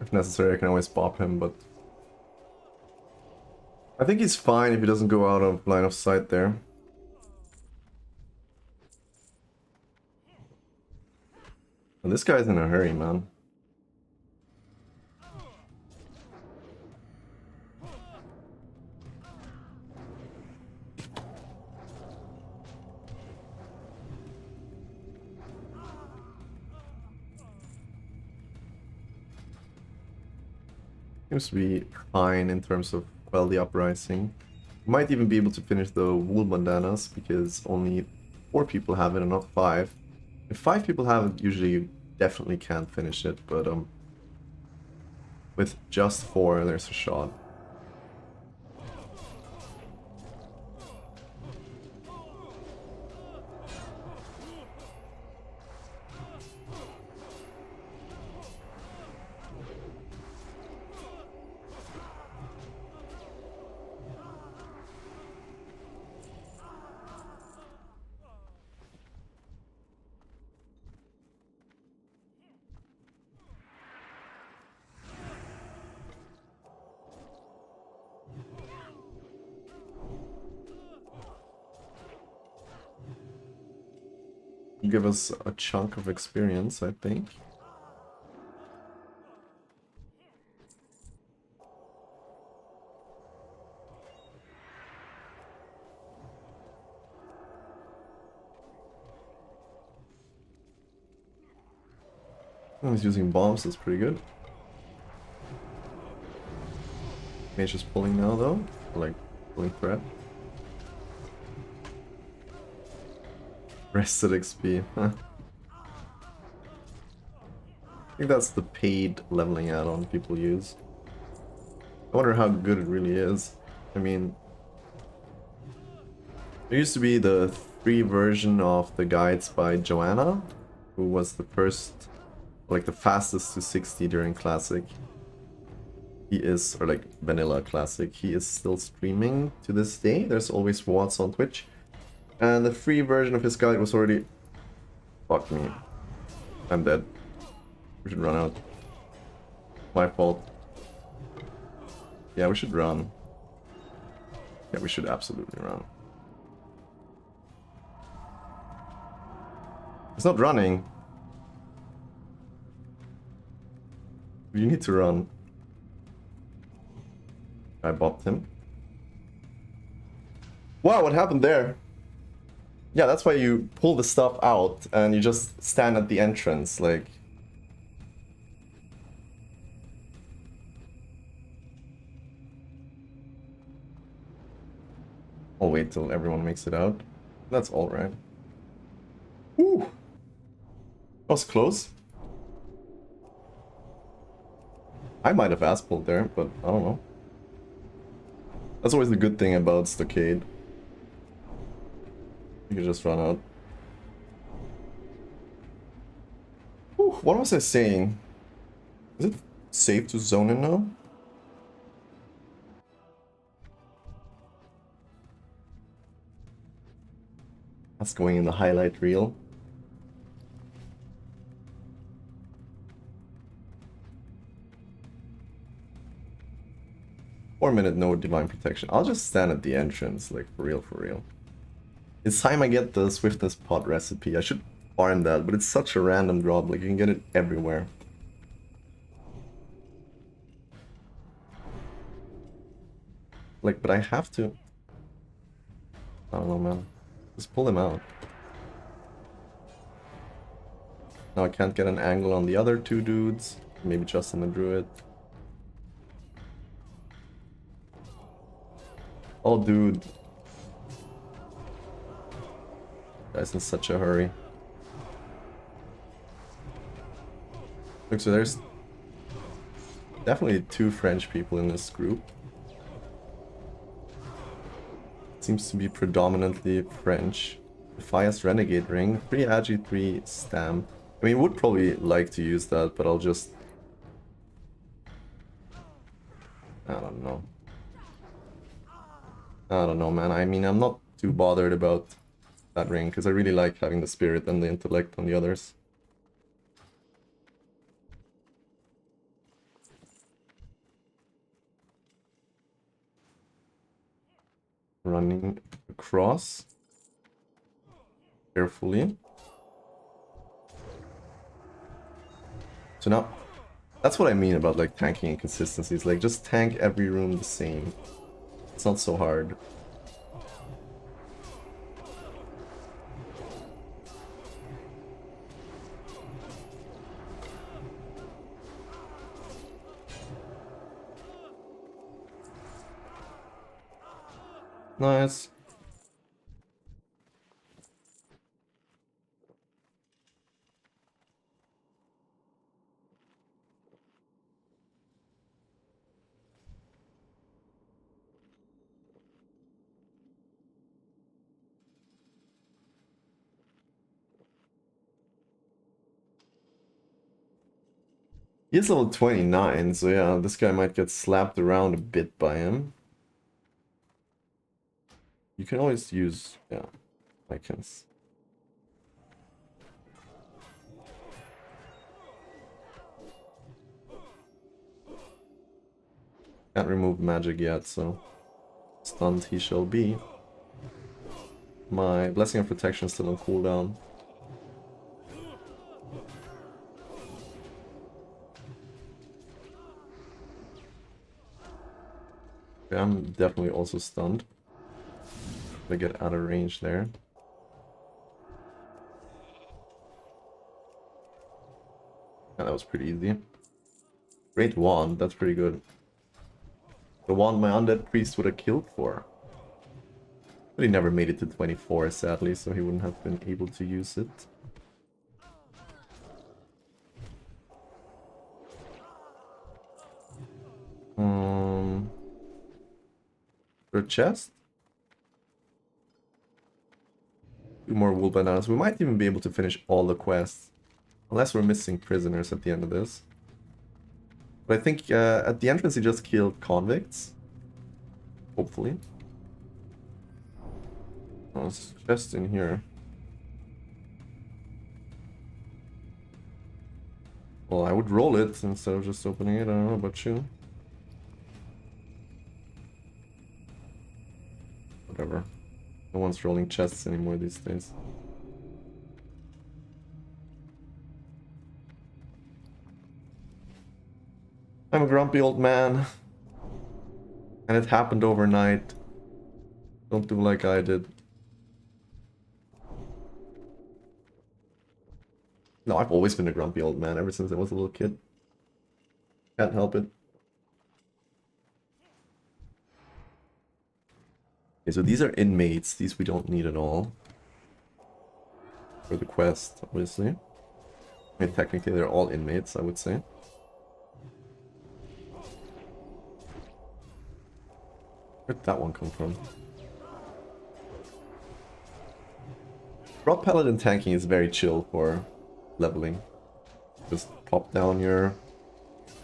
If necessary, I can always bop him, but I think he's fine if he doesn't go out of line of sight there. And this guy's in a hurry, man. Seems to be fine in terms of, well, the uprising. Might even be able to finish the wool bandanas, because only 4 people have it and not 5. If 5 people have it, usually you definitely can't finish it, but with just 4, there's a shot. Give us a chunk of experience, I think. Oh, he's using bombs, that's pretty good. Mage is pulling now though, like pulling threat. Rested XP. Huh. I think that's the paid leveling add-on people use. I wonder how good it really is. I mean, there used to be the free version of the guides by Joanna, who was the first, like the fastest to 60 during Classic. He is, or like Vanilla Classic, he is still streaming to this day. There's always VODs on Twitch. And the free version of his guide was already... Fuck me. I'm dead. We should run out. My fault. Yeah, we should run. Yeah, we should absolutely run. It's not running. You need to run. I bopped him. Wow, what happened there? Yeah, that's why you pull the stuff out and you just stand at the entrance, like... I'll wait till everyone makes it out. That's alright. Woo! That was close. I might have ass pulled there, but I don't know. That's always the good thing about Stockade. You can just run out. Whew, what was I saying? Is it safe to zone in now? That's going in the highlight reel. Minute no divine protection. I'll just stand at the entrance, like for real, for real. It's time I get the swiftness pot recipe. I should farm that, but it's such a random drop, like you can get it everywhere. Like, but I have to... I don't know, man. Just pull them out. Now I can't get an angle on the other two dudes. Maybe just on the druid. Oh, dude. Guy's in such a hurry. Look, so there's definitely 2 French people in this group. Seems to be predominantly French. Defias Renegade Ring, 3 Agi, 3 Stamp. I mean, would probably like to use that, but I'll just... I don't know. I don't know, man. I mean, I'm not too bothered about that ring, because I really like having the spirit and the intellect on the others. Running across. Carefully. So now, that's what I mean about like tanking inconsistencies. Like, just tank every room the same. It's not so hard. Nice. He is level 29, so yeah, this guy might get slapped around a bit by him. You can always use, yeah, icons. Can't remove magic yet, so stunned he shall be. My Blessing of Protection is still on cooldown. Okay, I'm definitely also stunned. I get out of range there. Yeah, that was pretty easy. Great wand, that's pretty good. The wand my undead priest would have killed for. But he never made it to 24, sadly, so he wouldn't have been able to use it. For a chest? 2 more wool bananas. We might even be able to finish all the quests. Unless we're missing prisoners at the end of this. But I think at the entrance he just killed convicts. Hopefully. Oh, there's a chest in here. Well, I would roll it instead of just opening it. I don't know about you. Whatever. No one's rolling chests anymore these days. I'm a grumpy old man. And it happened overnight. Don't do like I did. No, I've always been a grumpy old man ever since I was a little kid. Can't help it. Okay, so these are inmates. These we don't need at all. For the quest, obviously. I mean, technically they're all inmates, I would say. Where'd that one come from? Rock Paladin tanking is very chill for leveling. Just pop down your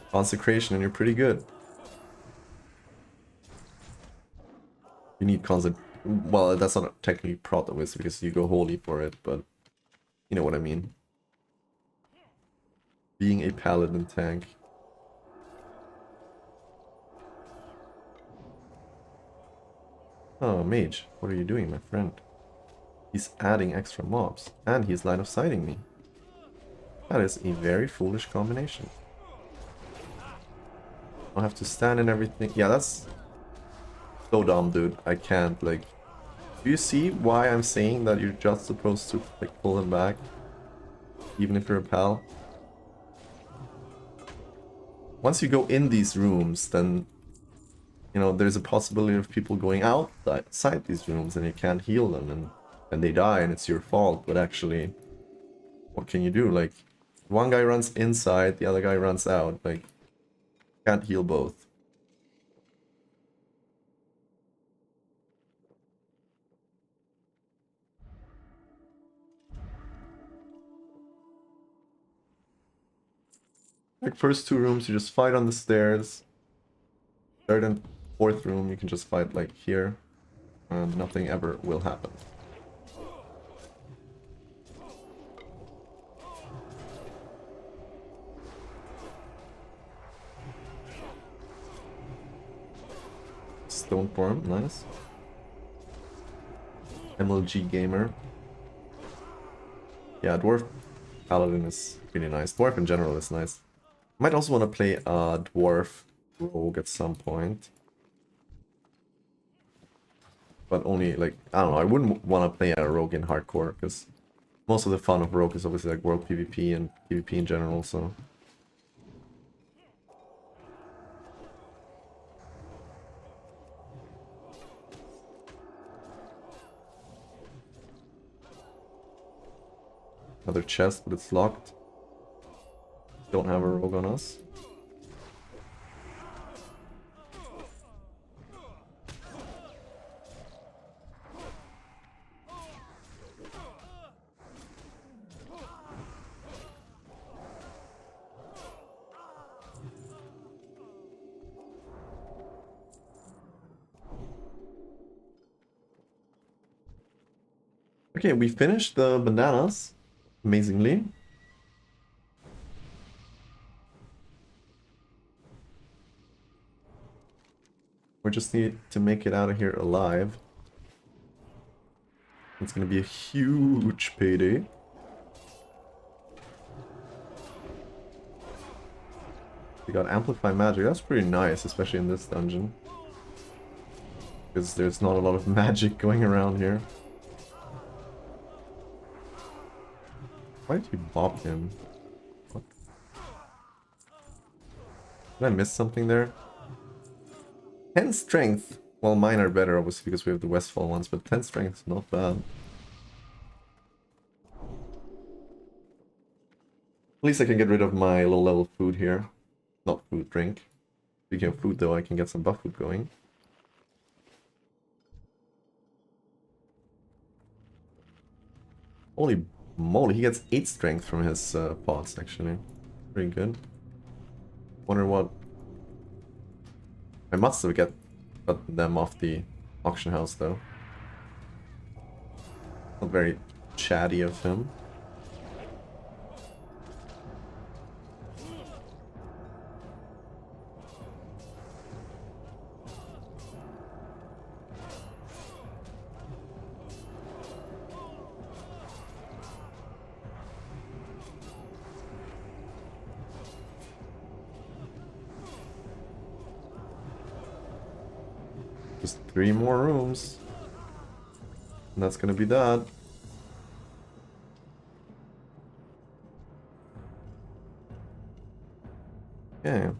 consecration and you're pretty good. You need constant... Well, that's not technically Protovis because you go holy for it, but you know what I mean. Being a paladin tank. Oh, mage, what are you doing, my friend? He's adding extra mobs, and he's line of sighting me. That is a very foolish combination. I'll have to stand and everything. Yeah, that's so dumb, dude. I can't, like... Do you see why I'm saying that you're just supposed to, like, pull him back? Even if you're a pal? Once you go in these rooms, then... You know, there's a possibility of people going outside these rooms and you can't heal them and they die and it's your fault. But actually, what can you do? Like, one guy runs inside, the other guy runs out. Like, can't heal both. Like, first 2 rooms, you just fight on the stairs. 3rd and 4th room, you can just fight, like, here. And nothing ever will happen. Stone form, nice. MLG gamer. Yeah, Dwarf Paladin is really nice. Dwarf in general is nice. Might also want to play a Dwarf Rogue at some point. But only, like, I don't know, I wouldn't want to play a Rogue in hardcore, because most of the fun of Rogue is obviously like World PvP and PvP in general, so... Another chest, but it's locked. Don't have a rogue on us. Okay, we finished the bananas. Amazingly. We just need to make it out of here alive. It's gonna be a huge payday. We got Amplify Magic. That's pretty nice, especially in this dungeon. Because there's not a lot of magic going around here. Why did you bop him? What? Did I miss something there? 10 strength, Well, mine are better, obviously, because we have the Westfall ones, but 10 strength is not bad. At least I can get rid of my low-level food here. Not food, drink. Speaking of food, though, I can get some buff food going. Holy moly, he gets 8 strength from his pots, actually. Pretty good. Wonder what... I must have gotten them off the auction house, though. Not very chatty of him. Just 3 more rooms. And that's gonna be that. Okay. Oh,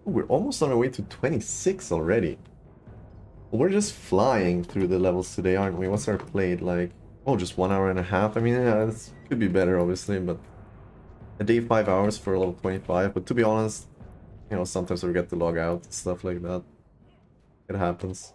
we're almost on our way to 26 already. We're just flying through the levels today, aren't we? What's our play like? Oh, just 1 hour and a half? I mean, yeah, this could be better, obviously, but... A day, 5 hours for level 25, but to be honest, you know, sometimes I forget to log out, stuff like that. It happens.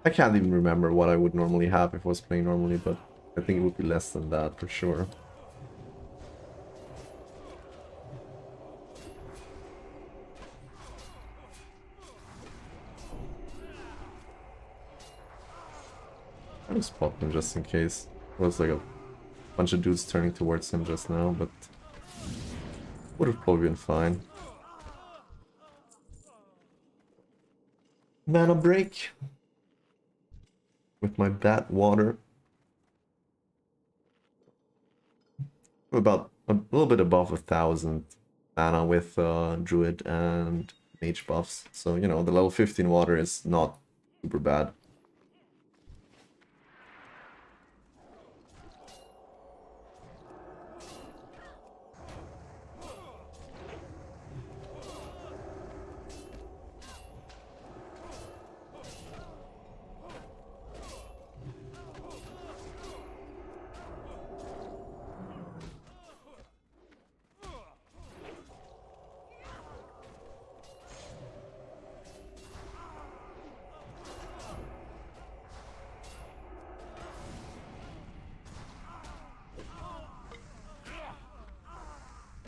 I can't even remember what I would normally have if I was playing normally, but I think it would be less than that for sure. I just popped him just in case. It was like a bunch of dudes turning towards him just now, but would have probably been fine. Mana break with my bat water. About a little bit above 1,000 mana with druid and mage buffs, so you know the level 15 water is not super bad.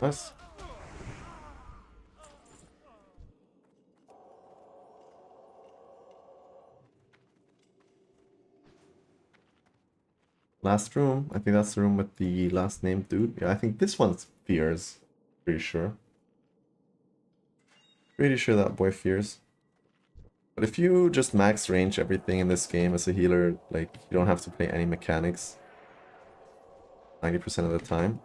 Nice. Last room. I think that's the room with the last name dude. Yeah, I think this one's Fears. Pretty sure. Pretty sure that boy Fears. But if you just max range everything in this game as a healer, like, you don't have to play any mechanics 90% of the time.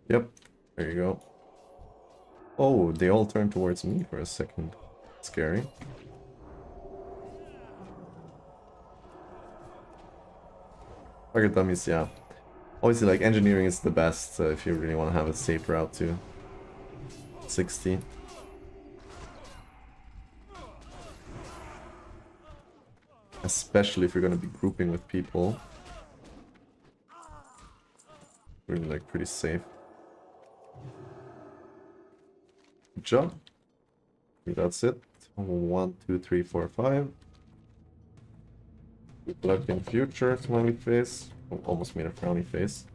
Yep, there you go. Oh, they all turned towards me for a second. Scary. Target dummies, yeah. Obviously, like, engineering is the best if you really want to have a safe route to 60. Especially if you're going to be grouping with people. Really, like, pretty safe. Good job. I think that's it. 1, 2, 3, 4, 5. Good luck in future, smiley face. Almost made a frowny face.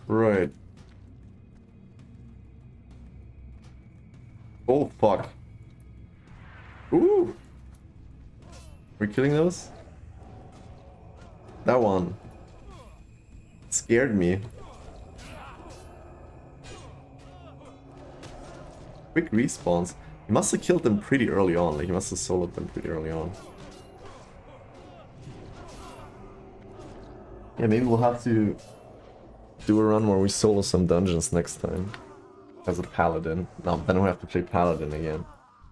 Right. Oh, fuck. Ooh! We're killing those? That one scared me. Quick respawns. He must have killed them pretty early on. Like, he must have soloed them pretty early on. Yeah, maybe we'll have to do a run where we solo some dungeons next time. as a paladin. No, then we have to play paladin again.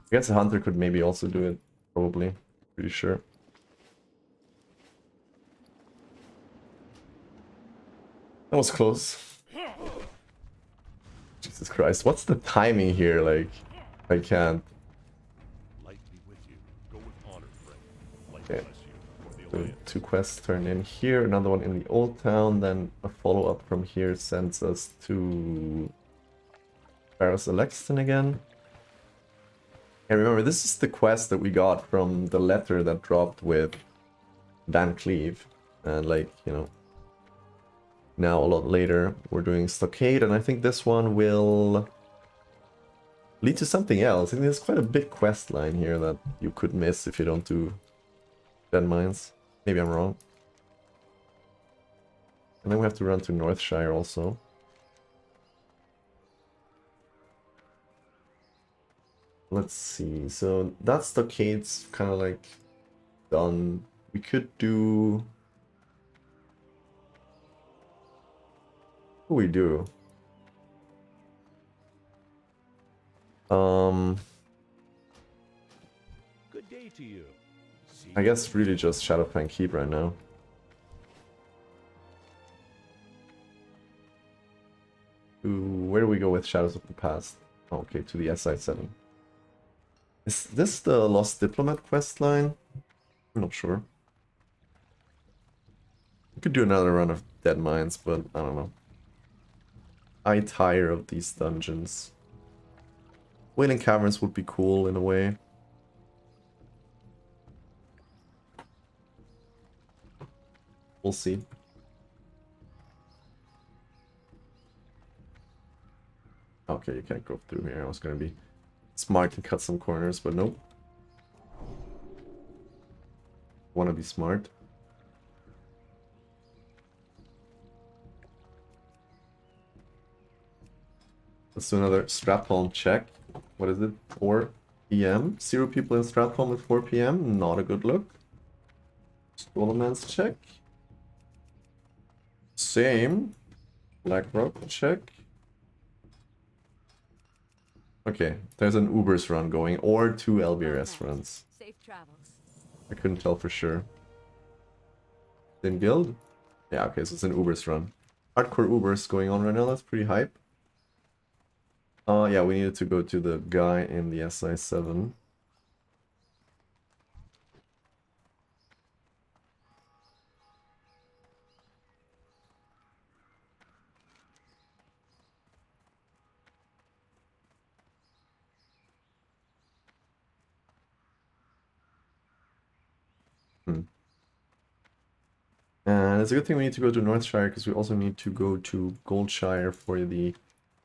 I guess a hunter could maybe also do it, probably. Pretty sure. That was close. Jesus Christ, what's the timing here? Like, I can't. Light be with you. Go with honor, friend. Light Okay. bless you. For the So Alliance. 2 quests turn in here, another one in the old town, then a follow-up from here sends us to Barrows Alexton again. And remember, this is the quest that we got from the letter that dropped with Dan Cleave. And like, you know, now a lot later we're doing Stockade, and I think this one will lead to something else. I think there's quite a big quest line here that you could miss if you don't do Dead Mines. Maybe I'm wrong. And then we have to run to Northshire also. Let's see. So that Stockade's kind of like done. We could do... What do we do? Good day to you. See I you guess later. really just Shadowfang Keep right now. Where do we go with Shadows of the Past? Oh, okay, to the SI7. Is this the Lost Diplomat quest line? I'm not sure. We could do another run of Dead Mines, but I don't know. I tire of these dungeons. Wailing Caverns would be cool in a way. We'll see. Okay, you can't go through here. I was gonna be smart and cut some corners, but nope. Wanna be smart. Let's do another Stratholme check. What is it? 4 p.m. 0 people in Stratholme at 4 p.m. Not a good look. Stoleman's check. Same. Blackrock check. Okay, there's an Uber's run going, or 2 LBRS runs. Safe travels. I couldn't tell for sure. In guild? Yeah, okay, so it's an Uber's run. Hardcore Uber's going on right now, that's pretty hype. Yeah, we needed to go to the guy in the SI7. And it's a good thing we need to go to Northshire, because we also need to go to Goldshire for the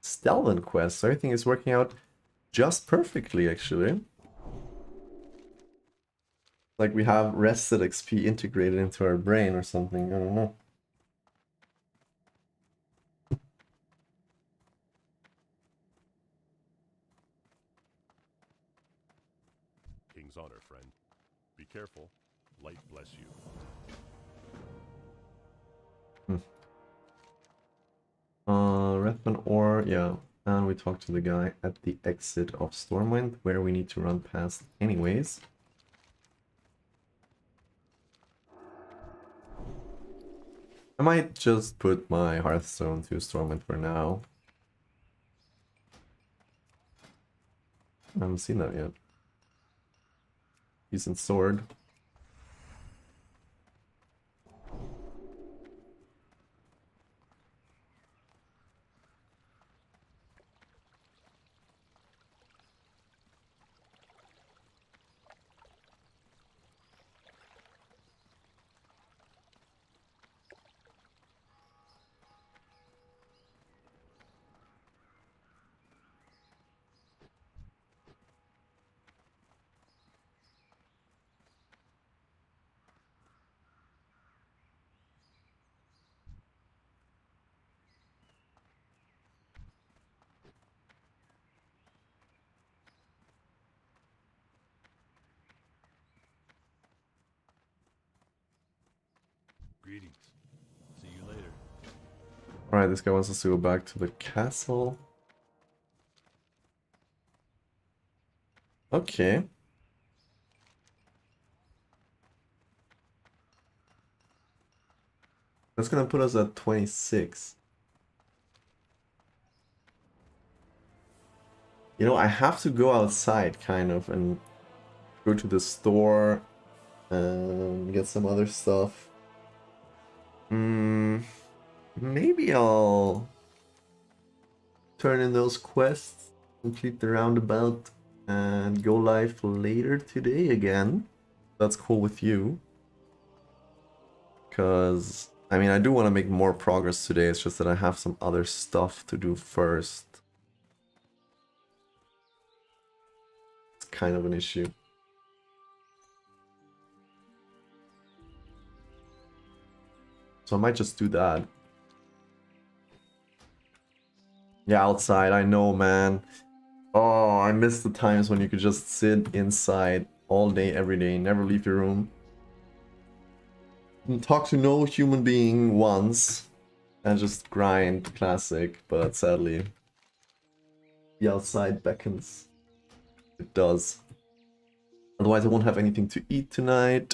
Stelvin quest. So everything is working out just perfectly, actually. Like we have rested XP integrated into our brain or something, I don't know. King's honor, friend. Be careful. Light bless you. Redman ore, yeah. And we talked to the guy at the exit of Stormwind, where we need to run past anyways. I might just put my Hearthstone to Stormwind for now. I haven't seen that yet. Decent sword. Greetings. See you later. Alright, this guy wants us to go back to the castle. Okay. That's gonna put us at 26. You know, I have to go outside, kind of, and go to the store and get some other stuff. Maybe I'll turn in those quests, complete the roundabout, and go live later today again. That's cool with you. Because, I mean, I do want to make more progress today, it's just that I have some other stuff to do first. It's kind of an issue. So I might just do that. Yeah, outside, I know, man. Oh, I miss the times when you could just sit inside all day, every day, never leave your room. Talk to no human being once, and just grind Classic, but sadly, the outside beckons. It does. Otherwise, I won't have anything to eat tonight,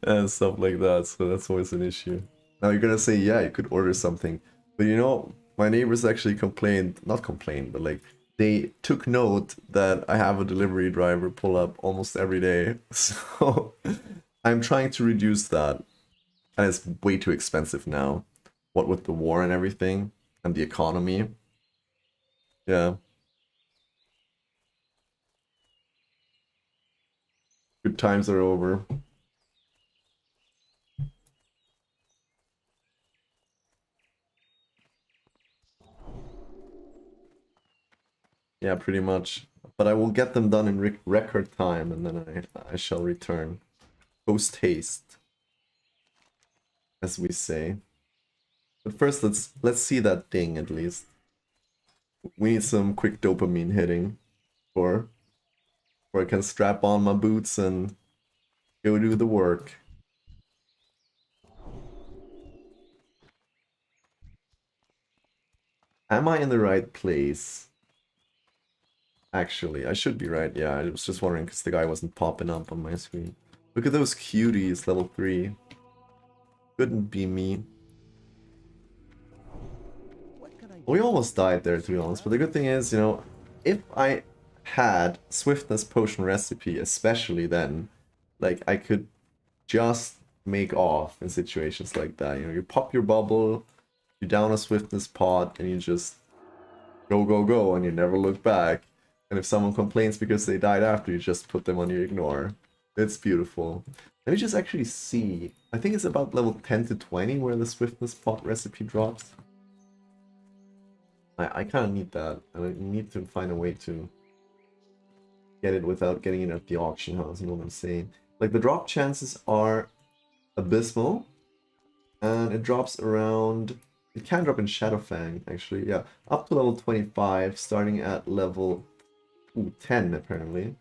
and stuff like that, so that's always an issue. Now you're gonna say, yeah, you could order something, but you know, my neighbors actually complained, not complained, but like, they took note that I have a delivery driver pull up almost every day, so I'm trying to reduce that, and it's way too expensive now, what with the war and everything, and the economy. Yeah. Good times are over. Yeah, pretty much. But I will get them done in record time, and then I shall return. Post haste, as we say. But first, let's see that thing at least. We need some quick dopamine hitting for I can strap on my boots and go do the work. Am I in the right place? Actually, I should be right. Yeah, I was just wondering because the guy wasn't popping up on my screen. Look at those cuties, level 3. Couldn't be me. What can I do? We almost died there, to be honest, but the good thing is, you know, if I had Swiftness Potion Recipe, especially then, like, I could just make off in situations like that. You know, you pop your bubble, you down a Swiftness pot, and you just go, go, go, and you never look back. And if someone complains because they died after, you just put them on your ignore. It's beautiful. Let me just actually see. I think it's about level 10 to 20 where the Swiftness pot recipe drops. I kind of need that. I need to find a way to get it without getting it at the auction house, you know what I'm saying? Like, the drop chances are abysmal, and it drops around... It can drop in Shadowfang, actually, yeah. Up to level 25, starting at level 10, apparently.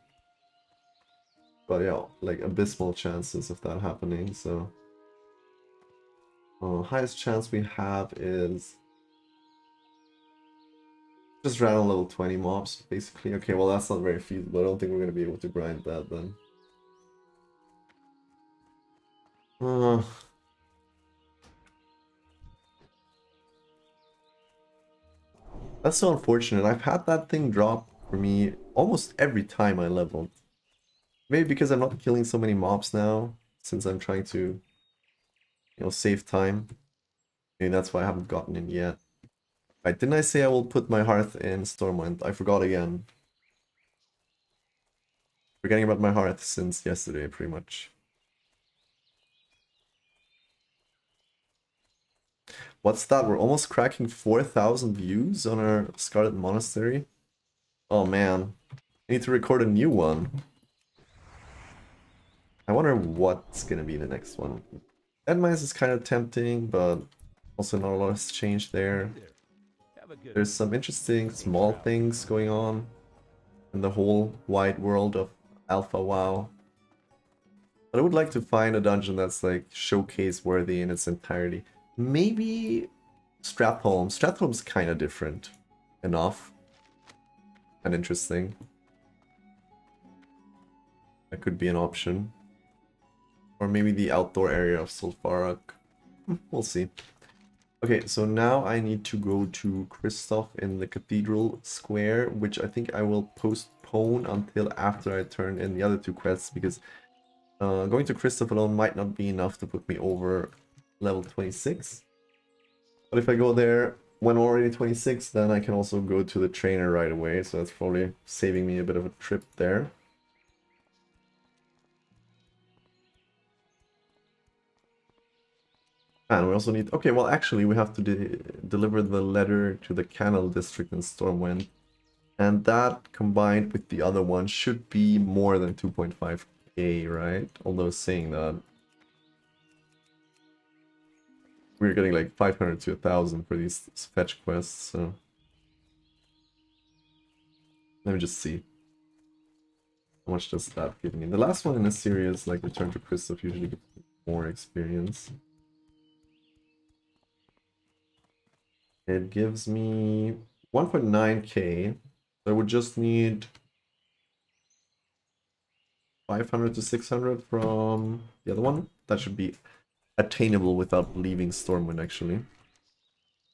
But yeah, like, abysmal chances of that happening, so... highest chance we have is... just random level 20 mobs, basically. Okay, well that's not very feasible. I don't think we're going to be able to grind that then. That's so unfortunate. I've had that thing drop for me almost every time I leveled. Maybe because I'm not killing so many mobs now, since I'm trying to, you know, save time. Maybe that's why I haven't gotten in yet. Right, didn't I say I will put my hearth in Stormwind? I forgot again. Forgetting about my hearth since yesterday, pretty much. What's that? We're almost cracking 4,000 views on our Scarlet Monastery. Oh man, I need to record a new one. I wonder what's gonna be the next one. Deadmines is kind of tempting, but also not a lot has changed there. Have a good There's some interesting small things going on in the whole wide world of Alpha WoW. But I would like to find a dungeon that's like showcase worthy in its entirety. Maybe Stratholme. Stratholme's kind of different enough and interesting. That could be an option. Or maybe the outdoor area of Sulfarak. We'll see. Okay, so now I need to go to Christoph in the Cathedral Square, which I think I will postpone until after I turn in the other two quests, because going to Christoph alone might not be enough to put me over level 26. But if I go there when already 26, then I can also go to the trainer right away, so that's probably saving me a bit of a trip there. And we also need... Okay, well actually we have to deliver the letter to the Canal District in Stormwind. And that combined with the other one should be more than 2.5k, right? Although saying that, we're getting like 500 to 1,000 for these fetch quests, so... Let me just see. How much does that give me? The last one in the series, like Return to Christoph, usually gives me more experience. It gives me 1.9k. So I would just need 500 to 600 from the other one. That should be attainable without leaving Stormwind, actually.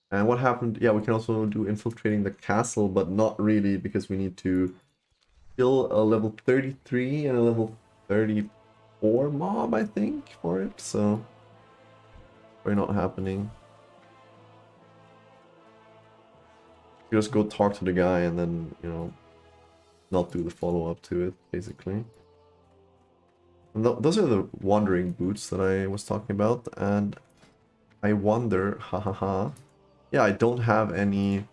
And what happened? Yeah, we can also do infiltrating the castle, but not really, because we need to kill a level 33 and a level 34 mob, I think, for it. So, probably not happening. You just go talk to the guy and then, you know, not do the follow-up to it, basically. And those are the wandering boots that I was talking about, and I wonder, hahaha. Yeah, I don't have any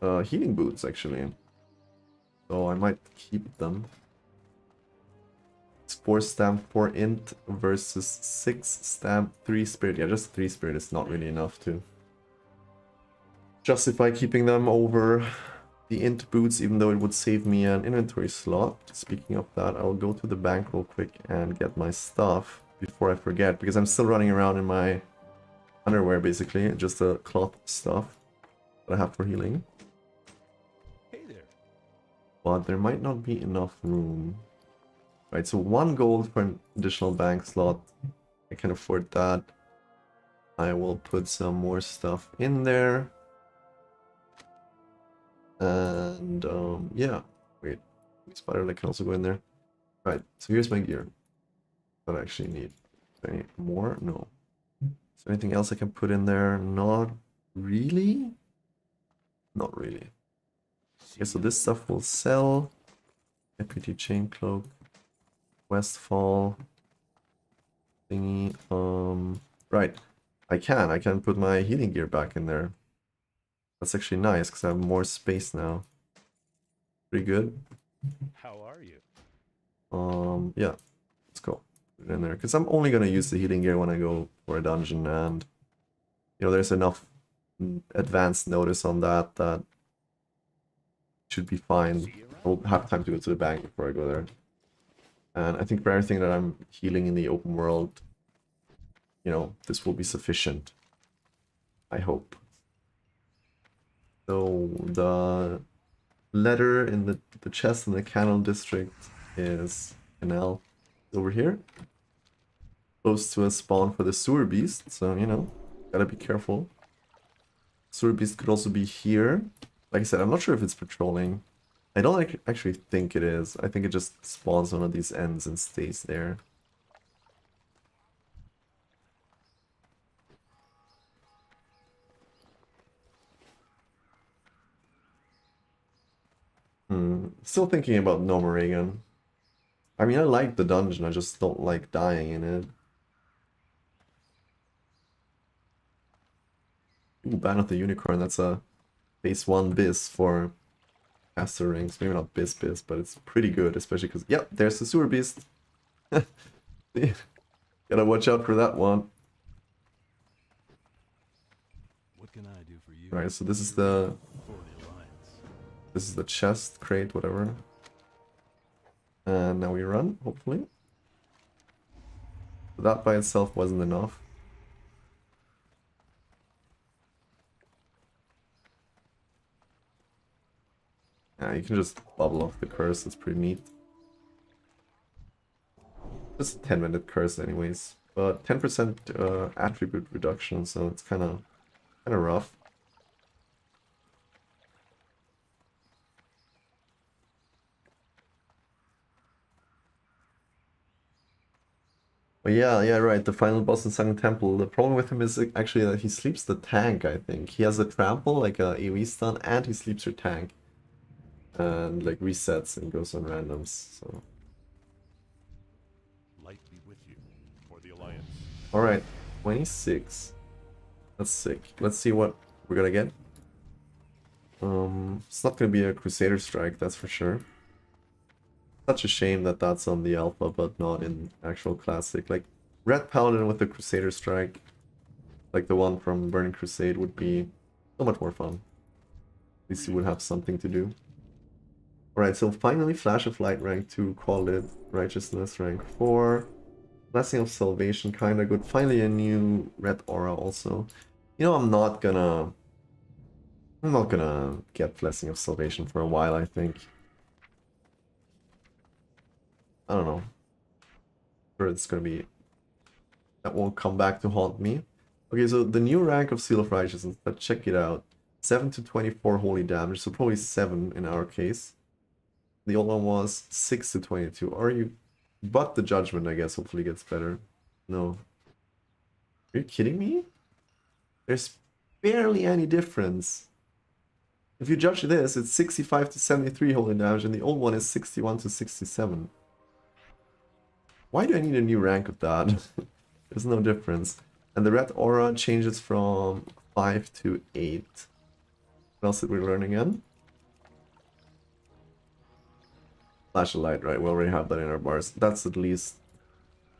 healing boots, actually. So I might keep them. It's 4 stamp, 4 int versus 6 stamp, 3 spirit. Yeah, just 3 spirit is not really enough to justify keeping them over the int boots, even though it would save me an inventory slot. Speaking of that, I'll go to the bank real quick and get my stuff before I forget, because I'm still running around in my underwear, basically, just the cloth stuff that I have for healing. Hey there. But there might not be enough room. Right, so 1 gold for an additional bank slot. I can afford that. I will put some more stuff in there. And yeah, wait, spider leg can also go in there. Right, so here's my gear that I actually need. Any more? No. Is there anything else I can put in there? Not really. Not really. Okay, so this stuff will sell. Deputy chain cloak, Westfall thingy. Right, I can put my healing gear back in there. That's actually nice because I have more space now. Pretty good. How are you? Yeah, let's go. Put it in there because I'm only gonna use the healing gear when I go for a dungeon, and you know there's enough advanced notice on that that should be fine. I'll have time to go to the bank before I go there. And I think for everything that I'm healing in the open world, you know, this will be sufficient. I hope. So the letter in the chest in the Canal District is Canal over here. Close to a spawn for the sewer beast, so you know, gotta be careful. Sewer beast could also be here. Like I said, I'm not sure if it's patrolling. I don't actually think it is. I think it just spawns one of these ends and stays there. Still thinking about Nomoregan. I mean, I like the dungeon, I just don't like dying in it. Ooh, Ban of the Unicorn, that's a base 1 biz for caster rings. Maybe not biz, but it's pretty good, especially because, yep, there's the sewer beast. Gotta watch out for that one. What can I do for you? Right, so this is For the the Alliance. chest, crate, whatever. And now we run, hopefully. But that by itself wasn't enough. Yeah, you can just bubble off the curse, it's pretty neat. Just a 10-minute curse anyways. But 10% attribute reduction, so it's kind of rough. But yeah, right. The final boss in Sunken Temple. The problem with him is actually that he sleeps the tank, I think. He has a trample, like a AoE stun, and he sleeps your tank. And like resets and goes on randoms, so. Light be with you for the Alliance. Alright, 26. That's sick. Let's see what we're gonna get. It's not gonna be a Crusader Strike, that's for sure. Such a shame that that's on the alpha, but not in actual Classic. Like, Red Paladin with the Crusader Strike, like the one from Burning Crusade, would be so much more fun. At least you would have something to do. Alright, so finally Flash of Light rank 2, call it. Righteousness rank 4. Blessing of Salvation, kinda good. Finally a new red aura also. You know, I'm not gonna get Blessing of Salvation for a while, I think. I don't know. Sure, it's gonna be... That won't come back to haunt me. Okay, so the new rank of Seal of Righteousness, let's check it out. 7 to 24 holy damage, so probably 7 in our case. The old one was 6 to 22. Are you... But the Judgment, I guess, hopefully gets better. No. Are you kidding me? There's barely any difference. If you judge this, it's 65 to 73 holy damage, and the old one is 61 to 67. Why do I need a new rank of that? There's no difference. And the red aura changes from 5 to 8. What else did we learn again? Flash of Light, right? We already have that in our bars. That's at least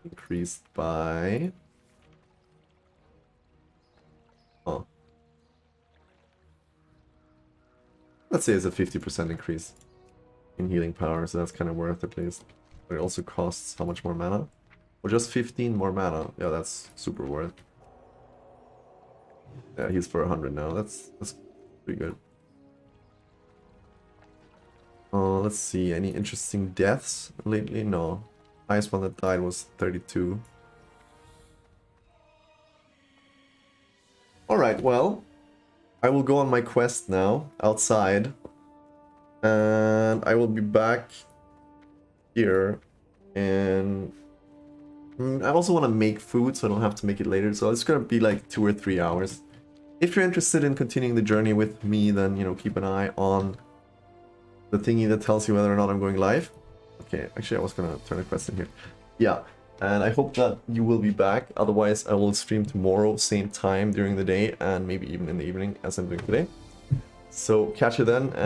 increased by... Oh. Let's say it's a 50% increase in healing power, so that's kind of worth at least. But it also costs how much more mana? Or just 15 more mana. Yeah, that's super worth. Yeah, he's for 100 now. That's pretty good. Let's see, any interesting deaths lately? No. Highest one that died was 32. Alright, well, I will go on my quest now, outside. And I will be back here. And I also want to make food, so I don't have to make it later. So it's going to be like 2 or 3 hours. If you're interested in continuing the journey with me, then, you know, keep an eye on the thingy that tells you whether or not I'm going live. Okay, actually I was gonna turn a quest in here. Yeah, and I hope that you will be back. Otherwise I will stream tomorrow, same time during the day, and maybe even in the evening as I'm doing today. So catch you then. And